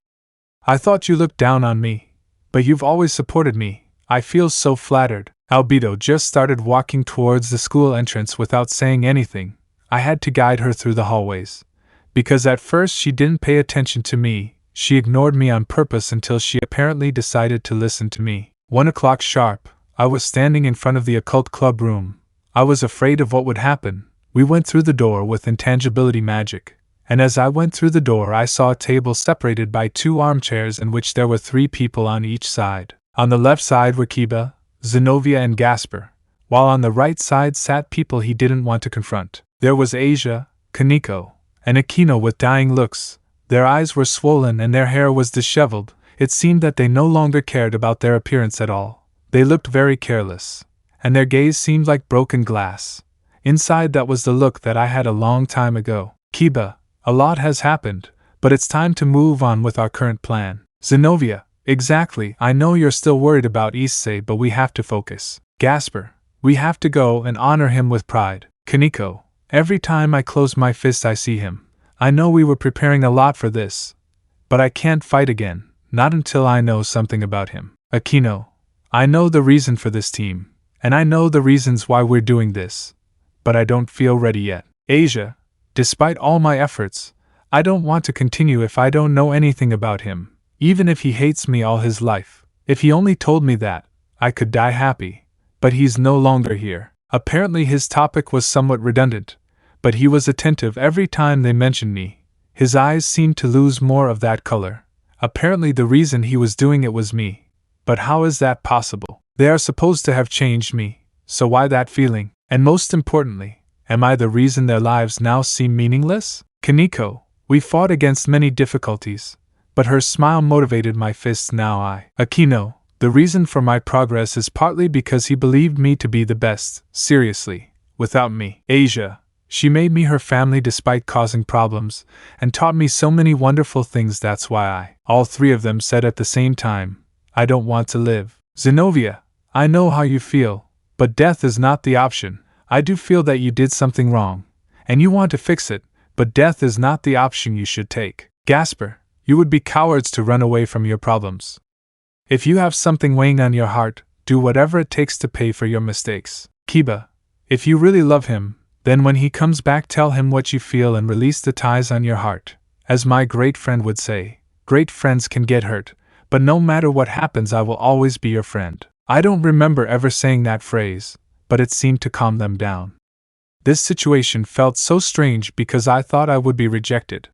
I thought you looked down on me, but you've always supported me. I feel so flattered. Albedo just started walking towards the school entrance without saying anything. I had to guide her through the hallways. Because at first she didn't pay attention to me, she ignored me on purpose until she apparently decided to listen to me. 1 o'clock sharp, I was standing in front of the occult club room. I was afraid of what would happen. We went through the door with intangibility magic, and as I went through the door I saw a table separated by 2 armchairs in which there were 3 people on each side. On the left side were Kiba, Zenobia and Gasper, while on the right side sat people he didn't want to confront. There was Asia, Kaneko, and Akeno with dying looks. Their eyes were swollen and their hair was disheveled. It seemed that they no longer cared about their appearance at all. They looked very careless, and their gaze seemed like broken glass. Inside, that was the look that I had a long time ago. Kiba, a lot has happened, but it's time to move on with our current plan. Zenobia, exactly, I know you're still worried about Issei, but we have to focus. Gasper, we have to go and honor him with pride. Kaneko, every time I close my fist I see him. I know we were preparing a lot for this, but I can't fight again, not until I know something about him. Akeno, I know the reason for this team, and I know the reasons why we're doing this, but I don't feel ready yet. Asia, despite all my efforts, I don't want to continue if I don't know anything about him, even if he hates me all his life. If he only told me that, I could die happy, but he's no longer here. Apparently his topic was somewhat redundant, but he was attentive every time they mentioned me. His eyes seemed to lose more of that color. Apparently the reason he was doing it was me. But how is that possible? They are supposed to have changed me, so why that feeling? And most importantly, am I the reason their lives now seem meaningless? Kaneko, we fought against many difficulties, but her smile motivated my fists now. Akeno, the reason for my progress is partly because he believed me to be the best, seriously, without me. Asia, she made me her family despite causing problems, and taught me so many wonderful things. That's why all 3 of them said at the same time, I don't want to live. Zenobia, I know how you feel, but death is not the option. I do feel that you did something wrong, and you want to fix it, but death is not the option you should take. Gasper, you would be cowards to run away from your problems. If you have something weighing on your heart, do whatever it takes to pay for your mistakes. Kiba, if you really love him, then when he comes back tell him what you feel and release the ties on your heart. As my great friend would say, great friends can get hurt, but no matter what happens I will always be your friend. I don't remember ever saying that phrase, but it seemed to calm them down. This situation felt so strange because I thought I would be rejected.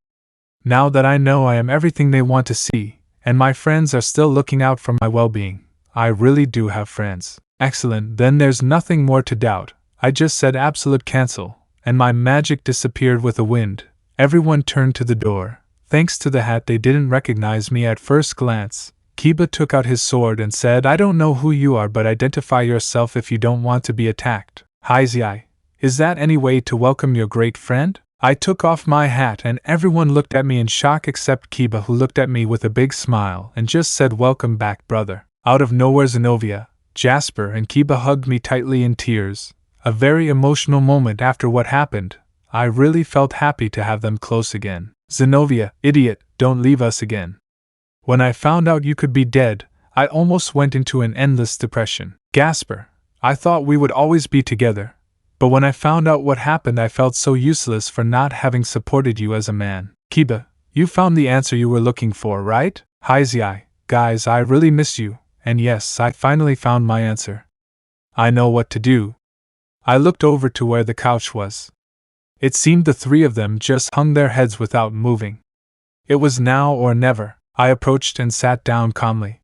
Now that I know I am everything they want to see, and my friends are still looking out for my well-being, I really do have friends. Excellent, then there's nothing more to doubt. I just said absolute cancel, and my magic disappeared with the wind. Everyone turned to the door. Thanks to the hat they didn't recognize me at first glance. Kiba took out his sword and said, I don't know who you are, but identify yourself if you don't want to be attacked. Heizei, is that any way to welcome your great friend? I took off my hat and everyone looked at me in shock except Kiba, who looked at me with a big smile and just said, welcome back, brother. Out of nowhere Zenobia, Jasper and Kiba hugged me tightly in tears. A very emotional moment after what happened. I really felt happy to have them close again. Zenobia, idiot, don't leave us again. When I found out you could be dead, I almost went into an endless depression. Gasper, I thought we would always be together, but when I found out what happened I felt so useless for not having supported you as a man. Kiba, you found the answer you were looking for, right? Issei, guys, I really miss you, and yes, I finally found my answer. I know what to do. I looked over to where the couch was. It seemed the three of them just hung their heads without moving. It was now or never. I approached and sat down calmly.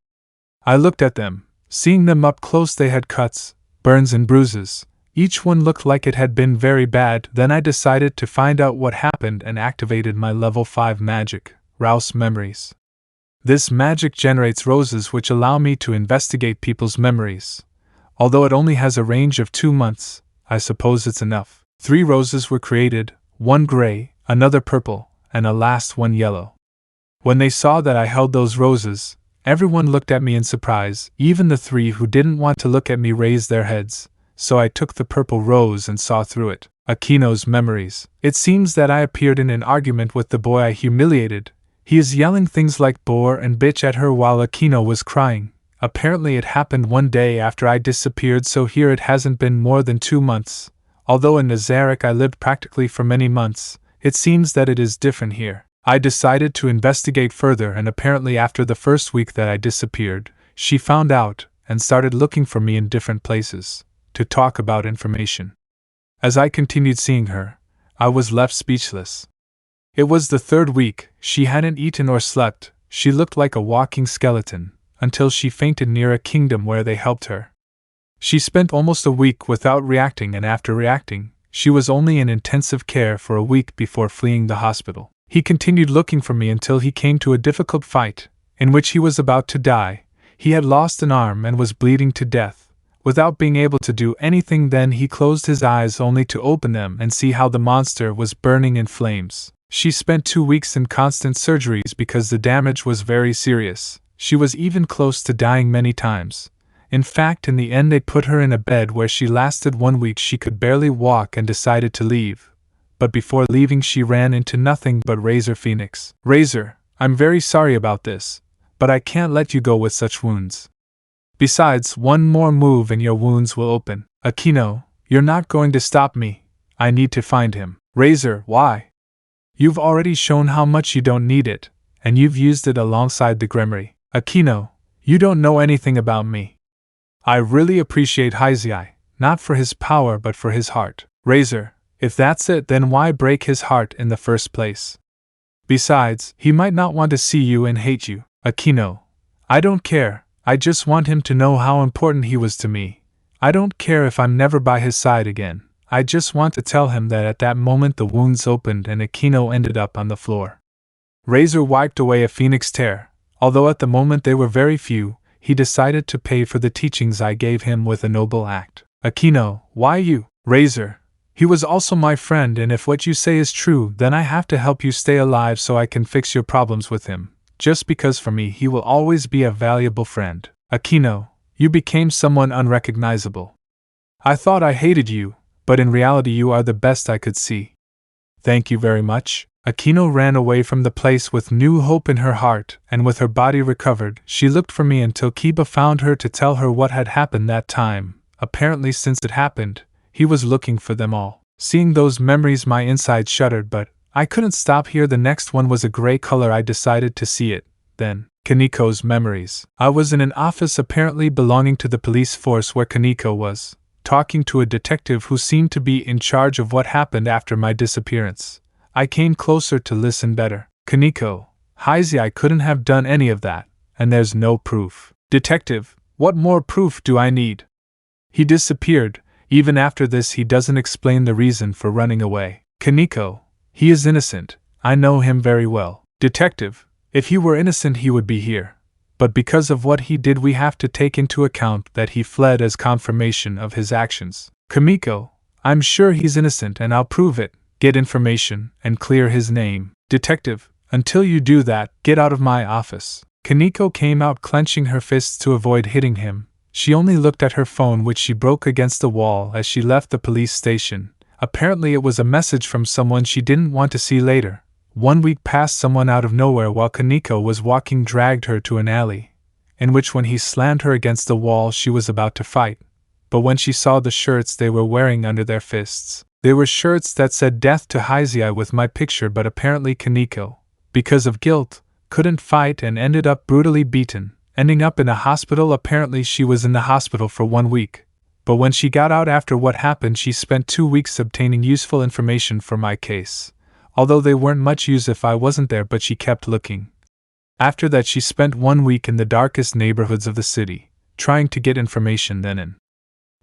I looked at them. Seeing them up close, they had cuts, burns and bruises. Each one looked like it had been very bad. Then I decided to find out what happened and activated my level 5 magic, Rouse Memories. This magic generates roses which allow me to investigate people's memories. Although it only has a range of 2 months, I suppose it's enough. 3 roses were created, 1 gray, another purple, and a last one yellow. When they saw that I held those roses, everyone looked at me in surprise. Even the 3 who didn't want to look at me raised their heads, so I took the purple rose and saw through it. Akeno's memories. It seems that I appeared in an argument with the boy I humiliated. He is yelling things like bore and bitch at her while Akeno was crying. Apparently it happened one day after I disappeared, so here it hasn't been more than 2 months. Although in Nzarick I lived practically for many months, it seems that it is different here. I decided to investigate further, and apparently after the first week that I disappeared, she found out and started looking for me in different places to talk about information. As I continued seeing her, I was left speechless. It was the 3rd week. She hadn't eaten or slept. She looked like a walking skeleton, until she fainted near a kingdom where they helped her. She spent almost a week without reacting, and after reacting, she was only in intensive care for a week before fleeing the hospital. He continued looking for me until he came to a difficult fight, in which he was about to die. He had lost an arm and was bleeding to death. Without being able to do anything, then he closed his eyes only to open them and see how the monster was burning in flames. She spent 2 weeks in constant surgeries because the damage was very serious. She was even close to dying many times. In fact, in the end they put her in a bed where she lasted 1 week. She could barely walk and decided to leave. But before leaving she ran into nothing but Razor Phoenix. Razor, I'm very sorry about this, but I can't let you go with such wounds. Besides, one more move and your wounds will open. Akeno, you're not going to stop me. I need to find him. Razor, why? You've already shown how much you don't need it, and you've used it alongside the Gremory. Akeno, you don't know anything about me. I really appreciate Issei, not for his power but for his heart. Razor, if that's it, then why break his heart in the first place? Besides, he might not want to see you and hate you. Akeno, I don't care. I just want him to know how important he was to me. I don't care if I'm never by his side again. I just want to tell him that. At that moment the wounds opened and Akeno ended up on the floor. Razor wiped away a phoenix tear. Although at the moment they were very few, he decided to pay for the teachings I gave him with a noble act. Akeno, why you? Razor, he was also my friend, and if what you say is true, then I have to help you stay alive so I can fix your problems with him. Just because for me he will always be a valuable friend. Akeno, you became someone unrecognizable. I thought I hated you, but in reality you are the best I could see. Thank you very much. Akeno ran away from the place with new hope in her heart, and with her body recovered, she looked for me until Kiba found her to tell her what had happened that time. Apparently since it happened, he was looking for them all. Seeing those memories my inside shuddered, but I couldn't stop here. The next one was a gray color. I decided to see it. Then, Kaniko's memories. I was in an office apparently belonging to the police force where Kaniko was, talking to a detective who seemed to be in charge of what happened after my disappearance. I came closer to listen better. Kaniko, Issei couldn't have done any of that, and there's no proof. Detective, what more proof do I need? He disappeared. Even after this he doesn't explain the reason for running away. Kaniko, he is innocent. I know him very well. Detective, if he were innocent he would be here. But because of what he did we have to take into account that he fled as confirmation of his actions. Kamiko, I'm sure he's innocent and I'll prove it. Get information and clear his name. Detective, until you do that, get out of my office. Kaniko came out clenching her fists to avoid hitting him. She only looked at her phone, which she broke against the wall as she left the police station. Apparently it was a message from someone she didn't want to see later. 1 week passed. Someone out of nowhere while Kaniko was walking dragged her to an alley. in which when he slammed her against the wall she was about to fight, but when she saw the shirts they were wearing under their fists, they were shirts that said death to Issei with my picture, but apparently Kaneko, because of guilt, couldn't fight and ended up brutally beaten, ending up in a hospital. Apparently she was in the hospital for 1 week, but when she got out after what happened she spent 2 weeks obtaining useful information for my case, although they weren't much use if I wasn't there, but she kept looking. After that she spent 1 week in the darkest neighborhoods of the city, trying to get information. Then an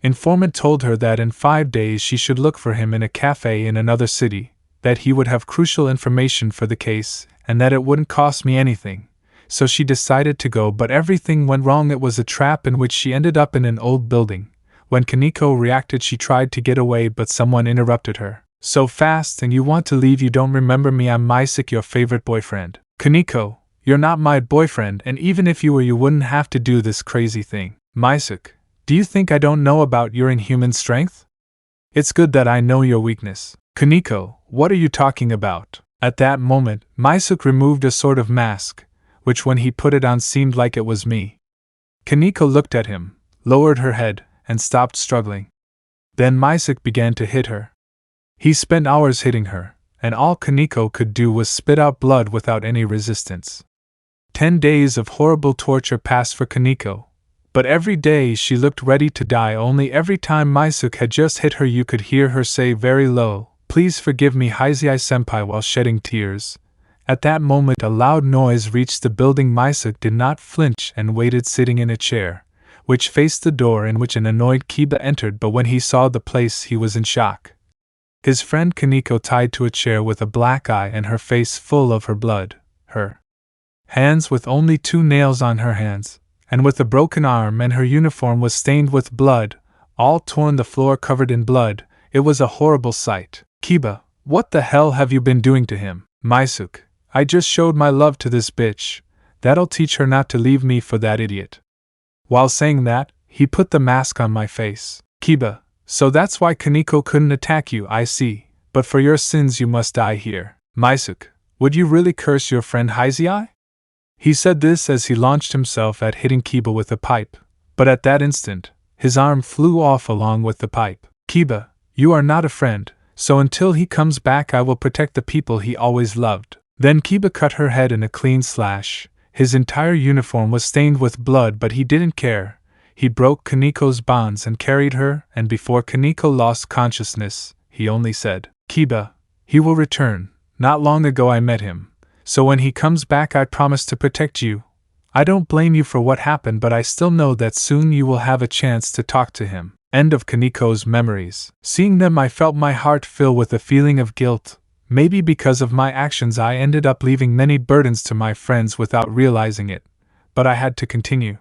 informant told her that in 5 days she should look for him in a cafe in another city, that he would have crucial information for the case, and that it wouldn't cost me anything. So she decided to go, but everything went wrong. It was a trap in which she ended up in an old building. When Kaneko reacted she tried to get away, but someone interrupted her. So fast, and you want to leave? You don't remember me? I'm Nzarick, your favorite boyfriend. Kaneko, you're not my boyfriend, and even if you were you wouldn't have to do this crazy thing. Nzarick, do you think I don't know about your inhuman strength? It's good that I know your weakness. Kaneko, what are you talking about? At that moment, Nzarick removed a sort of mask, which when he put it on seemed like it was me. Kaneko looked at him, lowered her head, and stopped struggling. Then Nzarick began to hit her. He spent hours hitting her, and all Kaneko could do was spit out blood without any resistance. 10 days of horrible torture passed for Kaneko, but every day she looked ready to die. Only every time Nzarick had just hit her you could hear her say very low, "Please forgive me, Issei-senpai," while shedding tears. At that moment a loud noise reached the building. Nzarick did not flinch and waited sitting in a chair, which faced the door, in which an annoyed Kiba entered, but when he saw the place he was in shock. His friend Kaneko tied to a chair with a black eye and her face full of her blood, her hands with only 2 nails on her hands, and with a broken arm, and her uniform was stained with blood, all torn, the floor covered in blood. It was a horrible sight. Kiba, what the hell have you been doing to him? Nzarick, I just showed my love to this bitch. That'll teach her not to leave me for that idiot. While saying that, he put the mask on my face. Kiba, so that's why Kaneko couldn't attack you, I see, but for your sins you must die here. Nzarick, would you really curse your friend Issei? He said this as he launched himself at hitting Kiba with a pipe, but at that instant, his arm flew off along with the pipe. Kiba, you are not a friend, so until he comes back I will protect the people he always loved. Then Kiba cut her head in a clean slash. His entire uniform was stained with blood, but he didn't care. He broke Kaneko's bonds and carried her, and before Kaneko lost consciousness, he only said, "Kiba, he will return. Not long ago I met him. So when he comes back I promise to protect you. I don't blame you for what happened, but I still know that soon you will have a chance to talk to him." End of Kaneko's memories. Seeing them I felt my heart fill with a feeling of guilt. Maybe because of my actions I ended up leaving many burdens to my friends without realizing it, but I had to continue.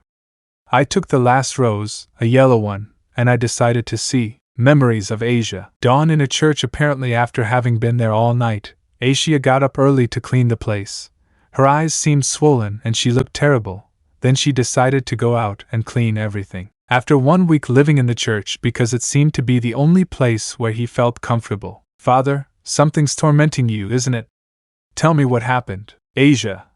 I took the last rose, a yellow one, and I decided to see Memories of Asia. Dawn in a church. Apparently after having been there all night, Asia got up early to clean the place. Her eyes seemed swollen and she looked terrible. Then she decided to go out and clean everything. After 1 week living in the church, because it seemed to be the only place where he felt comfortable. "Father, something's tormenting you, isn't it? Tell me what happened." "Asia,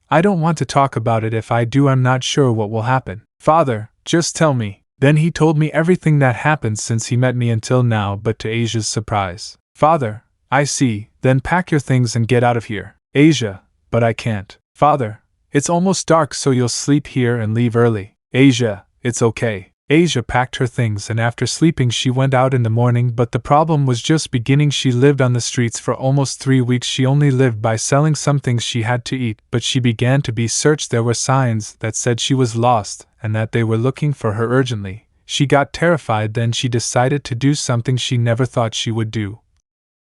I don't want to talk about it. If I do I'm not sure what will happen." "Father, just tell me." Then he told me everything that happened since he met me until now, but to Asia's surprise. "Father, I see, then pack your things and get out of here." "Asia, but I can't." "Father, it's almost dark, so you'll sleep here and leave early." "Asia, it's okay." Asia packed her things and after sleeping she went out in the morning, but the problem was just beginning. She lived on the streets for almost 3 weeks. She only lived by selling some things she had to eat, but she began to be searched. There were signs that said she was lost and that they were looking for her urgently. She got terrified. Then she decided to do something she never thought she would do.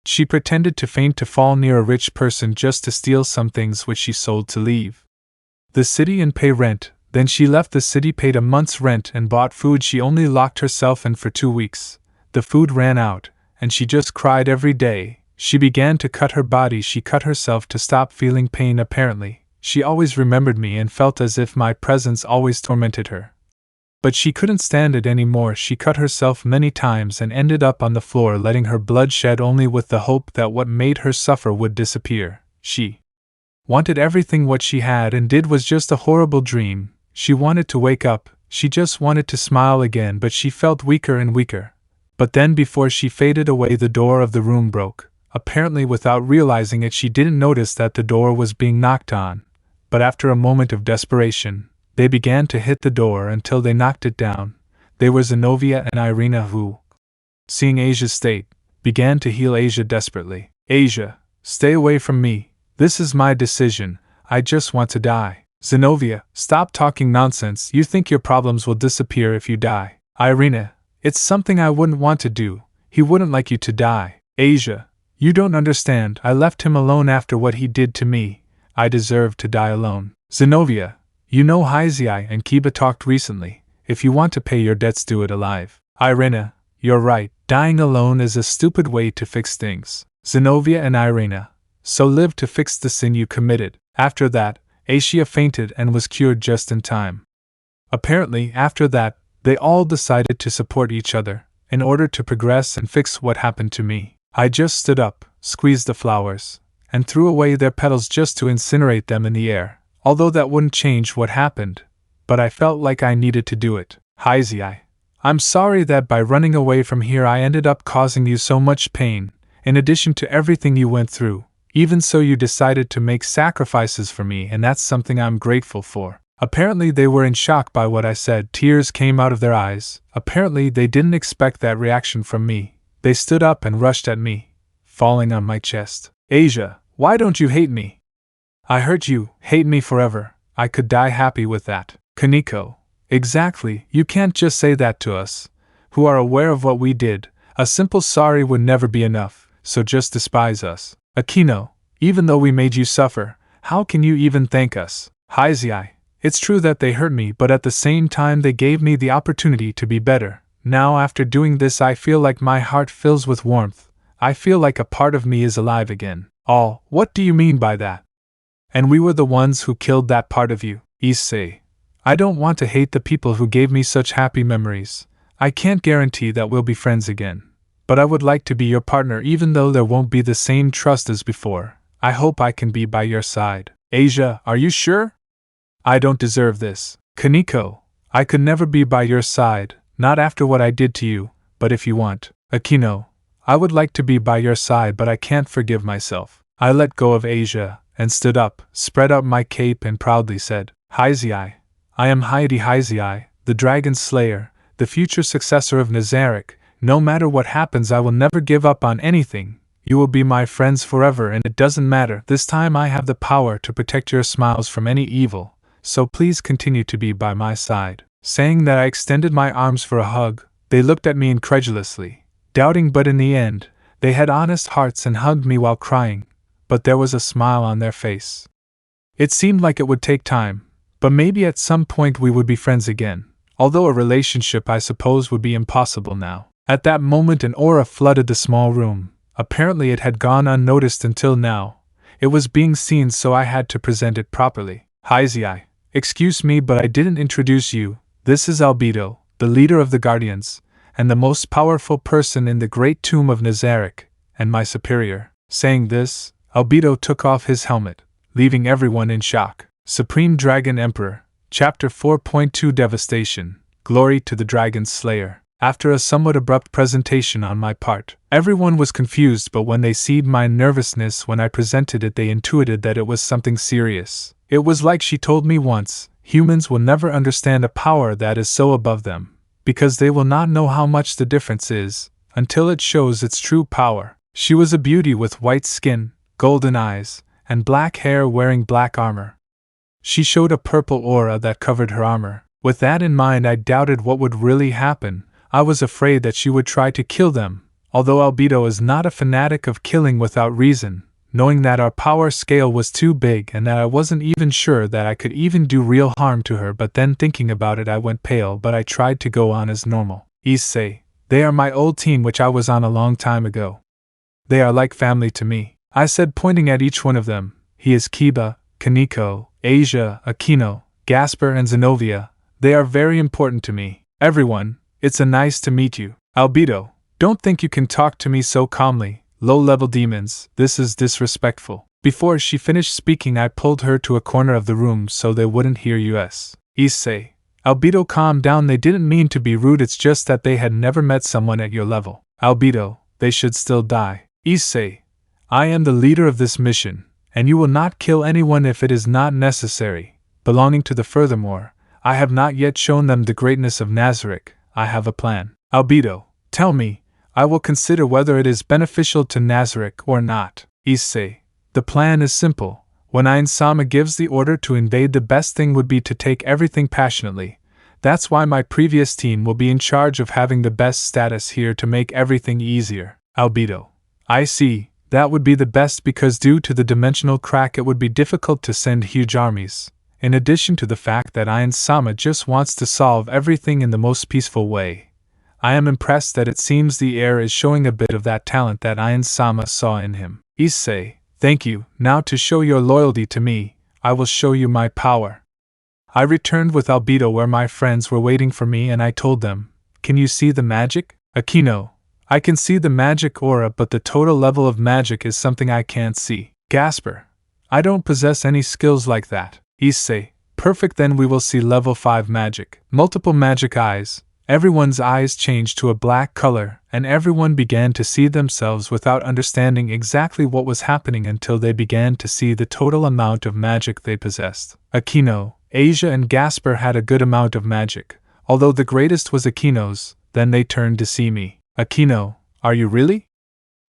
She pretended to faint to fall near a rich person just to steal some things which she sold to leave the city and pay rent. Then she left the city, paid a month's rent, and bought food. She only locked herself in for 2 weeks. The food ran out, and she just cried every day. She began to cut her body. She cut herself to stop feeling pain. Apparently, she always remembered me and felt as if my presence always tormented her. But she couldn't stand it anymore. She cut herself many times and ended up on the floor, letting her blood shed, only with the hope that what made her suffer would disappear. She wanted everything what she had and did was just a horrible dream. She wanted to wake up, she just wanted to smile again, but she felt weaker and weaker. But then before she faded away, the door of the room broke. Apparently without realizing it, she didn't notice that the door was being knocked on. But after a moment of desperation, they began to hit the door until they knocked it down. They were Zenovia and Irina who, seeing Asia's state, began to heal Asia desperately. Asia, stay away from me. This is my decision. I just want to die. Zenovia, stop talking nonsense. You think your problems will disappear if you die. Irina, it's something I wouldn't want to do. He wouldn't like you to die. Asia, you don't understand. I left him alone after what he did to me. I deserve to die alone. Zenovia, you know Issei and Kiba talked recently. If you want to pay your debts, do it alive. Irina, you're right. Dying alone is a stupid way to fix things. Zenovia and Irina, so live to fix the sin you committed. After that, Asia fainted and was cured just in time. Apparently, after that, they all decided to support each other, in order to progress and fix what happened to me. I just stood up, squeezed the flowers, and threw away their petals just to incinerate them in the air, although that wouldn't change what happened, but I felt like I needed to do it. Issei, I'm sorry that by running away from here I ended up causing you so much pain, in addition to everything you went through. Even so, you decided to make sacrifices for me, and that's something I'm grateful for. Apparently they were in shock by what I said. Tears came out of their eyes. Apparently they didn't expect that reaction from me. They stood up and rushed at me, falling on my chest. Asia, why don't you hate me? I hurt you. Hate me forever. I could die happy with that. Kaneko, exactly. You can't just say that to us, who are aware of what we did. A simple sorry would never be enough, so just despise us. Akeno, even though we made you suffer, how can you even thank us? Issei, it's true that they hurt me, but at the same time they gave me the opportunity to be better. Now after doing this I feel like my heart fills with warmth. I feel like a part of me is alive again. All, what do you mean by that? And we were the ones who killed that part of you. Issei, I don't want to hate the people who gave me such happy memories. I can't guarantee that we'll be friends again. But I would like to be your partner even though there won't be the same trust as before. I hope I can be by your side. Asia, are you sure? I don't deserve this. Kaneko, I could never be by your side, not after what I did to you, but if you want. Akeno, I would like to be by your side, but I can't forgive myself. I let go of Asia and stood up, spread out my cape and proudly said, Issei, I am Issei, the Dragon Slayer, the future successor of Nzarick. No matter what happens, I will never give up on anything. You will be my friends forever, and it doesn't matter. This time I have the power to protect your smiles from any evil, so please continue to be by my side. Saying that, I extended my arms for a hug. They looked at me incredulously, doubting, but in the end, they had honest hearts and hugged me while crying, but there was a smile on their face. It seemed like it would take time, but maybe at some point we would be friends again, although a relationship I suppose would be impossible now. At that moment an aura flooded the small room. Apparently it had gone unnoticed until now. It was being seen, so I had to present it properly. Issei, excuse me, but I didn't introduce you. This is Albido, the leader of the Guardians, and the most powerful person in the great tomb of Nzarick, and my superior. Saying this, Albedo took off his helmet, leaving everyone in shock. Supreme Dragon Emperor, Chapter 4.2 Devastation. Glory to the Dragon Slayer. After a somewhat abrupt presentation on my part, everyone was confused, but when they seed my nervousness when I presented it, they intuited that it was something serious. It was like she told me once, humans will never understand a power that is so above them, because they will not know how much the difference is, until it shows its true power. She was a beauty with white skin, golden eyes, and black hair, wearing black armor. She showed a purple aura that covered her armor. With that in mind, I doubted what would really happen. I was afraid that she would try to kill them, although Albido is not a fanatic of killing without reason, knowing that our power scale was too big and that I wasn't even sure that I could even do real harm to her. But then thinking about it, I went pale, but I tried to go on as normal. Issei, they are my old team which I was on a long time ago. They are like family to me, I said, pointing at each one of them. He is Kiba, Kaneko, Asia, Akeno, Gasper and Zenovia. They are very important to me. Everyone, it's a nice to meet you. Albido, don't think you can talk to me so calmly. Low-level demons, this is disrespectful. Before she finished speaking, I pulled her to a corner of the room so they wouldn't hear us. Issei. Albedo, calm down, they didn't mean to be rude, it's just that they had never met someone at your level. Albedo, they should still die. Issei. I am the leader of this mission, and you will not kill anyone if it is not necessary. Belonging to the furthermore, I have not yet shown them the greatness of Nazarick. I have a plan. Albedo, tell me, I will consider whether it is beneficial to Nazarick or not. Issei. The plan is simple. When Ainz gives the order to invade, the best thing would be to take everything passionately. That's why my previous team will be in charge of having the best status here to make everything easier. Albedo. I see, that would be the best because due to the dimensional crack it would be difficult to send huge armies. In addition to the fact that Ainz just wants to solve everything in the most peaceful way. I am impressed that it seems the heir is showing a bit of that talent that Ainz saw in him. Issei. Thank you. Now to show your loyalty to me, I will show you my power. I returned with Albedo where my friends were waiting for me and I told them, can you see the magic? Akeno. I can see the magic aura, but the total level of magic is something I can't see. Gasper. I don't possess any skills like that. Issei. Perfect, then we will see level 5 magic. Multiple magic eyes. Everyone's eyes changed to a black color, and everyone began to see themselves without understanding exactly what was happening until they began to see the total amount of magic they possessed. Akeno, Asia and Gasper had a good amount of magic, although the greatest was Akeno's. Then they turned to see me. Akeno, are you really?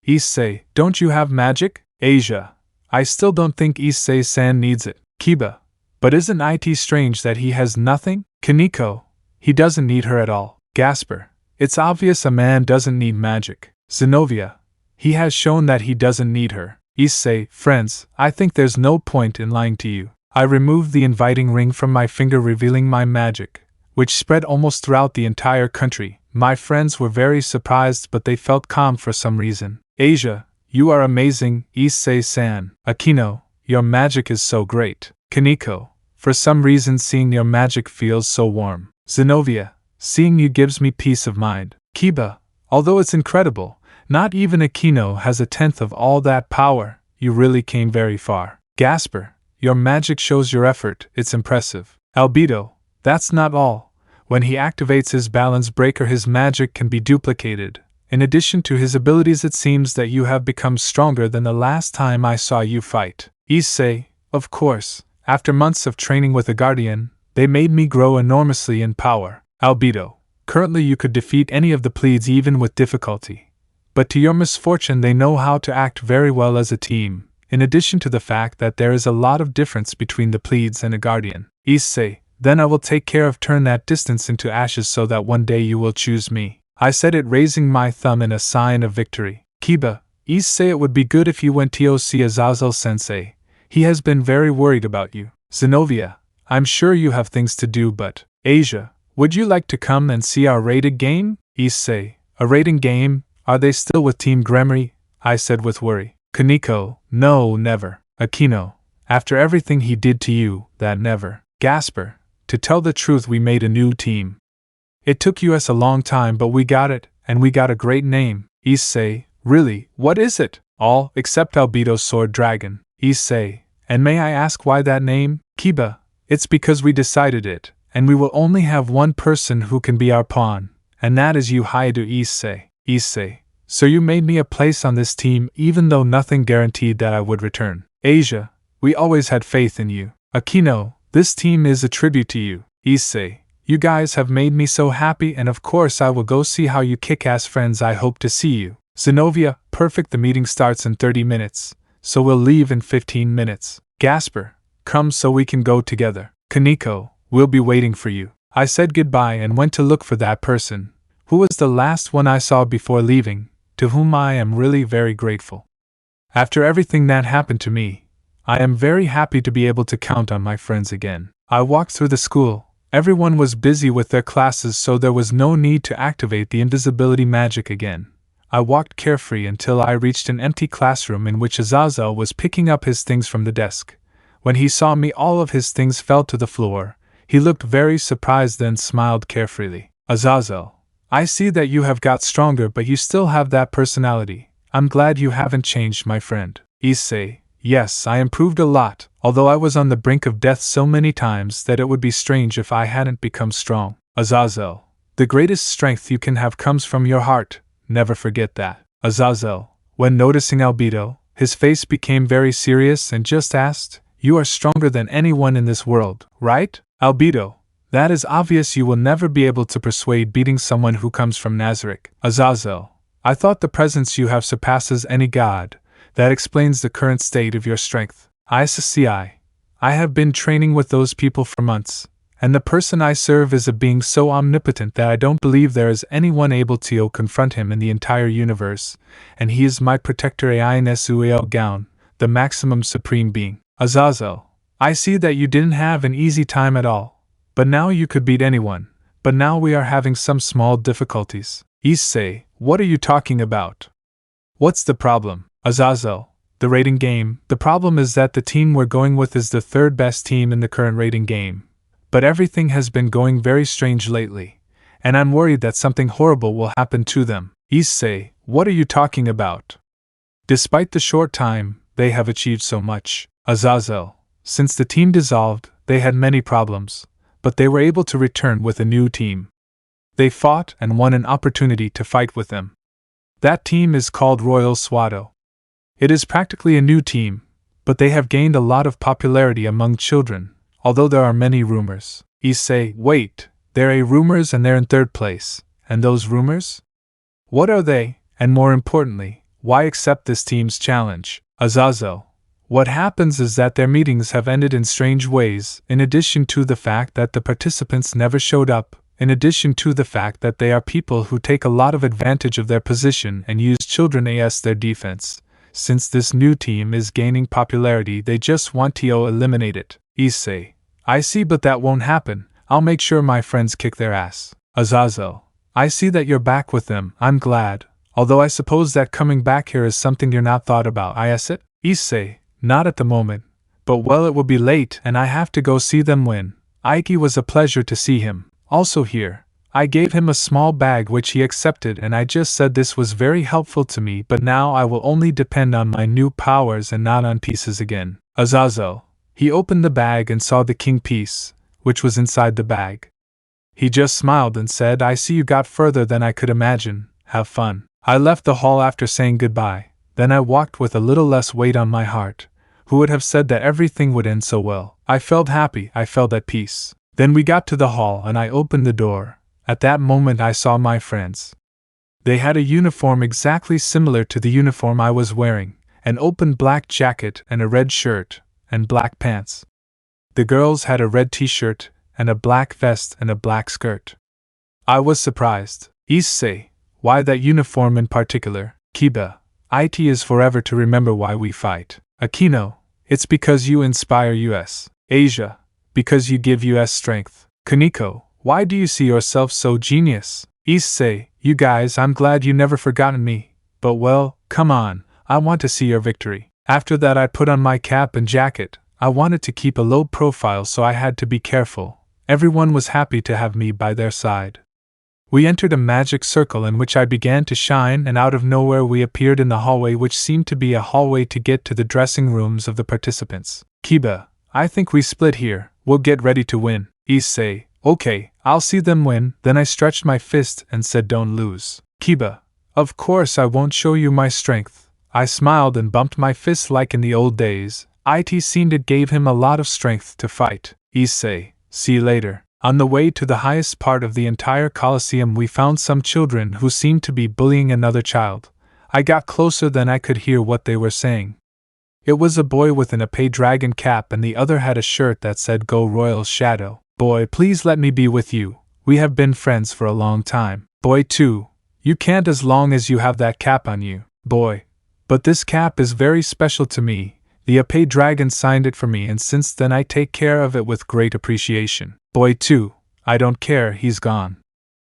Issei, don't you have magic? Asia, I still don't think Issei-san needs it. Kiba, but isn't it strange that he has nothing? Kaneko, he doesn't need her at all. Gasper, it's obvious a man doesn't need magic. Zenobia, he has shown that he doesn't need her. Issei, friends, I think there's no point in lying to you. I removed the inviting ring from my finger, revealing my magic, which spread almost throughout the entire country. My friends were very surprised, but they felt calm for some reason. Asia, you are amazing. Issei-san. Akeno, your magic is so great. Kaneko, for some reason seeing your magic feels so warm. Zenobia, seeing you gives me peace of mind. Kiba, although it's incredible, not even Akeno has a tenth of all that power. You really came very far. Gasper, your magic shows your effort, it's impressive. Albedo, that's not all. When he activates his balance breaker, his magic can be duplicated. In addition to his abilities, it seems that you have become stronger than the last time I saw you fight. Issei, of course, after months of training with a guardian, they made me grow enormously in power. Albedo, currently you could defeat any of the Pleads even with difficulty. But to your misfortune, they know how to act very well as a team, in addition to the fact that there is a lot of difference between the Pleads and a guardian. Issei, then I will take care of turn that distance into ashes so that one day you will choose me. I said it, raising my thumb in a sign of victory. Kiba, Issei, it would be good if you went to see Azazel-sensei. He has been very worried about you. Zenobia, I'm sure you have things to do, but Asia, would you like to come and see our rated game? Issei, a rating game? Are they still with Team Gremory? I said with worry. Kaneko, no, never. Akeno, after everything he did to you, that never. Gasper, to tell the truth, we made a new team. It took us a long time, but we got it, and we got a great name. Issei, really, what is it? All except Albedo's Sword Dragon. Issei, and may I ask why that name? Kiba, it's because we decided it, and we will only have one person who can be our pawn, and that is you, Haidu. Issei. Issei, so you made me a place on this team even though nothing guaranteed that I would return. Asia, we always had faith in you. Akeno, this team is a tribute to you. Issei, you guys have made me so happy, and of course I will go see how you kick-ass friends. I hope to see you. Zenobia, perfect, the meeting starts in 30 minutes, so we'll leave in 15 minutes. Gasper, come so we can go together. Kaneko, we'll be waiting for you. I said goodbye and went to look for that person, who was the last one I saw before leaving, to whom I am really very grateful. After everything that happened to me, I am very happy to be able to count on my friends again. I walked through the school. Everyone was busy with their classes, so there was no need to activate the invisibility magic again. I walked carefree until I reached an empty classroom in which Azazel was picking up his things from the desk. When he saw me, all of his things fell to the floor. He looked very surprised, then smiled carefreely. Azazel, I see that you have got stronger, but you still have that personality. I'm glad you haven't changed, my friend. Issei, Yes, I improved a lot, although I was on the brink of death so many times that it would be strange if I hadn't become strong. Azazel, the greatest strength you can have comes from your heart, never forget that. Azazel, when noticing Albedo, his face became very serious and just asked, "You are stronger than anyone in this world, right?" Albedo, that is obvious. You will never be able to persuade beating someone who comes from Nazarick. Azazel, I thought the presence you have surpasses any god. That explains the current state of your strength. Issei, I have been training with those people for months, and the person I serve is a being so omnipotent that I don't believe there is anyone able to confront him in the entire universe, and he is my protector Ainz Ooal Gown, the maximum supreme being. Azazel, I see that you didn't have an easy time at all, but now you could beat anyone, but now we are having some small difficulties. Issei, what are you talking about? What's the problem? Azazel, the rating game. The problem is that the team we're going with is the third best team in the current rating game. But everything has been going very strange lately, and I'm worried that something horrible will happen to them. Issei, what are you talking about? Despite the short time, they have achieved so much. Azazel, since the team dissolved, they had many problems, but they were able to return with a new team. They fought and won an opportunity to fight with them. That team is called Royal Swado. It is practically a new team, but they have gained a lot of popularity among children, although there are many rumors. Issei, wait, there are rumors and they're in third place, and those rumors? What are they, and more importantly, why accept this team's challenge? Azazel, what happens is that their meetings have ended in strange ways, in addition to the fact that the participants never showed up, in addition to the fact that they are people who take a lot of advantage of their position and use children as their defense. Since this new team is gaining popularity, they just want to eliminate it. Issei, I see, but that won't happen. I'll make sure my friends kick their ass. Azazel, I see that you're back with them. I'm glad, although I suppose that coming back here is something you're not thought about. Is it? Issei, not at the moment, but well, it will be late and I have to go see them win. Ike was a pleasure to see him. Also here. I gave him a small bag which he accepted, and I just said this was very helpful to me, but now I will only depend on my new powers and not on pieces again. Azazel, he opened the bag and saw the king piece, which was inside the bag. He just smiled and said, I see you got further than I could imagine, have fun. I left the hall after saying goodbye, then I walked with a little less weight on my heart. Who would have said that everything would end so well? I felt happy, I felt at peace. Then we got to the hall and I opened the door. At that moment I saw my friends. They had a uniform exactly similar to the uniform I was wearing, an open black jacket and a red shirt, and black pants. The girls had a red t-shirt, and a black vest and a black skirt. I was surprised. Issei, why that uniform in particular? Kiba, it is forever to remember why we fight. Akeno, it's because you inspire us. Asia, because you give us strength. Kaneko, why do you see yourself so genius? Issei, you guys, I'm glad you never forgotten me, but well, come on, I want to see your victory. After that I put on my cap and jacket. I wanted to keep a low profile, so I had to be careful. Everyone was happy to have me by their side. We entered a magic circle in which I began to shine, and out of nowhere we appeared in the hallway, which seemed to be a hallway to get to the dressing rooms of the participants. Kiba, I think we split here. We'll get ready to win. Issei, okay, I'll see them win. Then I stretched my fist and said, don't lose. Kiba, of course I won't show you my strength. I smiled and bumped my fist like in the old days. It seemed it gave him a lot of strength to fight. Issei, see you later. On the way to the highest part of the entire Colosseum we found some children who seemed to be bullying another child. I got closer, then I could hear what they were saying. It was a boy with an epee dragon cap and the other had a shirt that said Go Royal Shadow. Boy, please let me be with you. We have been friends for a long time. Boy 2, you can't as long as you have that cap on you. Boy, but this cap is very special to me. The epee dragon signed it for me, and since then I take care of it with great appreciation. Boy 2, I don't care, he's gone.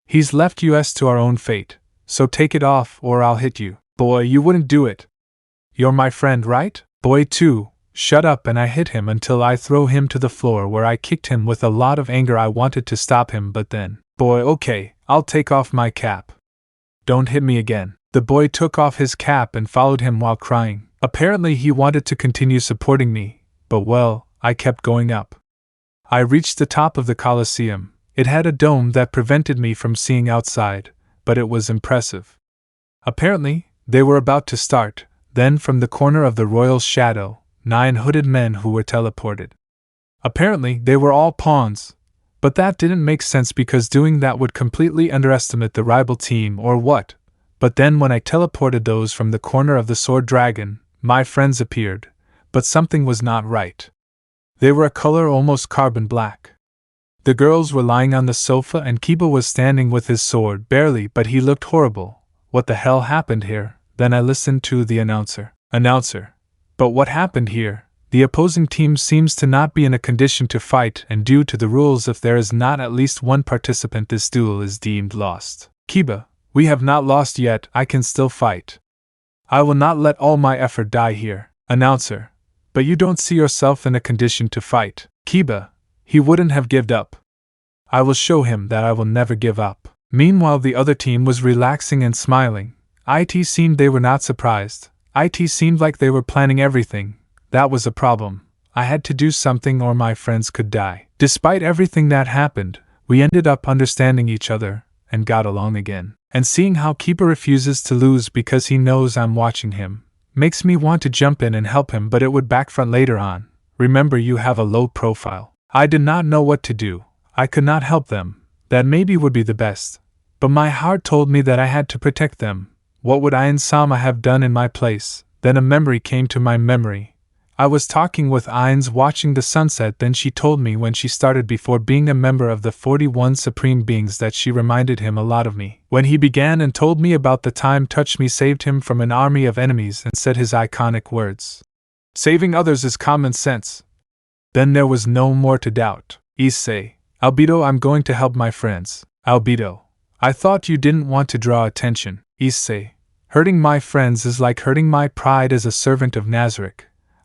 He's left us to our own fate, so take it off or I'll hit you. Boy, you wouldn't do it. You're my friend, right? Boy 2, shut up, and I hit him until I throw him to the floor, where I kicked him with a lot of anger. I wanted to stop him, but then, boy, okay, I'll take off my cap. Don't hit me again. The boy took off his cap and followed him while crying. Apparently he wanted to continue supporting me, but well, I kept going up. I reached the top of the Colosseum. It had a dome that prevented me from seeing outside, but it was impressive. Apparently, they were about to start. Then from the corner of the royal shadow, 9 hooded men who were teleported. Apparently, they were all pawns, but that didn't make sense because doing that would completely underestimate the rival team or what. But then when I teleported those from the corner of the sword dragon, my friends appeared, but something was not right. They were a color almost carbon black. The girls were lying on the sofa and Kiba was standing with his sword barely, but he looked horrible. What the hell happened here? Then I listened to the announcer. But what happened here? The opposing team seems to not be in a condition to fight, and due to the rules, if there is not at least one participant, this duel is deemed lost. Kiba, we have not lost yet, I can still fight. I will not let all my effort die here. Announcer, but you don't see yourself in a condition to fight. Kiba, he wouldn't have given up. I will show him that I will never give up. Meanwhile, the other team was relaxing and smiling. IT seemed they were not surprised. IT seemed like they were planning everything. That was a problem. I had to do something or my friends could die. Despite everything that happened, we ended up understanding each other and got along again. And seeing how Kiba refuses to lose because he knows I'm watching him makes me want to jump in and help him, but it would backfront later on. Remember, you have a low profile. I did not know what to do. I could not help them. That maybe would be the best. But my heart told me that I had to protect them. What would Ainz Sama have done in my place? Then a memory came to my memory. I was talking with Ainz watching the sunset, then she told me when she started before being a member of the 41 Supreme Beings that she reminded him a lot of me. When he began and told me about the time Touch Me saved him from an army of enemies and said his iconic words. Saving others is common sense. Then there was no more to doubt. Issei, Albido, I'm going to help my friends. Albido, I thought you didn't want to draw attention. Issei, hurting my friends is like hurting my pride as a servant of Nazarick.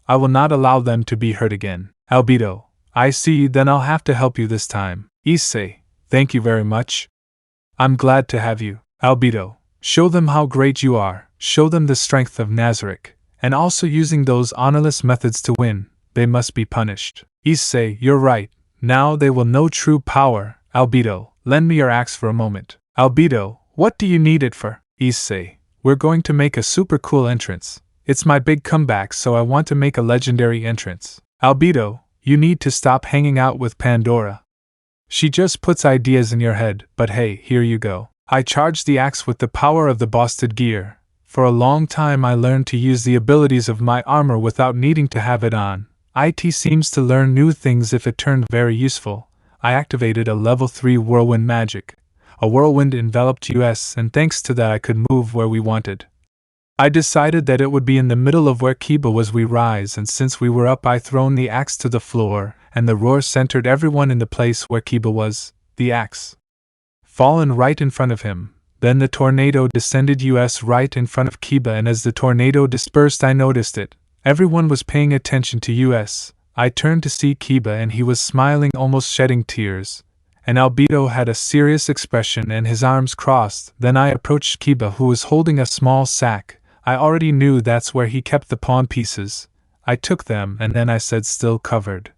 I will not allow them to be hurt again. Albido, I see, then I'll have to help you this time. Issei, thank you very much. I'm glad to have you. Albido, show them how great you are, show them the strength of Nazarick, and also using those honorless methods to win, they must be punished. Issei, you're right, now they will know true power. Albido, lend me your axe for a moment. Albido, what do you need it for? Issei, we're going to make a super cool entrance. It's my big comeback, so I want to make a legendary entrance. Albido, you need to stop hanging out with Pandora. She just puts ideas in your head, but hey, here you go. I charged the axe with the power of the boosted gear. For a long time I learned to use the abilities of my armor without needing to have it on. IT seems to learn new things if it turned very useful. I activated a level 3 whirlwind magic. A whirlwind enveloped us, and thanks to that I could move where we wanted. I decided that it would be in the middle of where Kiba was. We rise, and since we were up I thrown the axe to the floor, and the roar centered everyone in the place where Kiba was, the axe fallen right in front of him. Then the tornado descended us right in front of Kiba, and as the tornado dispersed I noticed it. Everyone was paying attention to us. I turned to see Kiba and he was smiling, almost shedding tears. And Albedo had a serious expression and his arms crossed. Then I approached Kiba, who was holding a small sack. I already knew that's where he kept the pawn pieces. I took them and then I said, still covered.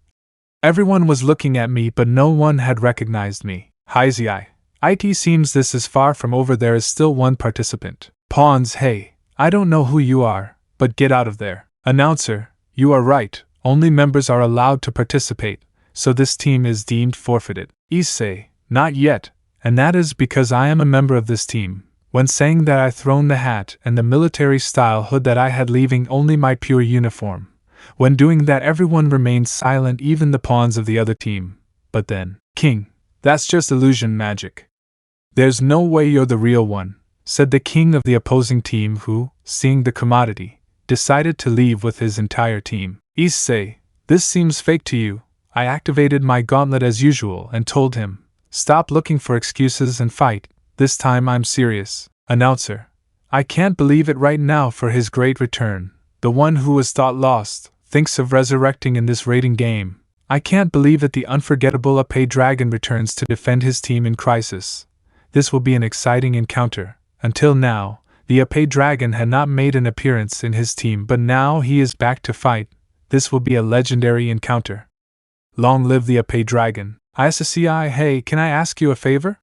Everyone was looking at me, but no one had recognized me. Heizei. It seems this is far from over. There is still one participant. Pawns, hey, I don't know who you are, but get out of there. Announcer, you are right, only members are allowed to participate, so this team is deemed forfeited. Issei, not yet, and that is because I am a member of this team. When saying that I thrown the hat and the military-style hood that I had, leaving only my pure uniform. When doing that everyone remained silent, even the pawns of the other team. But then, King, that's just illusion magic. There's no way you're the real one, said the king of the opposing team, who, seeing the commodity, decided to leave with his entire team. Issei, this seems fake to you. I activated my gauntlet as usual and told him, stop looking for excuses and fight. This time I'm serious. Announcer, I can't believe it right now. For his great return, the one who was thought lost, thinks of resurrecting in this raiding game. I can't believe that the unforgettable Issei Dragon returns to defend his team in crisis. This will be an exciting encounter. Until now, The Issei dragon had not made an appearance in his team, but now he is back to fight. This will be a legendary encounter. Long live the Issei dragon. Issei, hey, can I ask you a favor?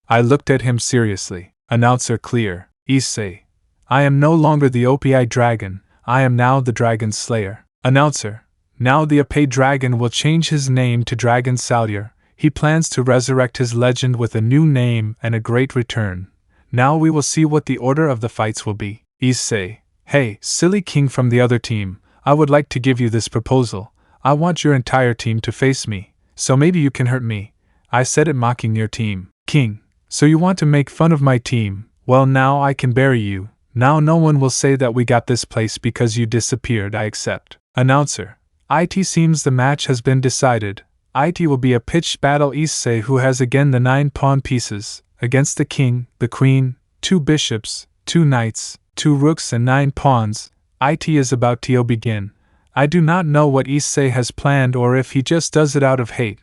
I looked at him seriously. Announcer clear. Issei. I am no longer the Issei dragon, I am now the Dragon Slayer. Announcer. Now the Issei dragon will change his name to Dragon Salyer. He plans to resurrect his legend with a new name and a great return. Now we will see what the order of the fights will be. Issei. Hey, silly king from the other team, I would like to give you this proposal. I want your entire team to face me, so maybe you can hurt me. I said it mocking your team. King. So you want to make fun of my team? Well, now I can bury you. Now no one will say that we got this place because you disappeared, I accept. Announcer. It seems the match has been decided. It will be a pitched battle. Issei, who has again the 9 pawn pieces, against the king, the queen, 2 bishops, 2 knights, 2 rooks and 9 pawns. It is about to begin. I do not know what Issei has planned or if he just does it out of hate,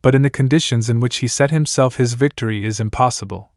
but in the conditions in which he set himself, his victory is impossible.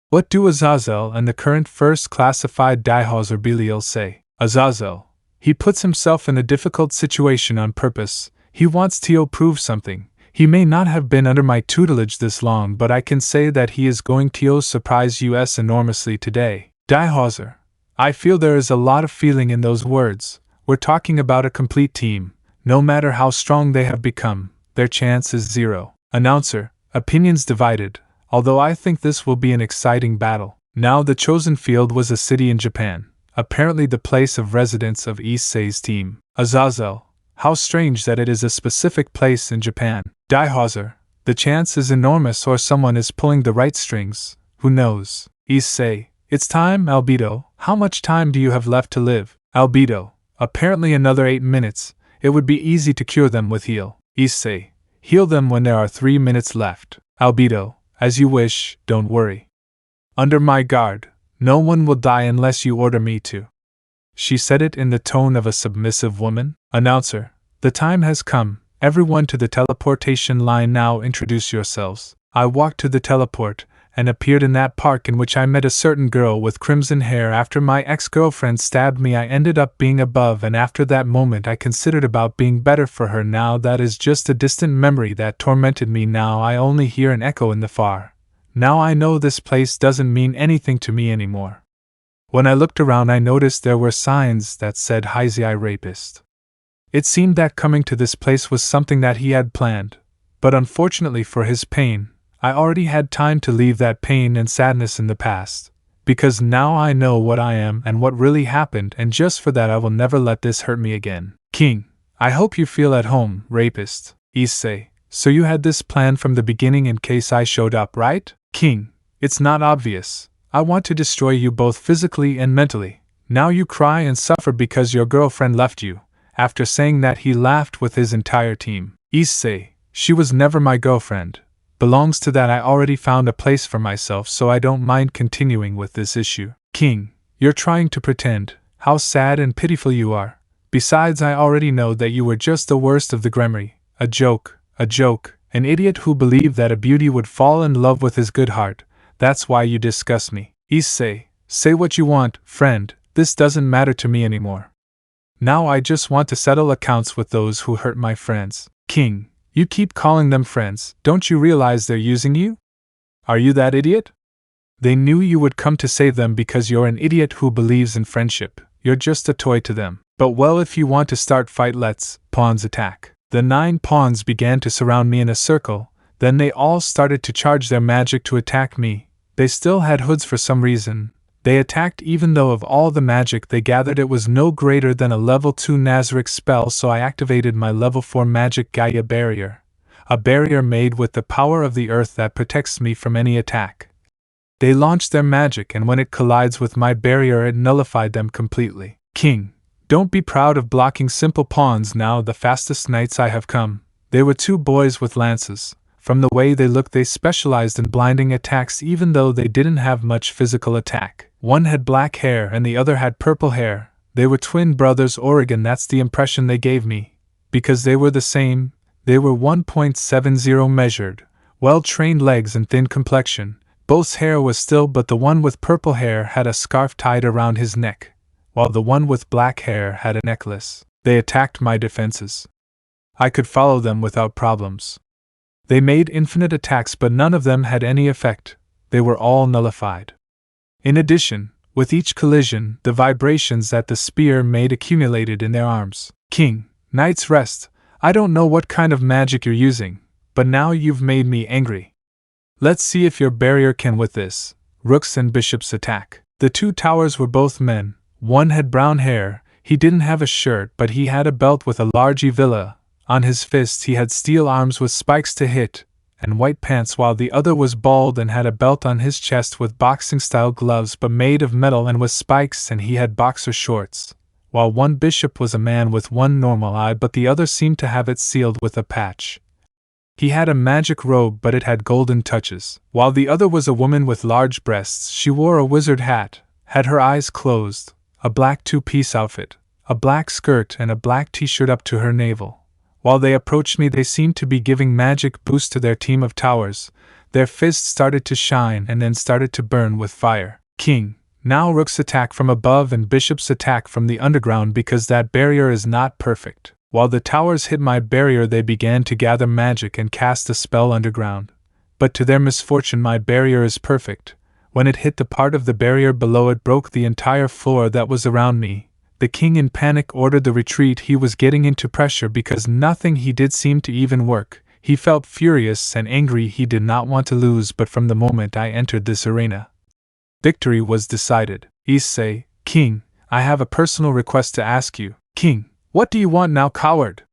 What do Azazel and the current first classified Dihauser Belial say? Azazel. He puts himself in a difficult situation on purpose. He wants to prove something. He may not have been under my tutelage this long, but I can say that he is going to surprise us enormously today. Dihauser. I feel there is a lot of feeling in those words. We're talking about a complete team. No matter how strong they have become, their chance is 0. Announcer. Opinions divided, although I think this will be an exciting battle. Now the chosen field was a city in Japan, apparently the place of residence of Issei's team. Azazel. How strange that it is a specific place in Japan. Dihauser. The chance is enormous, or someone is pulling the right strings. Who knows? Issei. It's time, Albido. How much time do you have left to live? Albido. Apparently another 8 minutes. It would be easy to cure them with heal. Issei. Heal them when there are 3 minutes left. Albido. As you wish, don't worry. Under my guard, no one will die unless you order me to. She said it in the tone of a submissive woman. Announcer. The time has come. Everyone to the teleportation line now, introduce yourselves. I walked to the teleport, and appeared in that park in which I met a certain girl with crimson hair. After my ex-girlfriend stabbed me, I ended up being above, and after that moment I considered about being better for her. Now that is just a distant memory that tormented me. Now I only hear an echo in the far. Now I know this place doesn't mean anything to me anymore. When I looked around, I noticed there were signs that said Issei rapist. It seemed that coming to this place was something that he had planned, but unfortunately for his pain, I already had time to leave that pain and sadness in the past, because now I know what I am and what really happened, and just for that I will never let this hurt me again. King. I hope you feel at home, rapist. Issei. So you had this plan from the beginning in case I showed up, right? King. It's not obvious. I want to destroy you both physically and mentally. Now you cry and suffer because your girlfriend left you. After saying that, he laughed with his entire team. Issei. She was never my girlfriend. Belongs to that. I already found a place for myself, so I don't mind continuing with this issue. King. You're trying to pretend. How sad and pitiful you are. Besides, I already know that you were just the worst of the Gremory. A joke. An idiot who believed that a beauty would fall in love with his good heart. That's why you disgust me. Issei. Say what you want, friend. This doesn't matter to me anymore. Now I just want to settle accounts with those who hurt my friends. King. You keep calling them friends. Don't you realize they're using you? Are you that idiot? They knew you would come to save them because you're an idiot who believes in friendship. You're just a toy to them. But well, if you want to start fight, let's. Pawns attack. The 9 pawns began to surround me in a circle. Then they all started to charge their magic to attack me. They still had hoods for some reason. They attacked even though of all the magic they gathered it was no greater than a level 2 Nazarick spell, so I activated my level 4 magic Gaia barrier. A barrier made with the power of the earth that protects me from any attack. They launched their magic, and when it collides with my barrier it nullified them completely. King. Don't be proud of blocking simple pawns. Now the fastest knights I have come. They were 2 boys with lances. From the way they looked, they specialized in blinding attacks even though they didn't have much physical attack. One had black hair and the other had purple hair. They were twin brothers Oregon, that's the impression they gave me. Because they were the same, they were 1.70 measured, well-trained legs and thin complexion. Both's hair was still, but the one with purple hair had a scarf tied around his neck, while the one with black hair had a necklace. They attacked my defenses. I could follow them without problems. They made infinite attacks, but none of them had any effect. They were all nullified. In addition, with each collision, the vibrations that the spear made accumulated in their arms. King, Knight's Rest, I don't know what kind of magic you're using, but now you've made me angry. Let's see if your barrier can with this. Rooks and bishops attack. The two towers were both men. One had brown hair, he didn't have a shirt, but he had a belt with a large villa. On his fists he had steel arms with spikes to hit, and white pants, while the other was bald and had a belt on his chest with boxing-style gloves but made of metal and with spikes, and he had boxer shorts. While one bishop was a man with one normal eye, but the other seemed to have it sealed with a patch. He had a magic robe, but it had golden touches. While the other was a woman with large breasts, she wore a wizard hat, had her eyes closed, a black two-piece outfit, a black skirt and a black t-shirt up to her navel. While they approached me, they seemed to be giving magic boost to their team of towers. Their fists started to shine and then started to burn with fire. King, now rooks attack from above and bishops attack from the underground because that barrier is not perfect. While the towers hit my barrier, they began to gather magic and cast a spell underground. But to their misfortune, my barrier is perfect. When it hit the part of the barrier below, it broke the entire floor that was around me. The king in panic ordered the retreat. He was getting into pressure because nothing he did seemed to even work. He felt furious and angry. He did not want to lose, but from the moment I entered this arena, victory was decided. Issei, King, I have a personal request to ask you. King, what do you want now, coward?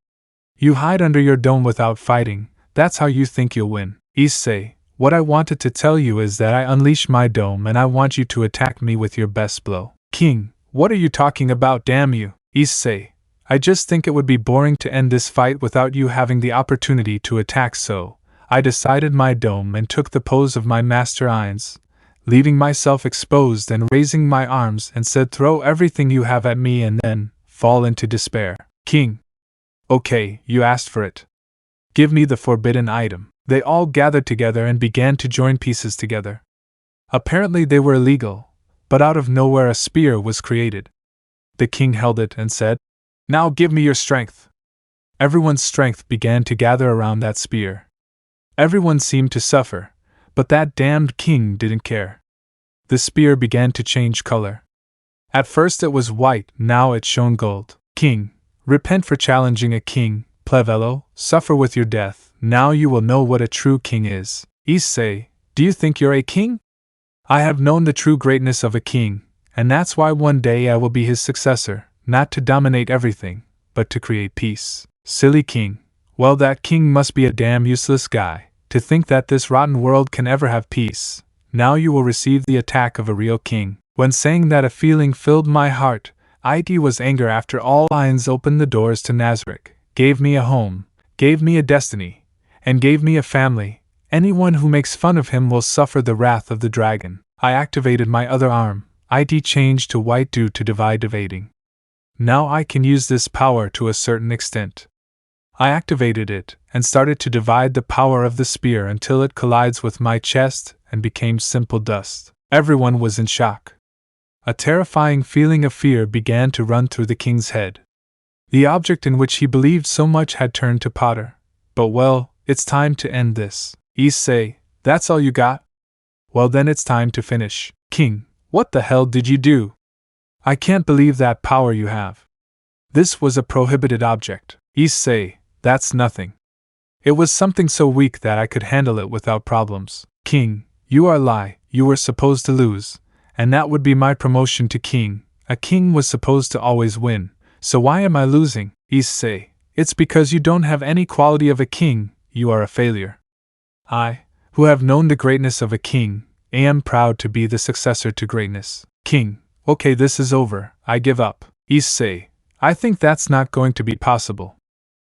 You hide under your dome without fighting. That's how you think you'll win. Issei, what I wanted to tell you is that I unleash my dome and I want you to attack me with your best blow. King, what are you talking about, damn you? Issei, I just think it would be boring to end this fight without you having the opportunity to attack, so I decided my dome and took the pose of my master Ainz, leaving myself exposed and raising my arms and said, throw everything you have at me and then fall into despair. King, okay, you asked for it. Give me the forbidden item. They all gathered together and began to join pieces together. Apparently they were illegal, but out of nowhere a spear was created. The king held it and said, now give me your strength. Everyone's strength began to gather around that spear. Everyone seemed to suffer, but that damned king didn't care. The spear began to change color. At first it was white, now it shone gold. King, repent for challenging a king. Plevello, suffer with your death. Now you will know what a true king is. Issei, do you think you're a king? I have known the true greatness of a king, and that's why one day I will be his successor, not to dominate everything, but to create peace. Silly king. Well, that king must be a damn useless guy, to think that this rotten world can ever have peace. Now you will receive the attack of a real king. When saying that, a feeling filled my heart. It was anger. After all, Ainz opened the doors to Nazarick, gave me a home, gave me a destiny, and gave me a family. Anyone who makes fun of him will suffer the wrath of the dragon. I activated my other arm. It changed to white due to divide evading. Now I can use this power to a certain extent. I activated it and started to divide the power of the spear until it collides with my chest and became simple dust. Everyone was in shock. A terrifying feeling of fear began to run through the king's head. The object in which he believed so much had turned to powder. But well, it's time to end this. Issei, that's all you got? Well then it's time to finish. King, what the hell did you do? I can't believe that power you have. This was a prohibited object. Issei, that's nothing. It was something so weak that I could handle it without problems. King, you are a lie. You were supposed to lose, and that would be my promotion to king. A king was supposed to always win, so why am I losing? Issei, it's because you don't have any quality of a king. You are a failure. I, who have known the greatness of a king, am proud to be the successor to greatness. King, okay, this is over. I give up. Issei, I think that's not going to be possible.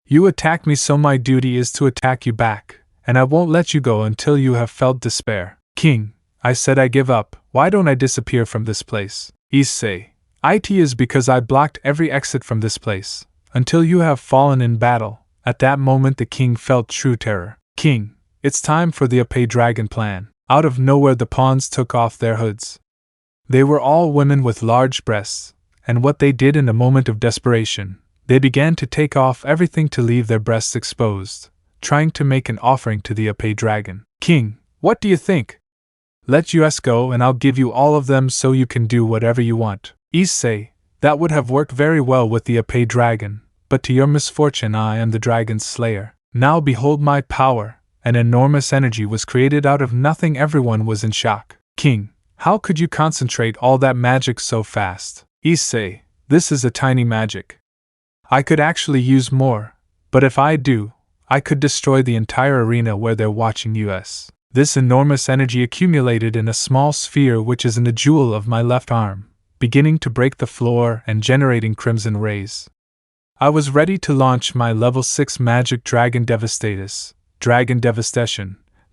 You attack me, so my duty is to attack you back, and I won't let you go until you have felt despair. King, I said I give up. Why don't I disappear from this place? Issei, it is because I blocked every exit from this place, until you have fallen in battle. At that moment the king felt true terror. King, it's time for the Ape Dragon plan. Out of nowhere the pawns took off their hoods. They were all women with large breasts, and what they did in a moment of desperation, they began to take off everything to leave their breasts exposed, trying to make an offering to the Issei dragon. King, what do you think? Let us go and I'll give you all of them so you can do whatever you want. Issei, that would have worked very well with the Issei dragon, but to your misfortune I am the dragon's slayer. Now behold my power. An enormous energy was created out of nothing. Everyone was in shock. King, how could you concentrate all that magic so fast? Issei, this is a tiny magic. I could actually use more, but if I do, I could destroy the entire arena where they're watching us. This enormous energy accumulated in a small sphere which is in the jewel of my left arm, beginning to break the floor and generating crimson rays. I was ready to launch my level 6 magic Dragon Devastation.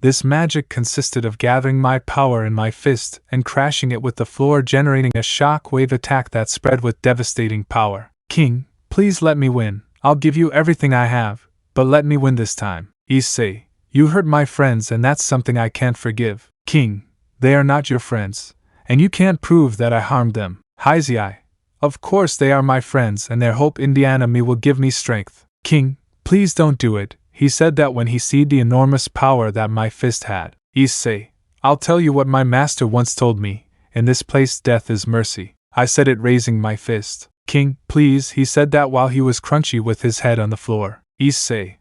This magic consisted of gathering my power in my fist and crashing it with the floor, generating a shock wave attack that spread with devastating power. King, please let me win. I'll give you everything I have, but let me win this time. Issei, you hurt my friends and that's something I can't forgive. King, they are not your friends, and you can't prove that I harmed them. Heizei, of course they are my friends and their hope Indiana me will give me strength. King, please don't do it. He said that when he seed the enormous power that my fist had. Issei, I'll tell you what my master once told me, in this place death is mercy. I said it raising my fist. King, please, he said that while he was crunchy with his head on the floor. Issei,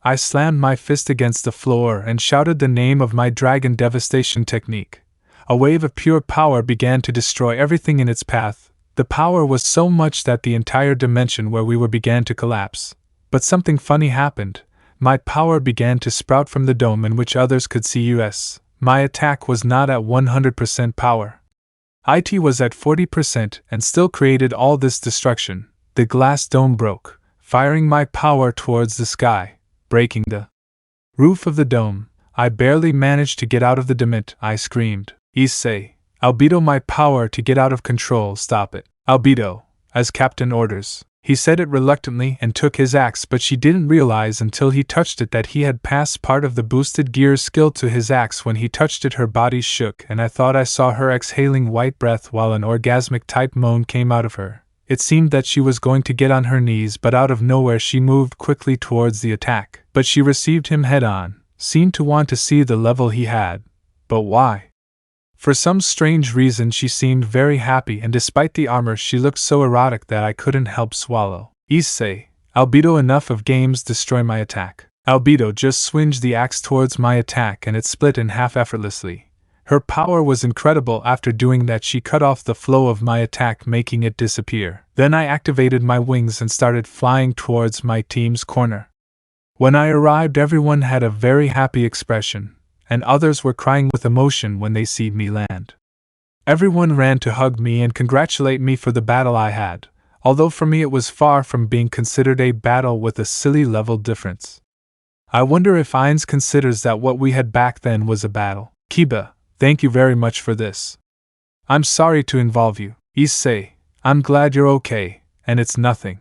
I slammed my fist against the floor and shouted the name of my Dragon Devastation technique. A wave of pure power began to destroy everything in its path. The power was so much that the entire dimension where we were began to collapse. But something funny happened. My power began to sprout from the dome in which others could see us. My attack was not at 100% power. It was at 40% and still created all this destruction. The glass dome broke, firing my power towards the sky, breaking the roof of the dome. I barely managed to get out of the dement. I screamed. Issei, Albedo, my power to get out of control, stop it. Albedo, as captain orders. He said it reluctantly and took his axe, but she didn't realize until he touched it that he had passed part of the boosted gear skill to his axe. When he touched it her body shook and I thought I saw her exhaling white breath while an orgasmic type moan came out of her. It seemed that she was going to get on her knees, but out of nowhere she moved quickly towards the attack. But she received him head on, seemed to want to see the level he had. But why? For some strange reason she seemed very happy, and despite the armor she looked so erotic that I couldn't help swallow. Issei, Albedo, enough of games, destroy my attack. Albedo just swinged the axe towards my attack and it split in half effortlessly. Her power was incredible. After doing that she cut off the flow of my attack, making it disappear. Then I activated my wings and started flying towards my team's corner. When I arrived everyone had a very happy expression, and others were crying with emotion when they see me land. Everyone ran to hug me and congratulate me for the battle I had, although for me it was far from being considered a battle with a silly level difference. I wonder if Ainz considers that what we had back then was a battle. Kiba, thank you very much for this. I'm sorry to involve you. Issei, I'm glad you're okay, and it's nothing.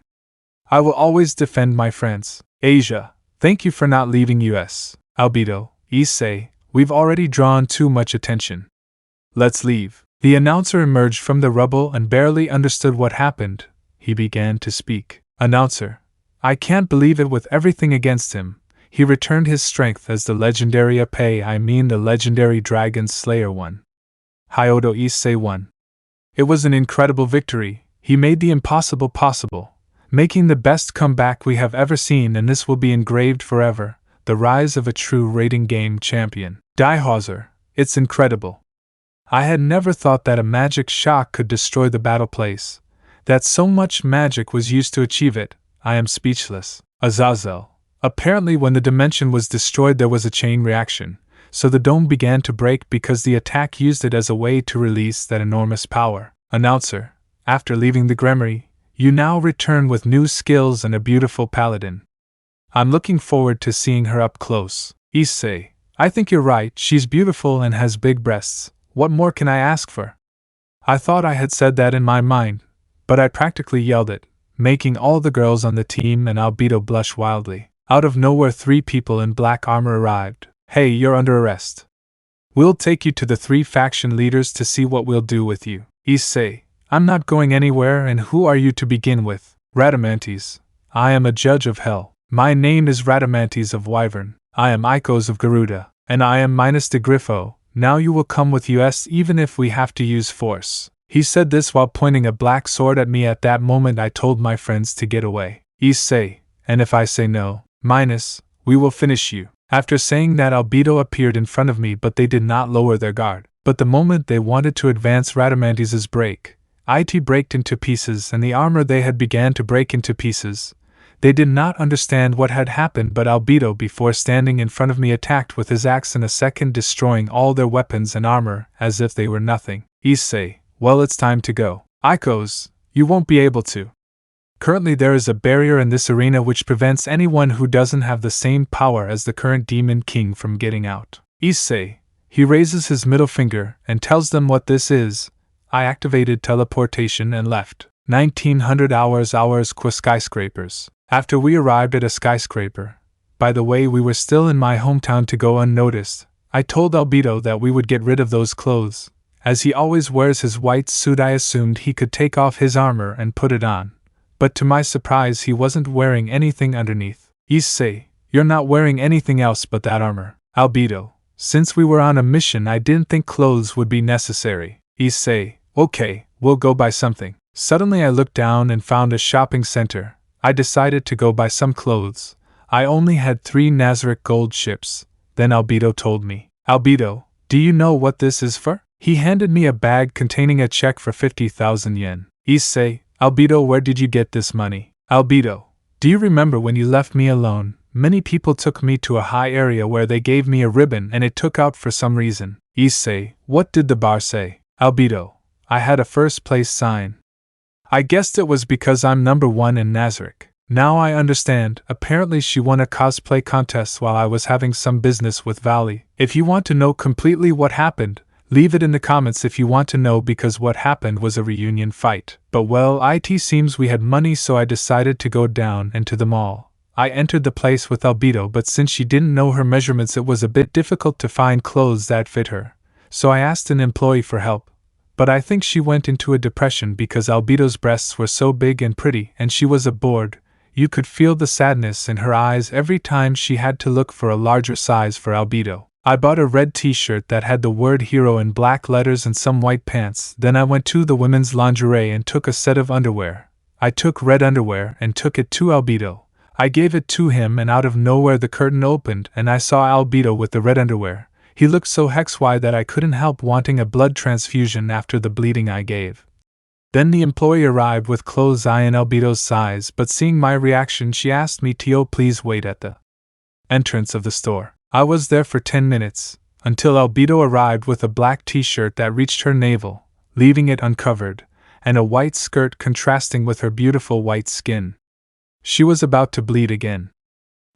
I will always defend my friends. Asia, thank you for not leaving us. Albedo, Issei, we've already drawn too much attention. Let's leave. The announcer emerged from the rubble and barely understood what happened. He began to speak. Announcer, I can't believe it. With everything against him, he returned his strength as the legendary the legendary Dragon Slayer won. Hyodo Issei won. It was an incredible victory. He made the impossible possible, making the best comeback we have ever seen, and this will be engraved forever. The rise of a true rating game champion. Diehauser, it's incredible. I had never thought that a magic shock could destroy the battle place, that so much magic was used to achieve it. I am speechless. Azazel. Apparently when the dimension was destroyed there was a chain reaction, so the dome began to break because the attack used it as a way to release that enormous power. Announcer, after leaving the Gremory, you now return with new skills and a beautiful paladin. I'm looking forward to seeing her up close. Issei, I think you're right, she's beautiful and has big breasts. What more can I ask for? I thought I had said that in my mind, but I practically yelled it, making all the girls on the team and Albedo blush wildly. Out of nowhere 3 people in black armor arrived. Hey, you're under arrest. We'll take you to the 3 faction leaders to see what we'll do with you. Issei, I'm not going anywhere, and who are you to begin with? Radamantes, I am a judge of hell. My name is Radamantes of Wyvern. I am Icos of Garuda, and I am Minas de Griffo. Now you will come with us even if we have to use force. He said this while pointing a black sword at me. At that moment I told my friends to get away. Issei, and if I say no, Minas, we will finish you. After saying that, Albedo appeared in front of me, but they did not lower their guard. But the moment they wanted to advance, Radamantes' it braked into pieces, and the armor they had began to break into pieces. They did not understand what had happened, but Albedo, before standing in front of me, attacked with his axe in a second, destroying all their weapons and armor as if they were nothing. Issei, well, it's time to go. Icos, you won't be able to. Currently there is a barrier in this arena which prevents anyone who doesn't have the same power as the current Demon King from getting out. Issei, he raises his middle finger and tells them what this is. I activated teleportation and left. 1900 hours qua skyscrapers. After we arrived at a skyscraper, by the way, we were still in my hometown to go unnoticed, I told Albido that we would get rid of those clothes. As he always wears his white suit, I assumed he could take off his armor and put it on. But to my surprise, he wasn't wearing anything underneath. Issei, you're not wearing anything else but that armor. Albido, since we were on a mission, I didn't think clothes would be necessary. Issei, okay, we'll go buy something. Suddenly I looked down and found a shopping center. I decided to go buy some clothes. I only had 3 Nazarick gold ships. Then Albedo told me. Albedo, do you know what this is for? He handed me a bag containing a check for 50,000 yen. Issei, Albedo, where did you get this money? Albedo, do you remember when you left me alone? Many people took me to a high area where they gave me a ribbon and it took out for some reason. Issei, what did the bar say? Albedo, I had a first place sign. I guessed it was because I'm number 1 in Nazarick. Now I understand. Apparently she won a cosplay contest while I was having some business with Valley. If you want to know completely what happened, leave it in the comments if you want to know, because what happened was a reunion fight. But well, it seems we had money, so I decided to go down and to the mall. I entered the place with Albedo, but since she didn't know her measurements, it was a bit difficult to find clothes that fit her. So I asked an employee for help. But I think she went into a depression because Albedo's breasts were so big and pretty, and she was bored. You could feel the sadness in her eyes every time she had to look for a larger size for Albedo. I bought a red t-shirt that had the word hero in black letters and some white pants. Then I went to the women's lingerie and took a set of underwear. I took red underwear and took it to Albedo. I gave it to him, and out of nowhere the curtain opened and I saw Albedo with the red underwear. He looked so hexy that I couldn't help wanting a blood transfusion after the bleeding I gave. Then the employee arrived with clothes in Albedo's size, but seeing my reaction she asked me to please wait at the entrance of the store. I was there for 10 minutes, until Albedo arrived with a black t-shirt that reached her navel, leaving it uncovered, and a white skirt contrasting with her beautiful white skin. She was about to bleed again.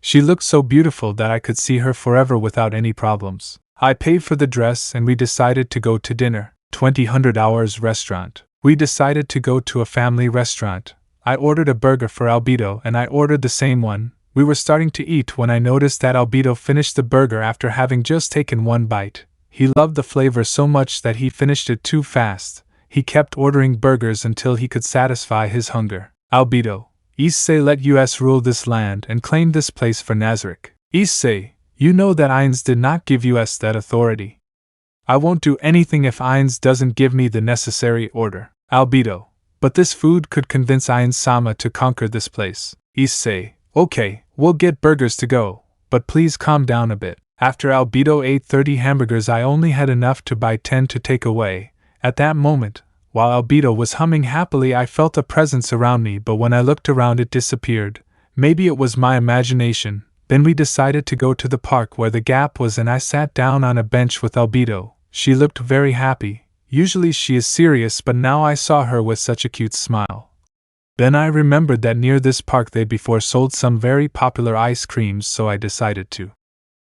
She looked so beautiful that I could see her forever without any problems. I paid for the dress and we decided to go to dinner. 2000 hours restaurant. We decided to go to a family restaurant. I ordered a burger for Albedo and I ordered the same one. We were starting to eat when I noticed that Albedo finished the burger after having just taken one bite. He loved the flavor so much that he finished it too fast. He kept ordering burgers until he could satisfy his hunger. Albedo, Issei let us rule this land and claim this place for Nazarick. Issei, you know that Ains did not give us that authority. I won't do anything if Ains doesn't give me the necessary order. Albedo, but this food could convince Ains-sama to conquer this place. Issei, okay, we'll get burgers to go, but please calm down a bit. After Albedo ate 30 hamburgers, I only had enough to buy 10 to take away. At that moment, while Albedo was humming happily, I felt a presence around me, but when I looked around it disappeared. Maybe it was my imagination. Then we decided to go to the park where the gap was and I sat down on a bench with Albedo. She looked very happy. Usually she is serious, but now I saw her with such a cute smile. Then I remembered that near this park they before sold some very popular ice creams, so I decided to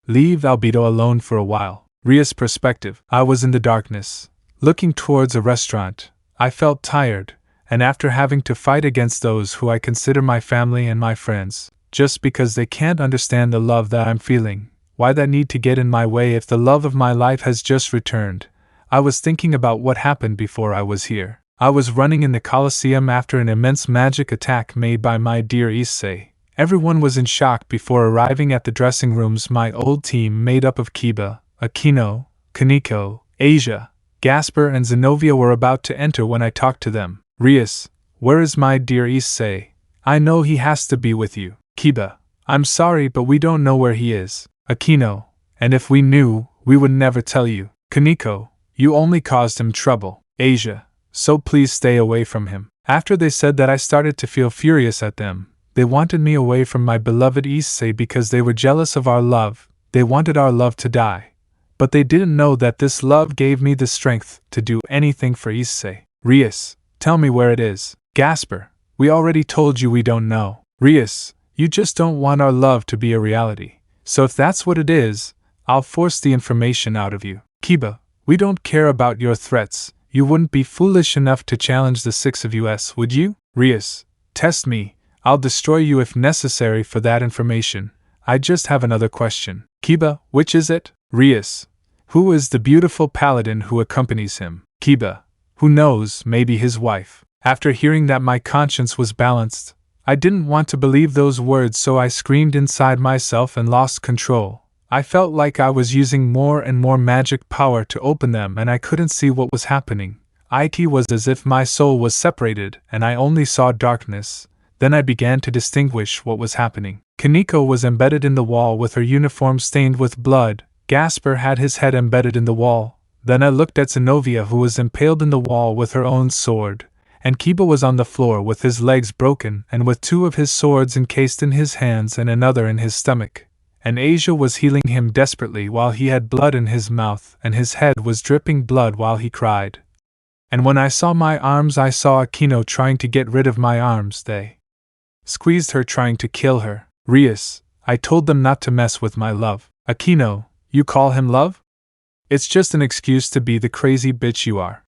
leave Albedo alone for a while. Rias' perspective. I was in the darkness, looking towards a restaurant. I felt tired, and after having to fight against those who I consider my family and my friends, just because they can't understand the love that I'm feeling, Why that need to get in my way if the love of my life has just returned? I was thinking about what happened before I was here. I was running in the Colosseum after an immense magic attack made by my dear Issei. Everyone was in shock before arriving at the dressing rooms. My old team, made up of Kiba, Akeno, Kaneko, Asia, Gasper and Zenobia, were about to enter when I talked to them. Rias, where is my dear Issei? I know he has to be with you. Kiba, I'm sorry but we don't know where he is. Akeno, and if we knew, we would never tell you. Kaneko, you only caused him trouble. Asia, so please stay away from him. After they said that, I started to feel furious at them. They wanted me away from my beloved Issei because they were jealous of our love. They wanted our love to die. But they didn't know that this love gave me the strength to do anything for Issei. Rias, tell me where it is. Gasper, we already told you we don't know. Rias, you just don't want our love to be a reality. So if that's what it is, I'll force the information out of you. Kiba, we don't care about your threats. You wouldn't be foolish enough to challenge the six of us, would you? Rias, test me. I'll destroy you if necessary for that information. I just have another question. Kiba, which is it? Rias, who is the beautiful paladin who accompanies him? Kiba, who knows, maybe his wife. After hearing that, my conscience was balanced. I didn't want to believe those words, so I screamed inside myself and lost control. I felt like I was using more and more magic power to open them and I couldn't see what was happening. It was as if my soul was separated and I only saw darkness. Then I began to distinguish what was happening. Kaneko was embedded in the wall with her uniform stained with blood. Gasper had his head embedded in the wall. Then I looked at Zenobia, who was impaled in the wall with her own sword. And Kiba was on the floor with his legs broken and with two of his swords encased in his hands and another in his stomach. And Asia was healing him desperately while he had blood in his mouth and his head was dripping blood while he cried. And when I saw my arms, I saw Akeno trying to get rid of my arms. They squeezed her, trying to kill her. Rias, I told them not to mess with my love. Akeno, you call him love? It's just an excuse to be the crazy bitch you are.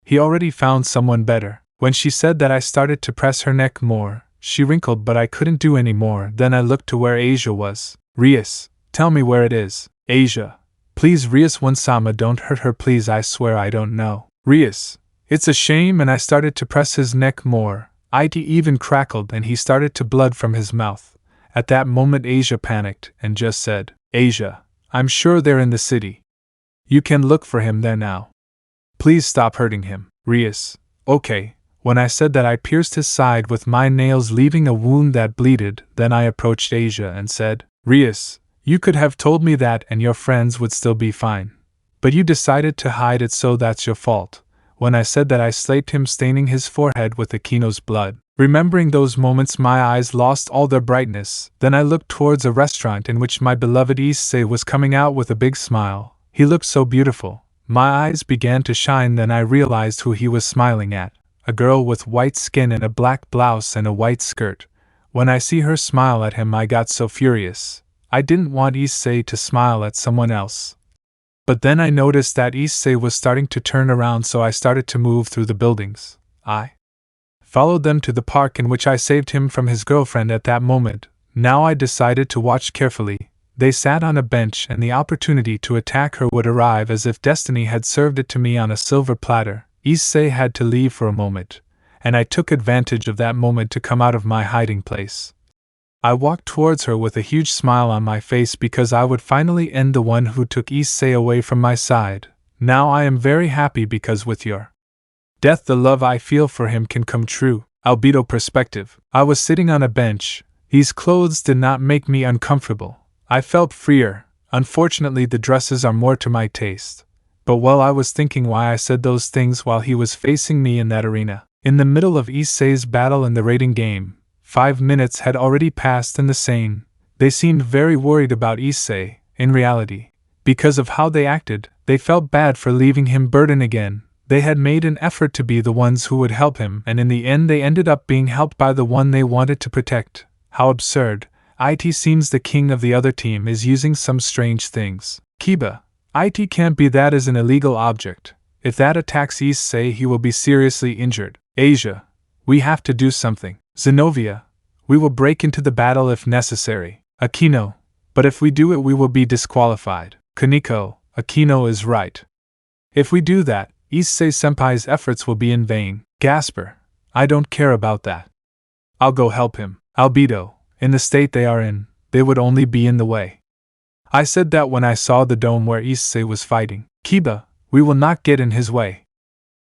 He already found someone better. When she said that, I started to press her neck more. She wrinkled, but I couldn't do any more. Then I looked to where Asia was. Rias, tell me where it is. Asia, please Rias One-sama, don't hurt her please, I swear I don't know. Rias, it's a shame, and I started to press his neck more. It even crackled and he started to blood from his mouth. At that moment Asia panicked and just said, Asia, I'm sure they're in the city. You can look for him there now. Please stop hurting him. Rias, okay. When I said that, I pierced his side with my nails, leaving a wound that bleeded. Then I approached Asia and said, Rias, you could have told me that and your friends would still be fine. But you decided to hide it, so that's your fault. When I said that, I slapped him, staining his forehead with Akeno's blood. Remembering those moments, my eyes lost all their brightness. Then I looked towards a restaurant in which my beloved Issei was coming out with a big smile. He looked so beautiful. My eyes began to shine. Then I realized who he was smiling at. A girl with white skin and a black blouse and a white skirt. When I see her smile at him, I got so furious. I didn't want Issei to smile at someone else. But then I noticed that Issei was starting to turn around, so I started to move through the buildings. I followed them to the park in which I saved him from his girlfriend at that moment. Now I decided to watch carefully. They sat on a bench and the opportunity to attack her would arrive as if destiny had served it to me on a silver platter. Issei had to leave for a moment, and I took advantage of that moment to come out of my hiding place. I walked towards her with a huge smile on my face because I would finally end the one who took Issei away from my side. Now I am very happy because with your death the love I feel for him can come true. Albedo perspective. I was sitting on a bench. These clothes did not make me uncomfortable. I felt freer. Unfortunately, the dresses are more to my taste. But while I was thinking why I said those things while he was facing me in that arena, in the middle of Issei's battle in the raiding game, 5 minutes had already passed in the scene. They seemed very worried about Issei. In reality, because of how they acted, they felt bad for leaving him burdened again. They had made an effort to be the ones who would help him, and in the end they ended up being helped by the one they wanted to protect. How absurd. It seems the king of the other team is using some strange things. Kiba, it can't be, that is an illegal object. If that attacks Issei, he will be seriously injured. Asia, we have to do something. Zenobia, we will break into the battle if necessary. Akeno, But if we do it we will be disqualified. Kaneko, Akeno is right. If we do that, Issei-senpai's efforts will be in vain. Gasper, I don't care about that. I'll go help him. Albido, in the state they are in, they would only be in the way. I said that when I saw the dome where Issei was fighting. Kiba, we will not get in his way.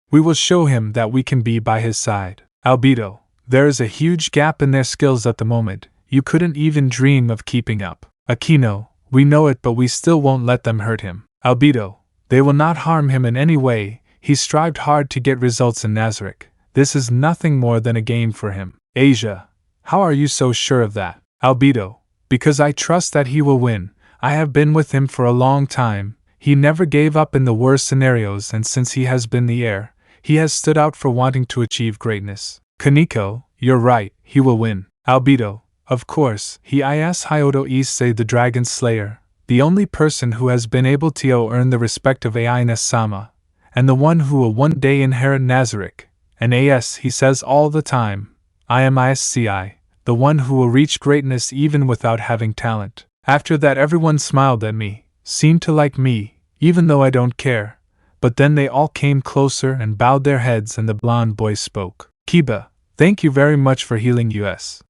We will show him that we can be by his side. Albido, there is a huge gap in their skills at the moment, you couldn't even dream of keeping up. Akeno, we know it but we still won't let them hurt him. Albido, they will not harm him in any way, he strived hard to get results in Nazarick. This is nothing more than a game for him. Asia, how are you so sure of that? Albido, because I trust that he will win. I have been with him for a long time, he never gave up in the worst scenarios and since he has been the heir, he has stood out for wanting to achieve greatness. Kaneko, you're right, he will win. Albido, of course, he is Hyodo Issei the Dragon Slayer, the only person who has been able to earn the respect of Ainz-sama, and the one who will one day inherit Nazarick. And he says all the time, I am Issei, the one who will reach greatness even without having talent. After that everyone smiled at me, seemed to like me, even though I don't care, but then they all came closer and bowed their heads and the blonde boy spoke. Kiba, thank you very much for healing us.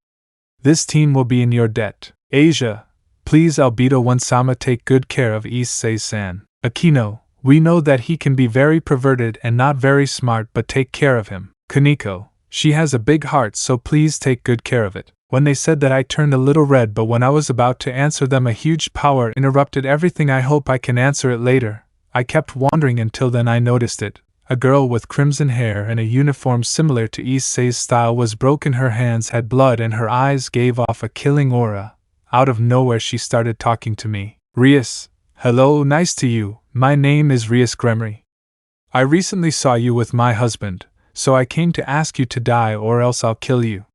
This team will be in your debt. Asia, please Albedo One-sama take good care of Issei-san. Akeno, we know that he can be very perverted and not very smart but take care of him. Kaneko, she has a big heart so please take good care of it. When they said that I turned a little red but when I was about to answer them a huge power interrupted everything. I hope I can answer it later. I kept wondering until then I noticed it. A girl with crimson hair and a uniform similar to Issei's style was broken, her hands had blood and her eyes gave off a killing aura. Out of nowhere she started talking to me. Rias, hello, nice to you, my name is Rias Gremory. I recently saw you with my husband, so I came to ask you to die or else I'll kill you.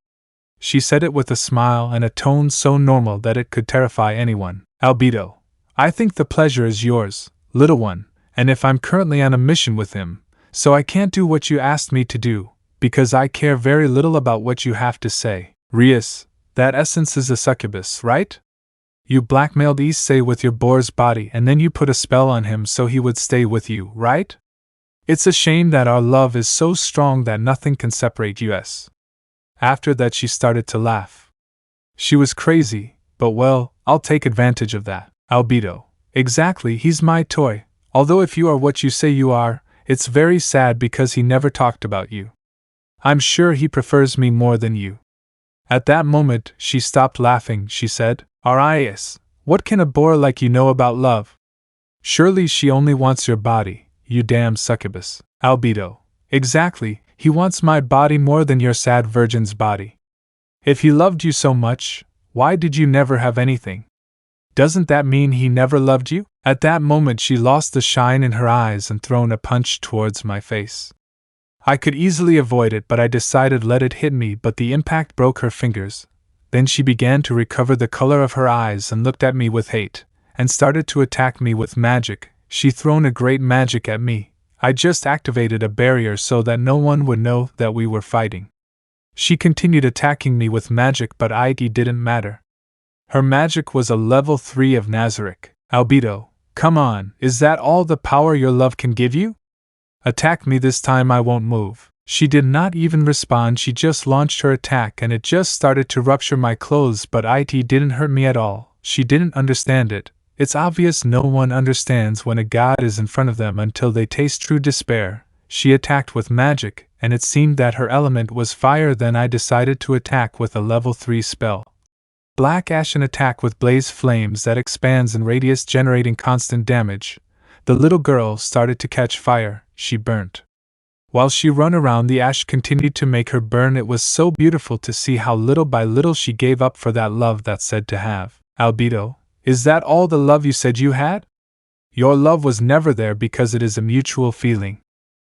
She said it with a smile and a tone so normal that it could terrify anyone. Albido, I think the pleasure is yours, little one, and if I'm currently on a mission with him, so I can't do what you asked me to do, because I care very little about what you have to say. Rias, that essence is a succubus, right? You blackmailed Issei with your boar's body and then you put a spell on him so he would stay with you, right? It's a shame that our love is so strong that nothing can separate us. After that she started to laugh. She was crazy, but well, I'll take advantage of that. Albido, exactly, he's my toy, although if you are what you say you are, it's very sad because he never talked about you. I'm sure he prefers me more than you. At that moment, she stopped laughing. She said, Rias, what can a boor like you know about love? Surely she only wants your body, you damn succubus. Albido, exactly, he wants my body more than your sad virgin's body. If he loved you so much, why did you never have anything? Doesn't that mean he never loved you? At that moment she lost the shine in her eyes and thrown a punch towards my face. I could easily avoid it but I decided let it hit me but the impact broke her fingers. Then she began to recover the color of her eyes and looked at me with hate, and started to attack me with magic. She thrown a great magic at me. I just activated a barrier so that no one would know that we were fighting. She continued attacking me with magic but it didn't matter. Her magic was a level 3 of Nazarick. Albido, come on, is that all the power your love can give you? Attack me this time, I won't move. She did not even respond, she just launched her attack and it just started to rupture my clothes but it didn't hurt me at all. She didn't understand it. It's obvious no one understands when a god is in front of them until they taste true despair. She attacked with magic, and it seemed that her element was fire. Then I decided to attack with a level 3 spell. Black Ash, an attack with blaze flames that expands in radius generating constant damage. The little girl started to catch fire, she burnt. While she ran around, the ash continued to make her burn. It was so beautiful to see how little by little she gave up for that love that's said to have. Albido, is that all the love you said you had? Your love was never there because it is a mutual feeling.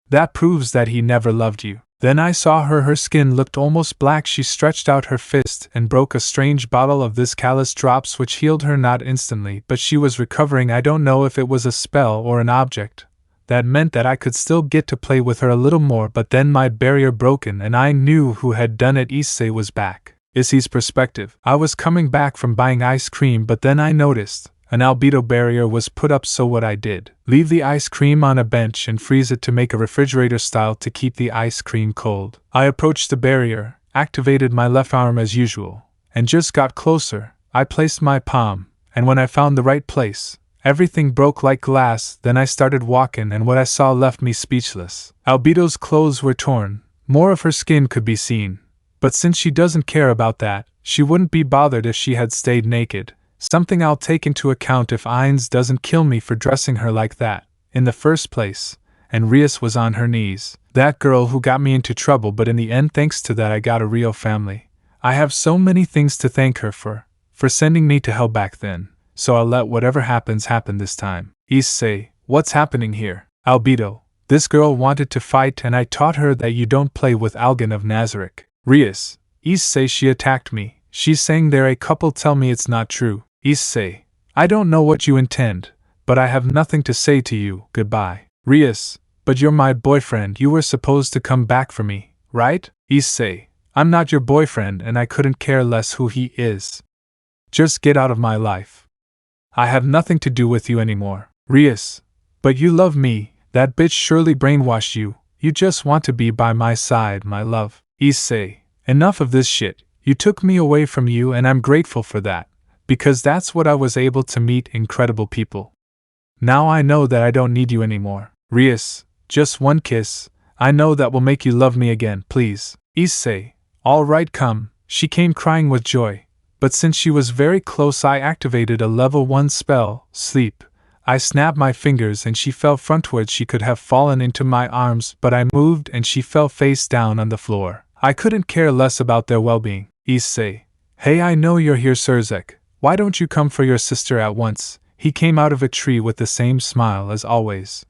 That proves that he never loved you. Then I saw her skin looked almost black. She stretched out her fist and broke a strange bottle of this callous drops which healed her not instantly, but she was recovering. I don't know if it was a spell or an object. That meant that I could still get to play with her a little more, but then my barrier broken and I knew who had done it. Issei was back. Issei's perspective. I was coming back from buying ice cream, but then I noticed an albedo barrier was put up, so what I did, leave the ice cream on a bench and freeze it to make a refrigerator style to keep the ice cream cold. I approached the barrier, activated my left arm as usual, and just got closer. I placed my palm, and when I found the right place, everything broke like glass. Then I started walking, and what I saw left me speechless. Albedo's clothes were torn, more of her skin could be seen, but since she doesn't care about that, she wouldn't be bothered if she had stayed naked. Something I'll take into account if Ainz doesn't kill me for dressing her like that in the first place. And Rias was on her knees. That girl who got me into trouble, but in the end, thanks to that, I got a real family. I have so many things to thank her for sending me to hell back then, so I'll let whatever happens happen this time. Issei, what's happening here? Albedo, this girl wanted to fight and I taught her that you don't play with Algan of Nazarick. Rias, Issei, she attacked me. She's saying they're a couple, tell me it's not true. Issei, I don't know what you intend, but I have nothing to say to you, goodbye. Rias, but you're my boyfriend, you were supposed to come back for me, right? Issei, I'm not your boyfriend and I couldn't care less who he is. Just get out of my life. I have nothing to do with you anymore. Rias, but you love me, that bitch surely brainwashed you, you just want to be by my side, my love. Issei, enough of this shit, you took me away from you and I'm grateful for that. Because that's what I was able to meet incredible people. Now I know that I don't need you anymore. Rias, just one kiss, I know that will make you love me again, please. Issei, all right, come. She came crying with joy, but since she was very close I activated a level 1 spell, Sleep. I snapped my fingers and she fell frontwards. She could have fallen into my arms, but I moved and she fell face down on the floor. I couldn't care less about their well-being. Issei, hey, I know you're here, Nzarick. Why don't you come for your sister at once? He came out of a tree with the same smile as always.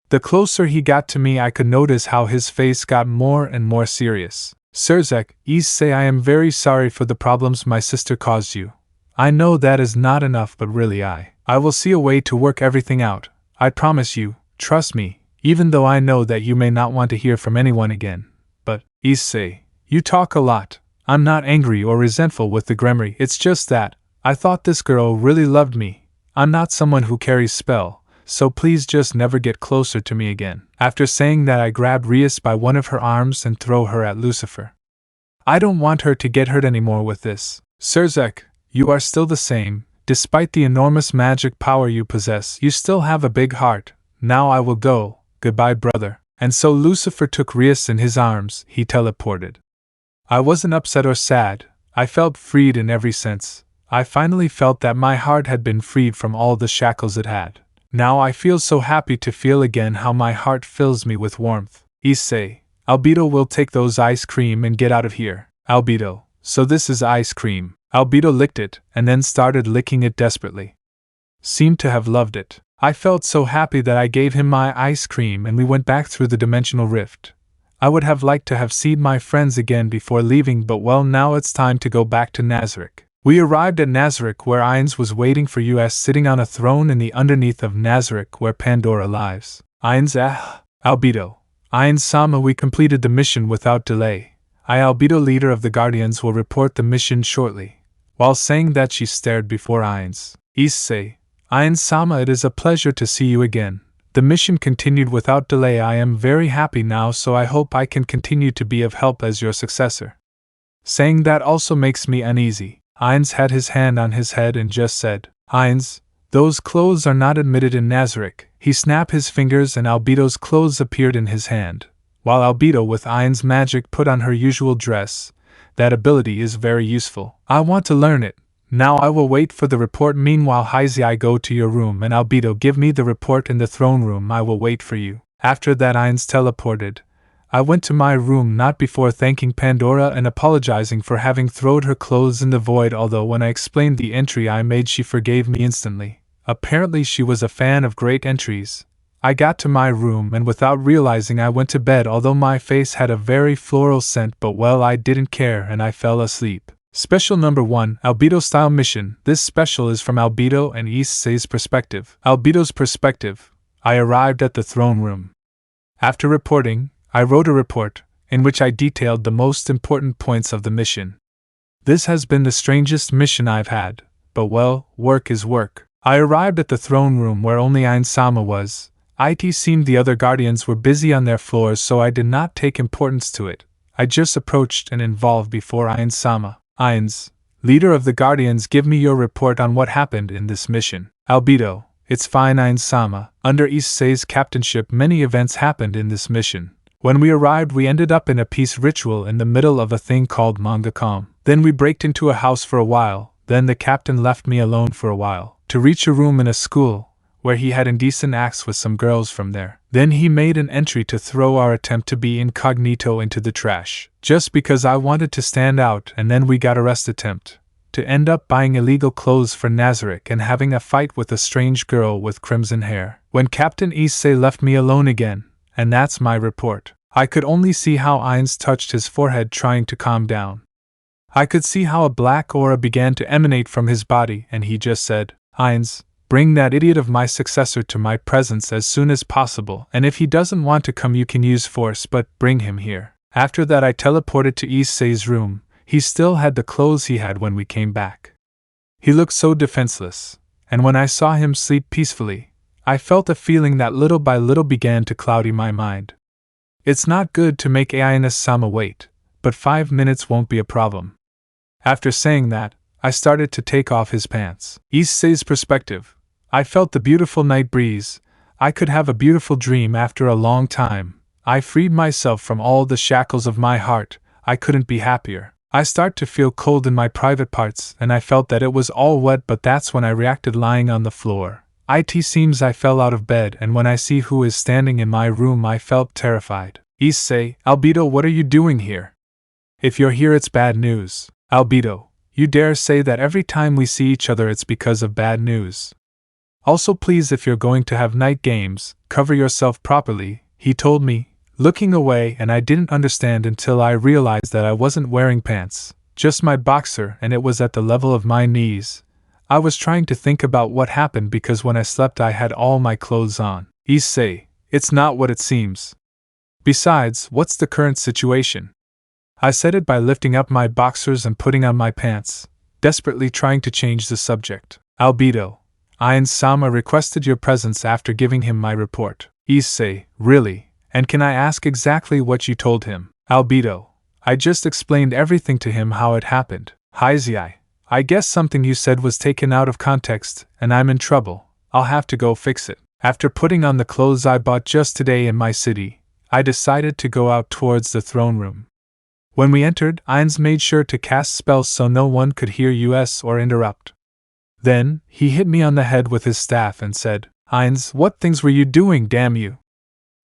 The closer he got to me, I could notice how his face got more and more serious. Nzarick, Issei, I am very sorry for the problems my sister caused you. I know that is not enough, but really I will see a way to work everything out. I promise you, trust me, even though I know that you may not want to hear from anyone again. But, Issei, you talk a lot. I'm not angry or resentful with the Gremory, it's just that I thought this girl really loved me. I'm not someone who carries spell, so please just never get closer to me again. After saying that, I grabbed Rias by one of her arms and throw her at Lucifer. I don't want her to get hurt anymore with this. Nzarick, you are still the same. Despite the enormous magic power you possess, you still have a big heart. Now I will go. Goodbye, brother. And so Lucifer took Rias in his arms. He teleported. I wasn't upset or sad. I felt freed in every sense. I finally felt that my heart had been freed from all the shackles it had. Now I feel so happy to feel again how my heart fills me with warmth. Issei, Albedo will take those ice cream and get out of here. Albedo, so this is ice cream. Albedo licked it, and then started licking it desperately. Seemed to have loved it. I felt so happy that I gave him my ice cream and we went back through the dimensional rift. I would have liked to have seen my friends again before leaving, but well, now it's time to go back to Nazarick. We arrived at Nazarick, where Ainz was waiting for us, sitting on a throne in the underneath of Nazarick where Pandora lives. Ainz Albedo. Ainz Sama, we completed the mission without delay. Albedo, leader of the Guardians, will report the mission shortly. While saying that, she stared before Ainz. Issei, Ainz Sama, it is a pleasure to see you again. The mission continued without delay. I am very happy now, so I hope I can continue to be of help as your successor. Saying that also makes me uneasy. Ainz had his hand on his head and just said, Ainz, those clothes are not admitted in Nazarick. He snapped his fingers and Albedo's clothes appeared in his hand, while Albedo with Ainz magic put on her usual dress. That ability is very useful. I want to learn it. Now I will wait for the report. Meanwhile, Issei, go to your room and Albedo, give me the report in the throne room. I will wait for you. After that, Ainz teleported. I went to my room, not before thanking Pandora and apologizing for having thrown her clothes in the void, although when I explained the entry I made, she forgave me instantly. Apparently she was a fan of great entries. I got to my room and without realizing I went to bed, although my face had a very floral scent, but well, I didn't care and I fell asleep. Special number 1, Albedo style mission. This special is from Albedo and Issei's perspective. Albedo's perspective. I arrived at the throne room. After reporting, I wrote a report, in which I detailed the most important points of the mission. This has been the strangest mission I've had, but well, work is work. I arrived at the throne room where only Ainz-sama was. It seemed the other guardians were busy on their floors, so I did not take importance to it. I just approached and involved before Ainz-sama. Ains, leader of the guardians, give me your report on what happened in this mission. Albido, it's fine Ainz-sama. Under Issei's captainship many events happened in this mission. When we arrived we ended up in a peace ritual in the middle of a thing called manga calm. Then we braked into a house for a while, then the captain left me alone for a while, to reach a room in a school, where he had indecent acts with some girls from there. Then he made an entry to throw our attempt to be incognito into the trash, just because I wanted to stand out, and then we got arrest attempt, to end up buying illegal clothes for Nazarick and having a fight with a strange girl with crimson hair. When Captain Issei left me alone again, and that's my report. I could only see how Ains touched his forehead trying to calm down. I could see how a black aura began to emanate from his body, and he just said, Ains, bring that idiot of my successor to my presence as soon as possible, and if he doesn't want to come you can use force, but bring him here. After that I teleported to Issei's room. He still had the clothes he had when we came back. He looked so defenseless, and when I saw him sleep peacefully, I felt a feeling that little by little began to cloud my mind. It's not good to make Ainz-sama wait, but 5 minutes won't be a problem. After saying that, I started to take off his pants. Issei's perspective. I felt the beautiful night breeze. I could have a beautiful dream after a long time. I freed myself from all the shackles of my heart. I couldn't be happier. I start to feel cold in my private parts, and I felt that it was all wet, but that's when I reacted lying on the floor. It seems I fell out of bed, and when I see who is standing in my room I felt terrified. Issei, Albedo, what are you doing here? If you're here it's bad news. Albedo, you dare say that every time we see each other it's because of bad news. Also please, if you're going to have night games, cover yourself properly, he told me, looking away, and I didn't understand until I realized that I wasn't wearing pants, just my boxer, and it was at the level of my knees. I was trying to think about what happened because when I slept I had all my clothes on. Issei, it's not what it seems. Besides, what's the current situation? I said it by lifting up my boxers and putting on my pants, desperately trying to change the subject. Albedo, Ainz-sama requested your presence after giving him my report. Issei, really? And can I ask exactly what you told him? Albedo, I just explained everything to him how it happened. Issei, I guess something you said was taken out of context, and I'm in trouble. I'll have to go fix it. After putting on the clothes I bought just today in my city, I decided to go out towards the throne room. When we entered, Ains made sure to cast spells so no one could hear us or interrupt. Then, he hit me on the head with his staff and said, Ains, what things were you doing, damn you?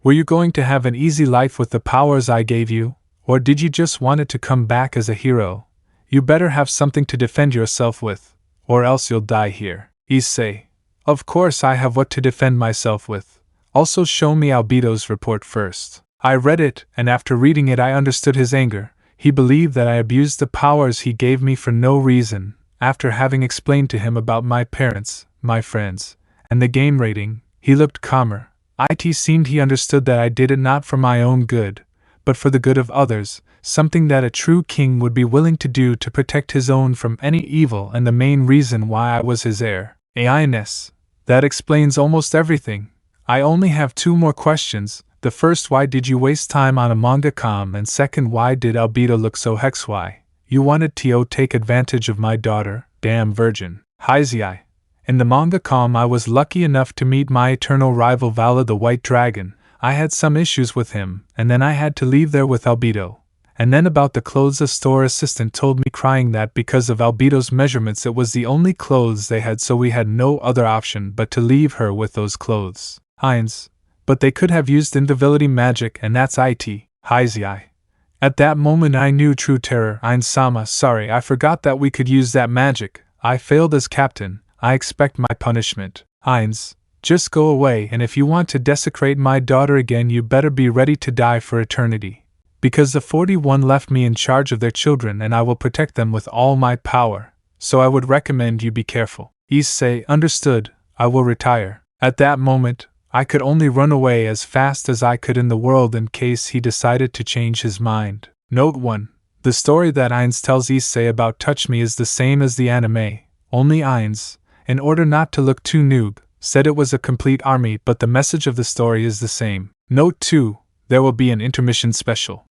Were you going to have an easy life with the powers I gave you, or did you just want it to come back as a hero? You better have something to defend yourself with, or else you'll die here. Issei, of course I have what to defend myself with. Also show me Albedo's report first. I read it, and after reading it I understood his anger. He believed that I abused the powers he gave me for no reason. After having explained to him about my parents, my friends, and the game rating, he looked calmer. It seemed he understood that I did it not for my own good, but for the good of others, something that a true king would be willing to do to protect his own from any evil, and the main reason why I was his heir. Ainz, that explains almost everything. I only have 2 more questions. The first, why did you waste time on a manga com, and second, why did Albedo look so hex? Why? You wanted to take advantage of my daughter, damn virgin. Issei, in the manga com I was lucky enough to meet my eternal rival Vala the White Dragon. I had some issues with him, and then I had to leave there with Albedo. And then about the clothes, a store assistant told me crying that because of Albedo's measurements it was the only clothes they had, so we had no other option but to leave her with those clothes. Ains, but they could have used invisibility magic, and that's it. Issei. At that moment I knew true terror. Ainz-sama, sorry, I forgot that we could use that magic. I failed as captain. I expect my punishment. Ains, just go away, and if you want to desecrate my daughter again you better be ready to die for eternity. Because the 41 left me in charge of their children and I will protect them with all my power, so I would recommend you be careful. Issei, understood, I will retire. At that moment, I could only run away as fast as I could in the world in case he decided to change his mind. Note 1. The story that Ainz tells Issei about Touch Me is the same as the anime, only Ainz, in order not to look too noob, said it was a complete army, but the message of the story is the same. Note 2, there will be an intermission special.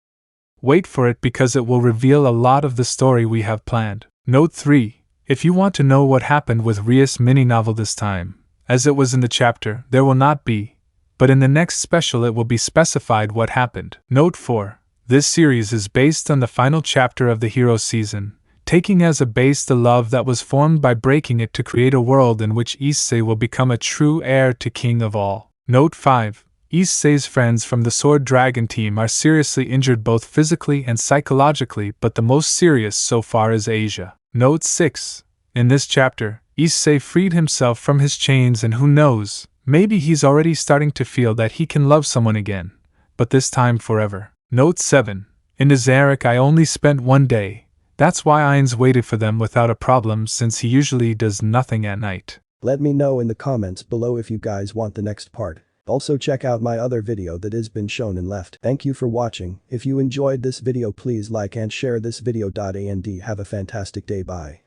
Wait for it because it will reveal a lot of the story we have planned. Note 3, if you want to know what happened with Rias mini-novel this time, as it was in the chapter, there will not be, but in the next special it will be specified what happened. Note 4, this series is based on the final chapter of the Hero season, taking as a base the love that was formed by breaking it to create a world in which Issei will become a true heir to King of all. Note 5, Issei's friends from the Sword Dragon team are seriously injured both physically and psychologically, but the most serious so far is Asia. Note 6, in this chapter, Issei freed himself from his chains and who knows, maybe he's already starting to feel that he can love someone again, but this time forever. Note 7, in Nzarick I only spent 1 day. That's why Ainz waited for them without a problem since he usually does nothing at night. Let me know in the comments below if you guys want the next part. Also check out my other video that has been shown and left. Thank you for watching. If you enjoyed this video please like and share this video. And have a fantastic day. Bye.